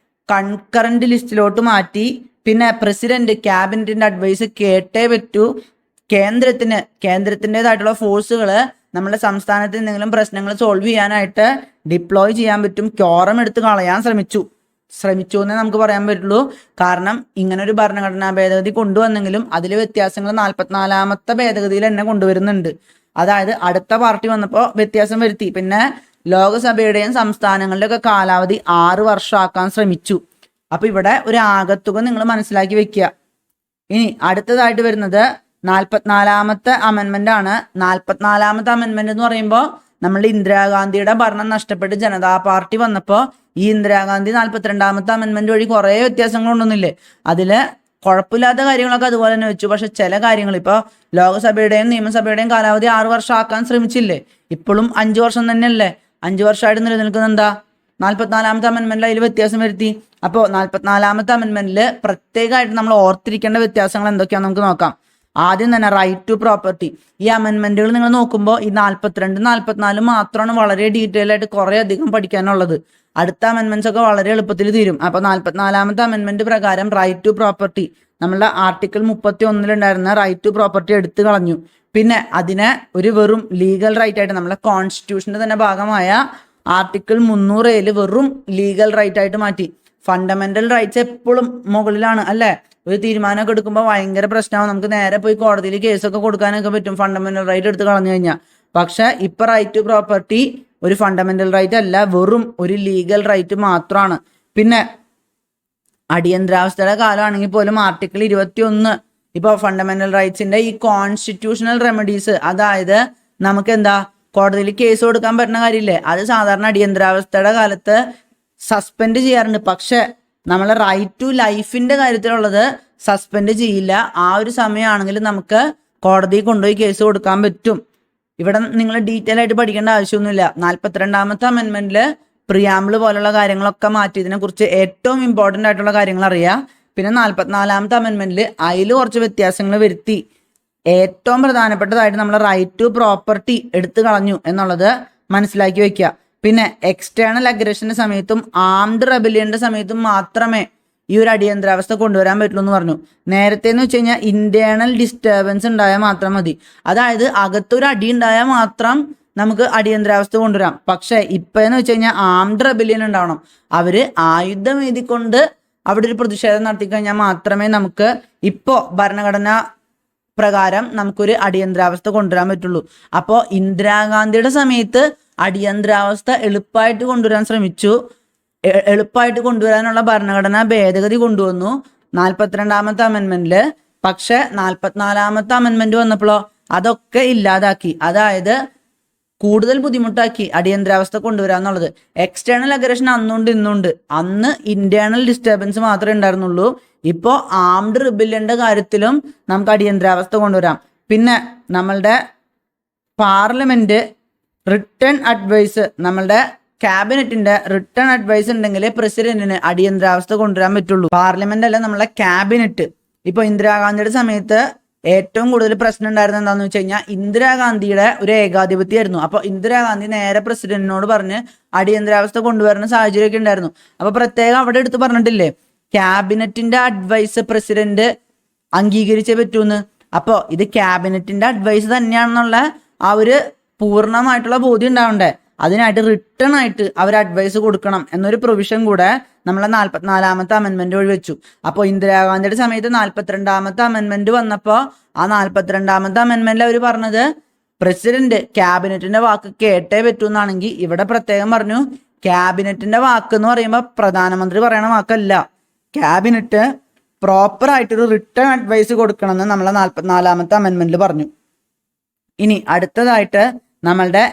കൺകറന്റ് ലിസ്റ്റിലോട്ട് മാറ്റി. പിന്നെ പ്രസിഡന്റ് ക്യാബിനറ്റിന്റെ അഡ്വൈസ് കേട്ടേ പറ്റൂ. കേന്ദ്രത്തിൻ്റെതായിട്ടുള്ള ഫോഴ്സുകൾ നമ്മുടെ സംസ്ഥാനത്ത് എന്തെങ്കിലും പ്രശ്നങ്ങൾ സോൾവ് ചെയ്യാനായിട്ട് ഡിപ്ലോയ് ചെയ്യാൻ പറ്റും. ക്യോറം എടുത്ത് കളയാൻ ശ്രമിച്ചു എന്നേ നമുക്ക് പറയാൻ പറ്റുള്ളൂ. കാരണം ഇങ്ങനെ ഒരു ഭരണഘടനാ ഭേദഗതി കൊണ്ടുവന്നെങ്കിലും അതിൽ വ്യത്യാസങ്ങൾ 44ാമത്തെ ഭേദഗതിയിൽ തന്നെ കൊണ്ടുവരുന്നുണ്ട്. അതായത് അടുത്ത പാർട്ടി വന്നപ്പോൾ വ്യത്യാസം വരുത്തി. പിന്നെ ലോകസഭയുടെയും സംസ്ഥാനങ്ങളുടെയും ഒക്കെ കാലാവധി 6 വർഷമാക്കാൻ ശ്രമിച്ചു. അപ്പൊ ഇവിടെ ഒരു ആകത്തുക നിങ്ങൾ മനസ്സിലാക്കി വെക്കുക. ഇനി അടുത്തതായിട്ട് വരുന്നത് 44ാമത്തെ അമെൻമെന്റ് ആണ്. 44ാമത്തെ അമെൻമെന്റ് എന്ന് പറയുമ്പോൾ നമ്മളുടെ ഇന്ദിരാഗാന്ധിയുടെ ഭരണം നഷ്ടപ്പെട്ട് ജനതാ പാർട്ടി വന്നപ്പോൾ ഈ ഇന്ദിരാഗാന്ധി 42ാമത്തെ അമെൻമെന്റ് വഴി കുറേ വ്യത്യാസങ്ങൾ ഉണ്ടെന്നില്ലേ. അതില് കുഴപ്പമില്ലാത്ത കാര്യങ്ങളൊക്കെ അതുപോലെ തന്നെ വെച്ചു. പക്ഷെ ചില കാര്യങ്ങൾ ഇപ്പോൾ ലോകസഭയുടെയും നിയമസഭയുടെയും കാലാവധി 6 വർഷം ആക്കാൻ ശ്രമിച്ചില്ലേ, ഇപ്പോഴും 5 വർഷം തന്നെയല്ലേ. 5 വർഷമായിട്ട് നിലനിൽക്കുന്ന എന്താ 44ാമത്തെ അമെൻമെന്റിൽ അതിൽ വ്യത്യാസം വരുത്തി. അപ്പോൾ 44ാമത്തെ അമെൻമെന്റിൽ പ്രത്യേകമായിട്ട് നമ്മൾ ഓർത്തിരിക്കേണ്ട വ്യത്യാസങ്ങൾ എന്തൊക്കെയാണെന്ന് നമുക്ക് നോക്കാം. ആദ്യം തന്നെ റൈറ്റ് ടു പ്രോപ്പർട്ടി. ഈ അമെൻമെന്റുകൾ നിങ്ങൾ നോക്കുമ്പോൾ ഈ 42, 44 മാത്രമാണ് വളരെ ഡീറ്റെയിൽ ആയിട്ട് കുറെ അധികം പഠിക്കാനുള്ളത്. അടുത്ത അമെൻമെന്റ്സ് ഒക്കെ വളരെ എളുപ്പത്തിൽ തീരും. അപ്പൊ 44ാമത്തെ അമെൻമെന്റ് പ്രകാരം റൈറ്റ് ടു പ്രോപ്പർട്ടി, നമ്മളുടെ ആർട്ടിക്കിൾ 31 ഉണ്ടായിരുന്ന റൈറ്റ് ടു പ്രോപ്പർട്ടി എടുത്തു കളഞ്ഞു. പിന്നെ അതിനെ ഒരു വെറും ലീഗൽ റൈറ്റ് ആയിട്ട് നമ്മളെ കോൺസ്റ്റിറ്റ്യൂഷന്റെ തന്നെ ഭാഗമായ ആർട്ടിക്കിൾ 300 വെറും ലീഗൽ റൈറ്റ് ആയിട്ട് മാറ്റി. ഫണ്ടമെന്റൽ റൈറ്റ്സ് എപ്പോഴും മുകളിലാണ് അല്ലേ. ഒരു തീരുമാനമൊക്കെ എടുക്കുമ്പോൾ ഭയങ്കര പ്രശ്നമാവും, നമുക്ക് നേരെ പോയി കോടതിയിൽ കേസൊക്കെ കൊടുക്കാനൊക്കെ പറ്റും ഫണ്ടമെന്റൽ റൈറ്റ് എടുത്ത് കളഞ്ഞു കഴിഞ്ഞാൽ. പക്ഷെ ഇപ്പൊ റൈറ്റ് ടു പ്രോപ്പർട്ടി ഒരു ഫണ്ടമെന്റൽ റൈറ്റ് അല്ല, വെറും ഒരു ലീഗൽ റൈറ്റ് മാത്രമാണ്. പിന്നെ അടിയന്തരാവസ്ഥയുടെ കാലമാണെങ്കിൽ പോലും ആർട്ടിക്കിൾ 21 ഇപ്പൊ ഫണ്ടമെന്റൽ റൈറ്റ്സിന്റെ ഈ കോൺസ്റ്റിറ്റ്യൂഷണൽ റെമഡീസ്, അതായത് നമുക്ക് എന്താ കോടതിയിൽ കേസ് കൊടുക്കാൻ പറ്റുന്ന കാര്യമില്ലേ, അത് സാധാരണ അടിയന്തരാവസ്ഥയുടെ കാലത്ത് സസ്പെൻഡ് ചെയ്യാറുണ്ട്. പക്ഷെ നമ്മളെ റൈറ്റ് ടു ലൈഫിന്റെ കാര്യത്തിലുള്ളത് സസ്പെൻഡ് ചെയ്യില്ല. ആ ഒരു സമയമാണെങ്കിൽ നമുക്ക് കോടതിയിൽ കൊണ്ടുപോയി കേസ് കൊടുക്കാൻ പറ്റും. ഇവിടെ നിങ്ങൾ ഡീറ്റെയിൽ ആയിട്ട് പഠിക്കേണ്ട ആവശ്യമൊന്നുമില്ല. 42ാമത്തെ അമെൻമെന്റില് പ്രിയാമ്പിൾ പോലുള്ള കാര്യങ്ങളൊക്കെ മാറ്റിയതിനെ കുറിച്ച് ഏറ്റവും ഇമ്പോർട്ടൻ്റ് ആയിട്ടുള്ള കാര്യങ്ങൾ അറിയാം. പിന്നെ 44ാമത്തെ അമെൻമെന്റിൽ അതിൽ കുറച്ച് വ്യത്യാസങ്ങൾ വരുത്തി. ഏറ്റവും പ്രധാനപ്പെട്ടതായിട്ട് നമ്മൾ റൈറ്റ് ടു പ്രോപ്പർട്ടി എടുത്തു കളഞ്ഞു എന്നുള്ളത് മനസ്സിലാക്കി വെക്കുക. പിന്നെ എക്സ്റ്റേണൽ അഗ്രഷന്റെ സമയത്തും ആംഡ് റെബലിയന്റെ സമയത്തും മാത്രമേ ഈ ഒരു അടിയന്തരാവസ്ഥ കൊണ്ടുവരാൻ പറ്റുള്ളൂ എന്ന് പറഞ്ഞു. നേരത്തെ എന്ന് വെച്ച് കഴിഞ്ഞാൽ ഇന്റേണൽ ഡിസ്റ്റർബൻസ് ഉണ്ടായാൽ മാത്രം മതി, അതായത് അകത്തൊരു അടി ഉണ്ടായാൽ മാത്രം നമുക്ക് അടിയന്തരാവസ്ഥ കൊണ്ടുവരാം. പക്ഷെ ഇപ്പൊ എന്ന് വെച്ച് കഴിഞ്ഞാൽ ആംഡ് റെബലിയൻ ഉണ്ടാവണം, അവര് ആയുധം എഴുതിക്കൊണ്ട് അവിടെ ഒരു പ്രതിഷേധം നടത്തി കഴിഞ്ഞാൽ മാത്രമേ നമുക്ക് ഇപ്പോ ഭരണഘടന പ്രകാരം നമുക്കൊരു അടിയന്തരാവസ്ഥ കൊണ്ടുവരാൻ പറ്റുള്ളൂ. അപ്പോൾ ഇന്ദിരാഗാന്ധിയുടെ സമയത്ത് അടിയന്തരാവസ്ഥ എളുപ്പമായിട്ട് കൊണ്ടുവരാൻ ശ്രമിച്ചു. എളുപ്പമായിട്ട് കൊണ്ടുവരാനുള്ള ഭരണഘടനാ ഭേദഗതി കൊണ്ടുവന്നു 42ാമത്തെ അമെൻമെന്റില്. പക്ഷെ 44ാമത്തെ അമെൻമെന്റ് വന്നപ്പോഴോ അതൊക്കെ ഇല്ലാതാക്കി. അതായത് കൂടുതൽ ബുദ്ധിമുട്ടാക്കി അടിയന്തരാവസ്ഥ കൊണ്ടുവരാന്നുള്ളത്. എക്സ്റ്റേണൽ അഗ്രഷൻ അന്നുണ്ട് ഇന്നുണ്ട്. അന്ന് ഇന്റേണൽ ഡിസ്റ്റർബൻസ് മാത്രമേ ഉണ്ടായിരുന്നുള്ളൂ. ഇപ്പോൾ ആംഡ് റിബല്യന്റെ കാര്യത്തിലും നമുക്ക് അടിയന്തരാവസ്ഥ കൊണ്ടുവരാം. പിന്നെ നമ്മളുടെ പാർലമെന്റ് റിട്ടേൺ അഡ്വൈസ്, നമ്മളുടെ ക്യാബിനറ്റിന്റെ റിട്ടേൺ അഡ്വൈസ് ഉണ്ടെങ്കിൽ പ്രസിഡന്റിന് അടിയന്തരാവസ്ഥ കൊണ്ടുവരാൻ പറ്റുള്ളൂ. പാർലമെന്റ് അല്ല, നമ്മളെ ക്യാബിനറ്റ്. ഇപ്പൊ ഇന്ദിരാഗാന്ധിയുടെ സമയത്ത് ഏറ്റവും കൂടുതൽ പ്രശ്നം ഉണ്ടായിരുന്നത് എന്താണെന്ന് വെച്ച് കഴിഞ്ഞാൽ ഇന്ദിരാഗാന്ധിയുടെ ഒരു ഏകാധിപത്യമായിരുന്നു. അപ്പൊ ഇന്ദിരാഗാന്ധി നേരെ പ്രസിഡന്റിനോട് പറഞ്ഞ് അടിയന്തരാവസ്ഥ കൊണ്ടുവരുന്ന സാഹചര്യമൊക്കെ ഉണ്ടായിരുന്നു. അപ്പൊ പ്രത്യേകം അവിടെ എടുത്ത് പറഞ്ഞിട്ടില്ലേ, ക്യാബിനറ്റിന്റെ അഡ്വൈസ് പ്രസിഡന്റ് അംഗീകരിച്ചേ പറ്റൂന്ന്. അപ്പോൾ ഇത് ക്യാബിനറ്റിന്റെ അഡ്വൈസ് തന്നെയാണെന്നുള്ള ആ ഒരു പൂർണ്ണമായിട്ടുള്ള ബോധ്യം ഉണ്ടാവണ്ടേ. അതിനായിട്ട് റിട്ടേൺ ആയിട്ട് അവർ അഡ്വൈസ് കൊടുക്കണം എന്നൊരു പ്രൊവിഷൻ കൂടെ നമ്മളെ 44ാമത്തെ അമെൻമെന്റ് വഴി വെച്ചു. അപ്പോൾ ഇന്ദിരാഗാന്ധിയുടെ സമയത്ത് 42ാമത്തെ അമെൻമെന്റ് വന്നപ്പോൾ ആ 42ാമത്തെ അമെൻമെന്റിൽ അവർ പറഞ്ഞത് പ്രസിഡന്റ് ക്യാബിനറ്റിന്റെ വാക്ക് കേട്ടേ പറ്റൂ എന്നാണെങ്കിൽ ഇവിടെ പ്രത്യേകം പറഞ്ഞു ക്യാബിനറ്റിന്റെ വാക്ക് എന്ന് പറയുമ്പോൾ പ്രധാനമന്ത്രി പറയണ വാക്കല്ല, ക്യാബിനറ്റ് പ്രോപ്പർ ആയിട്ടൊരു റിട്ടേൺ അഡ്വൈസ് കൊടുക്കണമെന്ന് നമ്മളെ 44ാമത്തെ അമെൻമെന്റിൽ പറഞ്ഞു. ഇനി അടുത്തതായിട്ട് നമ്മളുടെ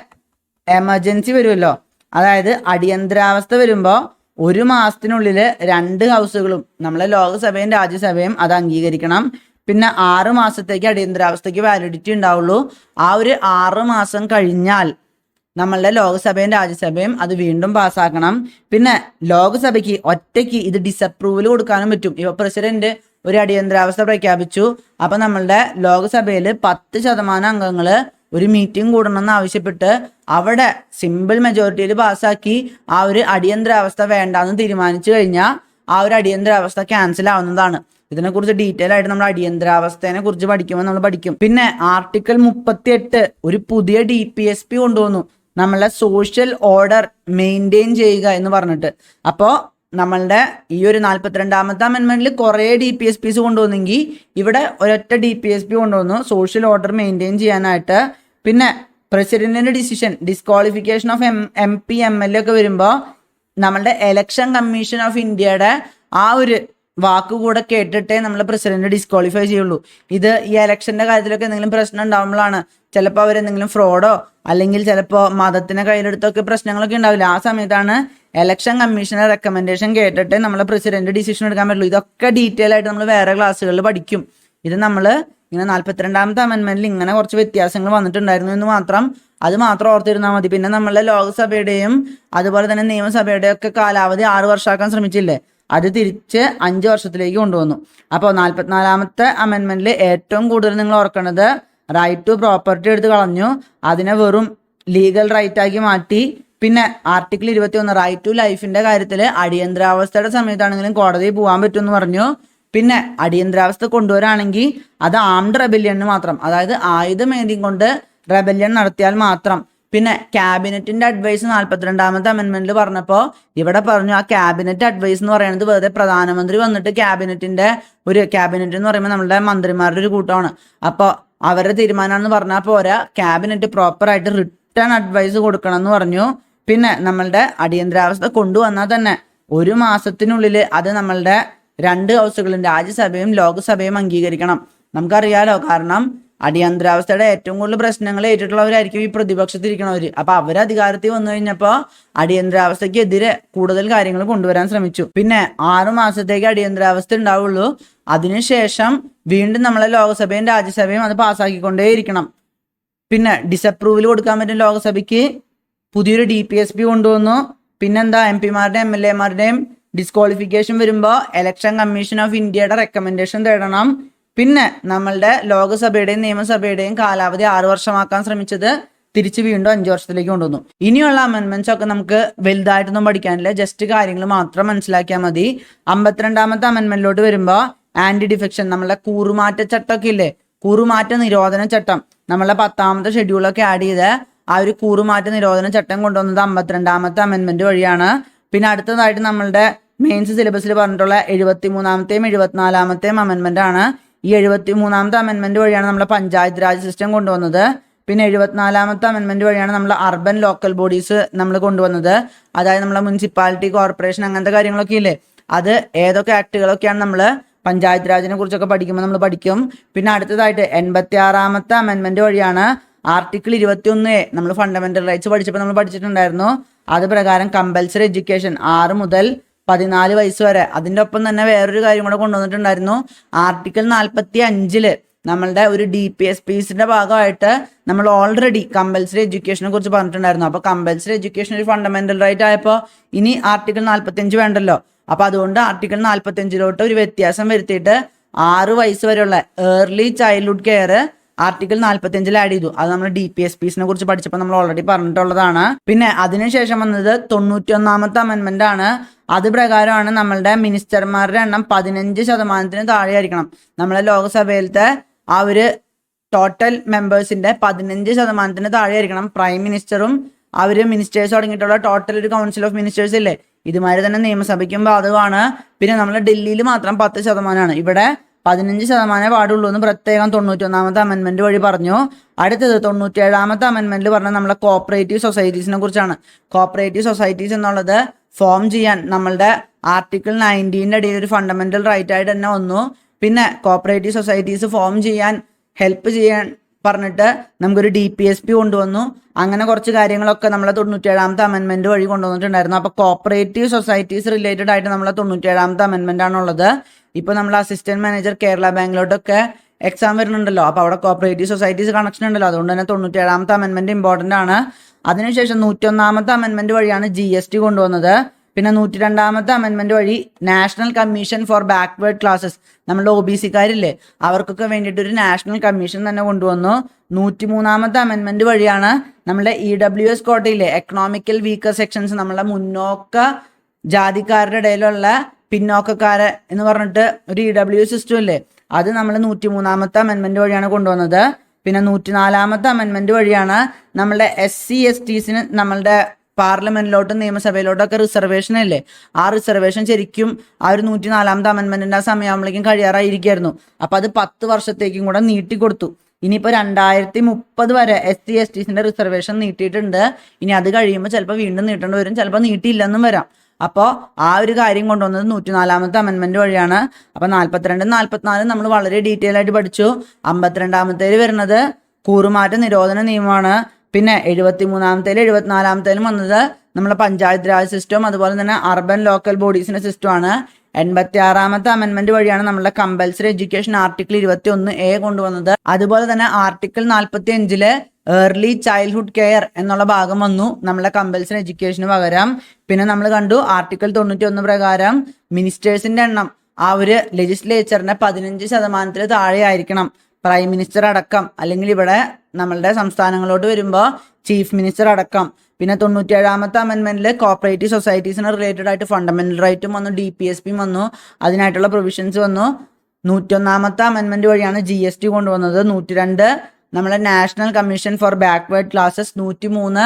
എമർജൻസി വരുമല്ലോ, അതായത് അടിയന്തരാവസ്ഥ വരുമ്പോൾ 1 മാസത്തിനുള്ളിൽ 2 ഹൗസുകളും നമ്മളെ ലോക്സഭയും രാജ്യസഭയും അത് അംഗീകരിക്കണം. പിന്നെ 6 മാസത്തേക്ക് അടിയന്തരാവസ്ഥയ്ക്ക് വാലിഡിറ്റി ഉണ്ടാവുള്ളൂ. ആ ഒരു 6 മാസം കഴിഞ്ഞാൽ നമ്മളുടെ ലോക്സഭയും രാജ്യസഭയും അത് വീണ്ടും പാസ്സാക്കണം. പിന്നെ ലോക്സഭയ്ക്ക് ഒറ്റയ്ക്ക് ഇത് ഡിസപ്രൂവൽ കൊടുക്കാനും പറ്റും. ഇപ്പോൾ പ്രസിഡന്റ് ഒരു അടിയന്തരാവസ്ഥ പ്രഖ്യാപിച്ചു, അപ്പൊ നമ്മളുടെ ലോക്സഭയിൽ 10% അംഗങ്ങൾ ഒരു മീറ്റിംഗ് കൂടണമെന്ന് ആവശ്യപ്പെട്ട് അവിടെ സിമ്പിൾ മെജോറിറ്റിയിൽ പാസ്സാക്കി ആ ഒരു അടിയന്തരാവസ്ഥ വേണ്ടാന്ന് തീരുമാനിച്ചു കഴിഞ്ഞാൽ ആ ഒരു അടിയന്തരാവസ്ഥ ക്യാൻസൽ ആവുന്നതാണ്. ഇതിനെക്കുറിച്ച് ഡീറ്റെയിൽ ആയിട്ട് നമ്മൾ അടിയന്തരാവസ്ഥയെ കുറിച്ച് പഠിക്കുമ്പോൾ നമ്മൾ പഠിക്കും. പിന്നെ ആർട്ടിക്കിൾ 38 ഒരു പുതിയ DPSP കൊണ്ടുവന്നു, നമ്മളെ സോഷ്യൽ ഓർഡർ മെയിൻറ്റെയിൻ ചെയ്യുക എന്ന് പറഞ്ഞിട്ട്. അപ്പോൾ നമ്മളുടെ ഈ ഒരു 42ാമത്തെ അമെൻമെന്റിൽ കുറേ DPSPs കൊണ്ടുവന്നെങ്കിൽ ഇവിടെ ഒരൊറ്റ DPSP കൊണ്ടുവന്നു സോഷ്യൽ ഓർഡർ മെയിൻറ്റെയിൻ ചെയ്യാനായിട്ട്. പിന്നെ പ്രസിഡന്റിന്റെ decision disqualification of MP MLA ഒക്കെ വരുമ്പോൾ നമ്മളുടെ ഇലക്ഷൻ കമ്മീഷൻ ഓഫ് ഇന്ത്യയുടെ ആ ഒരു വാക്ക് കൂടെ കേട്ടിട്ടേ നമ്മൾ പ്രസിഡന്റ് ഡിസ്ക്വാളിഫൈ ചെയ്യുള്ളൂ. ഇത് ഈ ഇലക്ഷന്റെ കാര്യത്തിലൊക്കെ എന്തെങ്കിലും പ്രശ്നം ഉണ്ടാകുമ്പോഴാണ്, ചിലപ്പോൾ അവരെന്തെങ്കിലും ഫ്രോഡോ അല്ലെങ്കിൽ ചിലപ്പോൾ മതത്തിനെ കയ്യിലെടുത്തൊക്കെ പ്രശ്നങ്ങളൊക്കെ ഉണ്ടാവില്ല. ആ സമയത്താണ് ഇലക്ഷൻ കമ്മീഷന്റെ റെക്കമെൻഡേഷൻ കേട്ടിട്ട് നമ്മളെ പ്രസിഡന്റ് ഡിസിഷൻ എടുക്കാൻ പറ്റുള്ളൂ. ഇതൊക്കെ ഡീറ്റെയിൽ ആയിട്ട് നമ്മൾ വേറെ ക്ലാസ്സുകളിൽ പഠിക്കും. ഇത് നമ്മൾ ഇങ്ങനെ 42ാമത്തെ അമെൻമെന്റിൽ ഇങ്ങനെ കുറച്ച് വ്യത്യാസങ്ങൾ വന്നിട്ടുണ്ടായിരുന്നു എന്ന് മാത്രം, അത് മാത്രം ഓർത്തിരുന്നാൽ മതി. പിന്നെ നമ്മളെ ലോക്സഭയുടെയും അതുപോലെ തന്നെ നിയമസഭയുടെയും ഒക്കെ കാലാവധി 6 വർഷമാക്കാൻ ശ്രമിച്ചില്ലേ, അത് തിരിച്ച് 5 വർഷത്തിലേക്ക് കൊണ്ടുവന്നു. അപ്പോൾ 44ാമത്തെ അമെൻമെന്റിൽ ഏറ്റവും കൂടുതൽ നിങ്ങൾ ഓർക്കേണ്ടത് റൈറ്റ് ടു പ്രോപ്പർട്ടി എടുത്ത് കളഞ്ഞു, അതിനെ വെറും ലീഗൽ റൈറ്റ് ആക്കി മാറ്റി. പിന്നെ ആർട്ടിക്കിൾ 21 റൈറ്റ് ടു ലൈഫിന്റെ കാര്യത്തിൽ അടിയന്തരാവസ്ഥയുടെ സമയത്താണെങ്കിലും കോടതിയിൽ പോകാൻ പറ്റുമെന്ന് പറഞ്ഞു. പിന്നെ അടിയന്തരാവസ്ഥ കൊണ്ടുവരാണെങ്കിൽ അത് ആംഡ് റെബല്യന് മാത്രം, അതായത് ആയുധമേന്തി കൊണ്ട് റെബല്യൻ നടത്തിയാൽ മാത്രം. പിന്നെ ക്യാബിനറ്റിന്റെ അഡ്വൈസ് 42ാമത്തെ അമെൻമെന്റിൽ പറഞ്ഞപ്പോൾ ഇവിടെ പറഞ്ഞു ആ ക്യാബിനറ്റ് അഡ്വൈസ് എന്ന് പറയുന്നത് വെറുതെ പ്രധാനമന്ത്രി വന്നിട്ട് ക്യാബിനറ്റ് എന്ന് പറയുമ്പോൾ നമ്മുടെ മന്ത്രിമാരുടെ ഒരു കൂട്ടമാണ്, അപ്പോൾ അവരുടെ തീരുമാനമാണെന്ന് പറഞ്ഞാൽ പോരാ, ക്യാബിനറ്റ് പ്രോപ്പർ ആയിട്ട് റിട്ടേൺ അഡ്വൈസ് കൊടുക്കണം എന്ന് പറഞ്ഞു. പിന്നെ നമ്മളുടെ അടിയന്തരാവസ്ഥ കൊണ്ടുവന്നാൽ തന്നെ 1 മാസത്തിനുള്ളിൽ അത് നമ്മളുടെ 2 ഹൗസുകളും രാജ്യസഭയും ലോക്സഭയും അംഗീകരിക്കണം. നമുക്കറിയാലോ, കാരണം അടിയന്തരാവസ്ഥയുടെ ഏറ്റവും കൂടുതൽ പ്രശ്നങ്ങൾ ഏറ്റിട്ടുള്ളവരായിരിക്കും ഈ പ്രതിപക്ഷത്തിരിക്കണവർ. അപ്പൊ അവർ അധികാരത്തിൽ വന്നു കഴിഞ്ഞപ്പോൾ അടിയന്തരാവസ്ഥയ്ക്ക് എതിരെ കൂടുതൽ കാര്യങ്ങൾ കൊണ്ടുവരാൻ ശ്രമിച്ചു. പിന്നെ 6 മാസത്തേക്ക് അടിയന്തരാവസ്ഥ ഉണ്ടാവുള്ളൂ. അതിനുശേഷം വീണ്ടും നമ്മളെ ലോക്സഭയും രാജ്യസഭയും അത് പാസ്സാക്കിക്കൊണ്ടേയിരിക്കണം. പിന്നെ ഡിസപ്രൂവൽ കൊടുക്കാൻ പറ്റും ലോക്സഭയ്ക്ക്. പുതിയൊരു DPSP കൊണ്ടുവന്നു. പിന്നെന്താ, MP-മാരുടെയും MLA-മാരുടെയും ഡിസ്ക്വാളിഫിക്കേഷൻ വരുമ്പോൾ ഇലക്ഷൻ കമ്മീഷൻ ഓഫ് ഇന്ത്യയുടെ റെക്കമെൻഡേഷൻ തേടണം. പിന്നെ നമ്മളുടെ ലോക്സഭയുടെയും നിയമസഭയുടെയും കാലാവധി 6 വർഷമാക്കാൻ ശ്രമിച്ചത് തിരിച്ച് വീണ്ടും 5 വർഷത്തിലേക്ക് കൊണ്ടുവന്നു. ഇനിയുള്ള അമെൻമെന്റ്സ് ഒക്കെ നമുക്ക് വലുതായിട്ടൊന്നും പഠിക്കാനില്ല, ജസ്റ്റ് കാര്യങ്ങൾ മാത്രം മനസ്സിലാക്കിയാൽ മതി. 52ാമത്തെ അമെൻമെന്റിലോട്ട് വരുമ്പോൾ ആന്റി ഡിഫെക്ഷൻ, നമ്മളെ കൂറുമാറ്റ ചട്ടമൊക്കെ ഇല്ലേ, കൂറുമാറ്റ നിരോധന ചട്ടം, നമ്മളെ 10ാമത്തെ ഷെഡ്യൂളൊക്കെ ആഡ് ചെയ്ത് ആ ഒരു കൂറുമാറ്റ നിരോധന ചട്ടം കൊണ്ടുവന്നത് 52ാമത്തെ അമെൻമെന്റ് വഴിയാണ്. പിന്നെ അടുത്തതായിട്ട് നമ്മളുടെ മെയിൻസ് സിലബസിൽ പറഞ്ഞിട്ടുള്ള 73ാമത്തെയും 74ാമത്തെയും അമെൻമെന്റ് ആണ്. ഈ 73ാമത്തെ അമെൻമെന്റ് വഴിയാണ് നമ്മളെ പഞ്ചായത്ത് രാജ് സിസ്റ്റം കൊണ്ടുവന്നത്. പിന്നെ 74ാമത്തെ അമെൻമെന്റ് വഴിയാണ് നമ്മൾ അർബൻ ലോക്കൽ ബോഡീസ് നമ്മൾ കൊണ്ടുവന്നത്. അതായത് നമ്മളെ മുനിസിപ്പാലിറ്റി, കോർപ്പറേഷൻ അങ്ങനത്തെ കാര്യങ്ങളൊക്കെ ഇല്ലേ, അത് ഏതൊക്കെ ആക്ടുകളൊക്കെയാണ് നമ്മൾ പഞ്ചായത്ത് രാജിനെ കുറിച്ചൊക്കെ പഠിക്കുമ്പോൾ നമ്മൾ പഠിക്കും. പിന്നെ അടുത്തതായിട്ട് 86ാമത്തെ അമെൻമെന്റ് വഴിയാണ് ആർട്ടിക്കിൾ 21A, നമ്മൾ ഫണ്ടമെന്റൽ റൈറ്റ്സ് പഠിച്ചപ്പോൾ നമ്മൾ പഠിച്ചിട്ടുണ്ടായിരുന്നു. അത് പ്രകാരം കമ്പൽസറി എഡ്യൂക്കേഷൻ 6 മുതൽ 14 വയസ്സ് വരെ. അതിൻ്റെ ഒപ്പം തന്നെ വേറൊരു കാര്യം കൂടെ കൊണ്ടുവന്നിട്ടുണ്ടായിരുന്നു. ആർട്ടിക്കിൾ 45 നമ്മളുടെ ഒരു DPSPസിന്റെ ഭാഗമായിട്ട് നമ്മൾ ഓൾറെഡി കമ്പൽസറി എഡ്യൂക്കേഷനെ കുറിച്ച് പറഞ്ഞിട്ടുണ്ടായിരുന്നു. അപ്പോൾ കമ്പൽസറി എഡ്യൂക്കേഷൻ ഒരു ഫണ്ടമെന്റൽ റൈറ്റ് ആയപ്പോൾ ഇനി ആർട്ടിക്കിൾ 45 വേണ്ടല്ലോ. അപ്പോൾ അതുകൊണ്ട് ആർട്ടിക്കിൾ 45ലോട്ട് ഒരു വ്യത്യാസം വരുത്തിയിട്ട് 6 വയസ്സ് വരെയുള്ള early childhood care article 45 add ചെയ്തു. അത് നമ്മൾ DPSPസിനെ കുറിച്ച് പഠിച്ചപ്പോൾ നമ്മൾ ഓൾറെഡി പറഞ്ഞിട്ടുള്ളതാണ്. പിന്നെ അതിനുശേഷം വന്നത് 91ാമത്തെ അമെൻമെന്റ് ആണ്. അത് പ്രകാരമാണ് നമ്മളുടെ മിനിസ്റ്റർമാരുടെ എണ്ണം 15% താഴെ ആയിരിക്കണം. നമ്മളെ ലോക്സഭയിലത്തെ ആ ഒരു ടോട്ടൽ മെമ്പേഴ്സിന്റെ 15% താഴെ ആയിരിക്കണം പ്രൈം മിനിസ്റ്ററും അവർ മിനിസ്റ്റേഴ്സ് അടങ്ങിയിട്ടുള്ള ടോട്ടൽ ഒരു കൗൺസിൽ ഓഫ് മിനിസ്റ്റേഴ്സ് ഇല്ലേ, ഇതുമാതിരി തന്നെ നിയമസഭയ്ക്കും ബാധകമാണ്. പിന്നെ നമ്മൾ ഡൽഹിയിൽ മാത്രം 10%, ഇവിടെ 15% പാടുള്ളൂ എന്ന് പ്രത്യേകം 91ാമത്തെ അമെൻമെന്റ് വഴി പറഞ്ഞു. അടുത്തത് 97ാമത്തെ അമെൻമെന്റിൽ പറഞ്ഞ നമ്മളെ കോപ്പറേറ്റീവ് സൊസൈറ്റീസിനെ കുറിച്ചാണ്. കോപ്പറേറ്റീവ് സൊസൈറ്റീസ് എന്നുള്ളത് ഫോം ചെയ്യാൻ നമ്മളുടെ ആർട്ടിക്കിൾ 19 അടിയിൽ ഒരു ഫണ്ടമെന്റൽ റൈറ്റ് ആയിട്ട് തന്നെ വന്നു. പിന്നെ കോപ്പറേറ്റീവ് സൊസൈറ്റീസ് ഫോം ചെയ്യാൻ ഹെൽപ്പ് ചെയ്യാൻ പറഞ്ഞിട്ട് നമുക്കൊരു DPSP കൊണ്ടുവന്നു. അങ്ങനെ കുറച്ച് കാര്യങ്ങളൊക്കെ നമ്മളെ 97ാമത്തെ അമെൻമെന്റ് വഴി കൊണ്ടുവന്നിട്ടുണ്ടായിരുന്നു. അപ്പോൾ കോപ്പറേറ്റീവ് സൊസൈറ്റീസ് റിലേറ്റഡ് ആയിട്ട് നമ്മളെ 97ാമത്തെ അമെൻമെന്റ് ആണുള്ളത്. ഇപ്പോൾ നമ്മൾ അസിസ്റ്റന്റ് മാനേജർ കേരള ബാങ്കിലോട്ടൊക്കെ എക്സാം വരുന്നുണ്ടല്ലോ, അപ്പോൾ അവിടെ കോപ്പറേറ്റീവ് സൊസൈറ്റീസ് കണക്ഷൻ ഉണ്ടല്ലോ, അതുകൊണ്ട് തന്നെ 97ാമത്തെ അമെൻമെന്റ് ഇമ്പോർട്ടൻ്റ് ആണ്. അതിനുശേഷം 101ാമത്തെ അമെൻമെന്റ് വഴിയാണ് GST കൊണ്ടുവന്നത്. പിന്നെ 102ാമത്തെ അമെൻമെന്റ് വഴി national commission for backward classes, നമ്മുടെ OBC-കാരില്ലേ അവർക്കൊക്കെ വേണ്ടിയിട്ട് ഒരു നാഷണൽ കമ്മീഷൻ തന്നെ കൊണ്ടുവന്നു. 103ാമത്തെ അമെൻമെന്റ് വഴിയാണ് നമ്മുടെ EWS കോട്ടയിലെ എക്കണോമിക്കൽ വീക്കർ സെക്ഷൻസ്, നമ്മളെ മുന്നോക്ക ജാതിക്കാരുടെ ഇടയിലുള്ള പിന്നോക്കക്കാരെ എന്ന് പറഞ്ഞിട്ട് ഒരു EWS സിസ്റ്റം ഇല്ലേ, അത് നമ്മൾ 103ാമത്തെ അമെൻമെന്റ് വഴിയാണ് കൊണ്ടുവന്നത്. പിന്നെ 104ാമത്തെ അമെൻമെന്റ് വഴിയാണ് നമ്മളുടെ SC/STസിന് നമ്മളുടെ പാർലമെന്റിലോട്ടും നിയമസഭയിലോട്ടൊക്കെ റിസർവേഷൻ ഇല്ലേ, ആ റിസർവേഷൻ ശരിക്കും ആ ഒരു 104ാമത്തെ അമെൻമെന്റിന്റെ ആ സമയമാകുമ്പോഴേക്കും കഴിയാറായിരിക്കായിരുന്നു. അപ്പൊ അത് 10 വർഷത്തേക്കും കൂടെ നീട്ടിക്കൊടുത്തു. ഇനിയിപ്പോൾ 2030 വരെ SC/STസിന്റെ റിസർവേഷൻ നീട്ടിയിട്ടുണ്ട്. ഇനി അത് കഴിയുമ്പോൾ ചിലപ്പോൾ വീണ്ടും നീട്ടേണ്ടി വരും, ചിലപ്പോൾ നീട്ടിയില്ലെന്നും വരാം. അപ്പോൾ ആ ഒരു കാര്യം കൊണ്ടുവന്നത് 104ാമത്തെ അമെൻമെന്റ് വഴിയാണ്. അപ്പോൾ 42 44 നമ്മൾ വളരെ ഡീറ്റെയിൽ ആയിട്ട് പഠിച്ചു. 52ാമത്തേൽ വരുന്നത് കൂറുമാറ്റ നിരോധന നിയമമാണ്. പിന്നെ 73ാമത്തേലും 74ാമത്തേലും വന്നത് നമ്മളെ പഞ്ചായത്ത് രാജ് സിസ്റ്റം, അതുപോലെ തന്നെ അർബൻ ലോക്കൽ ബോഡീസിന്റെ സിസ്റ്റമാണ്. 86ാമത്തെ അമെൻമെന്റ് വഴിയാണ് നമ്മളെ കമ്പൽസറി എഡ്യൂക്കേഷൻ ആർട്ടിക്കിൾ 21A കൊണ്ടുവന്നത്. അതുപോലെ തന്നെ ആർട്ടിക്കിൾ 45 ഏർലി ചൈൽഡ്ഹുഡ് കെയർ എന്നുള്ള ഭാഗം വന്നു നമ്മളെ കമ്പൽസറി എഡ്യൂക്കേഷന് പകരം. പിന്നെ നമ്മൾ കണ്ടു ആർട്ടിക്കിൾ 91 പ്രകാരം മിനിസ്റ്റേഴ്സിന്റെ എണ്ണം ആ ഒരു ലെജിസ്ലേച്ചറിന്റെ 15% താഴെ ആയിരിക്കണം, പ്രൈം മിനിസ്റ്റർ അടക്കം, അല്ലെങ്കിൽ ഇവിടെ നമ്മളുടെ സംസ്ഥാനങ്ങളോട്ട് വരുമ്പോൾ ചീഫ് മിനിസ്റ്റർ അടക്കം. പിന്നെ 97ാമത്തെ അമെൻമെന്റിൽ കോപ്പറേറ്റീവ് സൊസൈറ്റീസിന് റിലേറ്റഡ് ആയിട്ട് ഫണ്ടമെന്റൽ റൈറ്റും വന്നു, DPSPയും വന്നു, അതിനായിട്ടുള്ള പ്രൊവിഷൻസ് വന്നു. 101ാമത്തെ അമെൻമെന്റ് വഴിയാണ് GST കൊണ്ടുവന്നത്. 102 നമ്മളെ national commission for backward classes. 103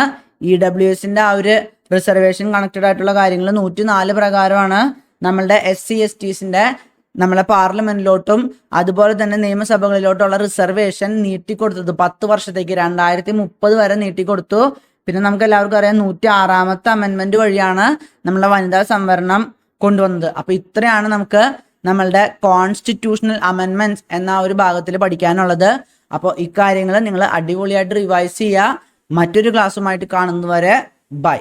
EWSന്റെ ആ ഒരു റിസർവേഷൻ കണക്റ്റഡ് ആയിട്ടുള്ള കാര്യങ്ങൾ. 104 പ്രകാരമാണ് നമ്മളുടെ SC/STസിന്റെ നമ്മളെ പാർലമെന്റിലോട്ടും അതുപോലെ തന്നെ നിയമസഭകളിലോട്ടുള്ള റിസർവേഷൻ നീട്ടിക്കൊടുത്തത് 10 വർഷത്തേക്ക് 2030 വരെ നീട്ടിക്കൊടുത്തു. പിന്നെ നമുക്ക് എല്ലാവർക്കും അറിയാം 106ാമത്തെ അമെൻമെന്റ് വഴിയാണ് നമ്മളെ വനിതാ സംവരണം കൊണ്ടുവന്നത്. അപ്പൊ ഇത്രയാണ് നമുക്ക് നമ്മളുടെ കോൺസ്റ്റിറ്റ്യൂഷണൽ അമെൻമെന്റ്സ് എന്ന ഒരു ഭാഗത്തിൽ പഠിക്കാനുള്ളത്. അപ്പോൾ ഇക്കാര്യങ്ങൾ നിങ്ങൾ അടിപൊളിയായിട്ട് റിവൈസ് ചെയ്യുക. മറ്റൊരു ക്ലാസ്സുമായിട്ട് കാണുന്നതുവരെ ബൈ.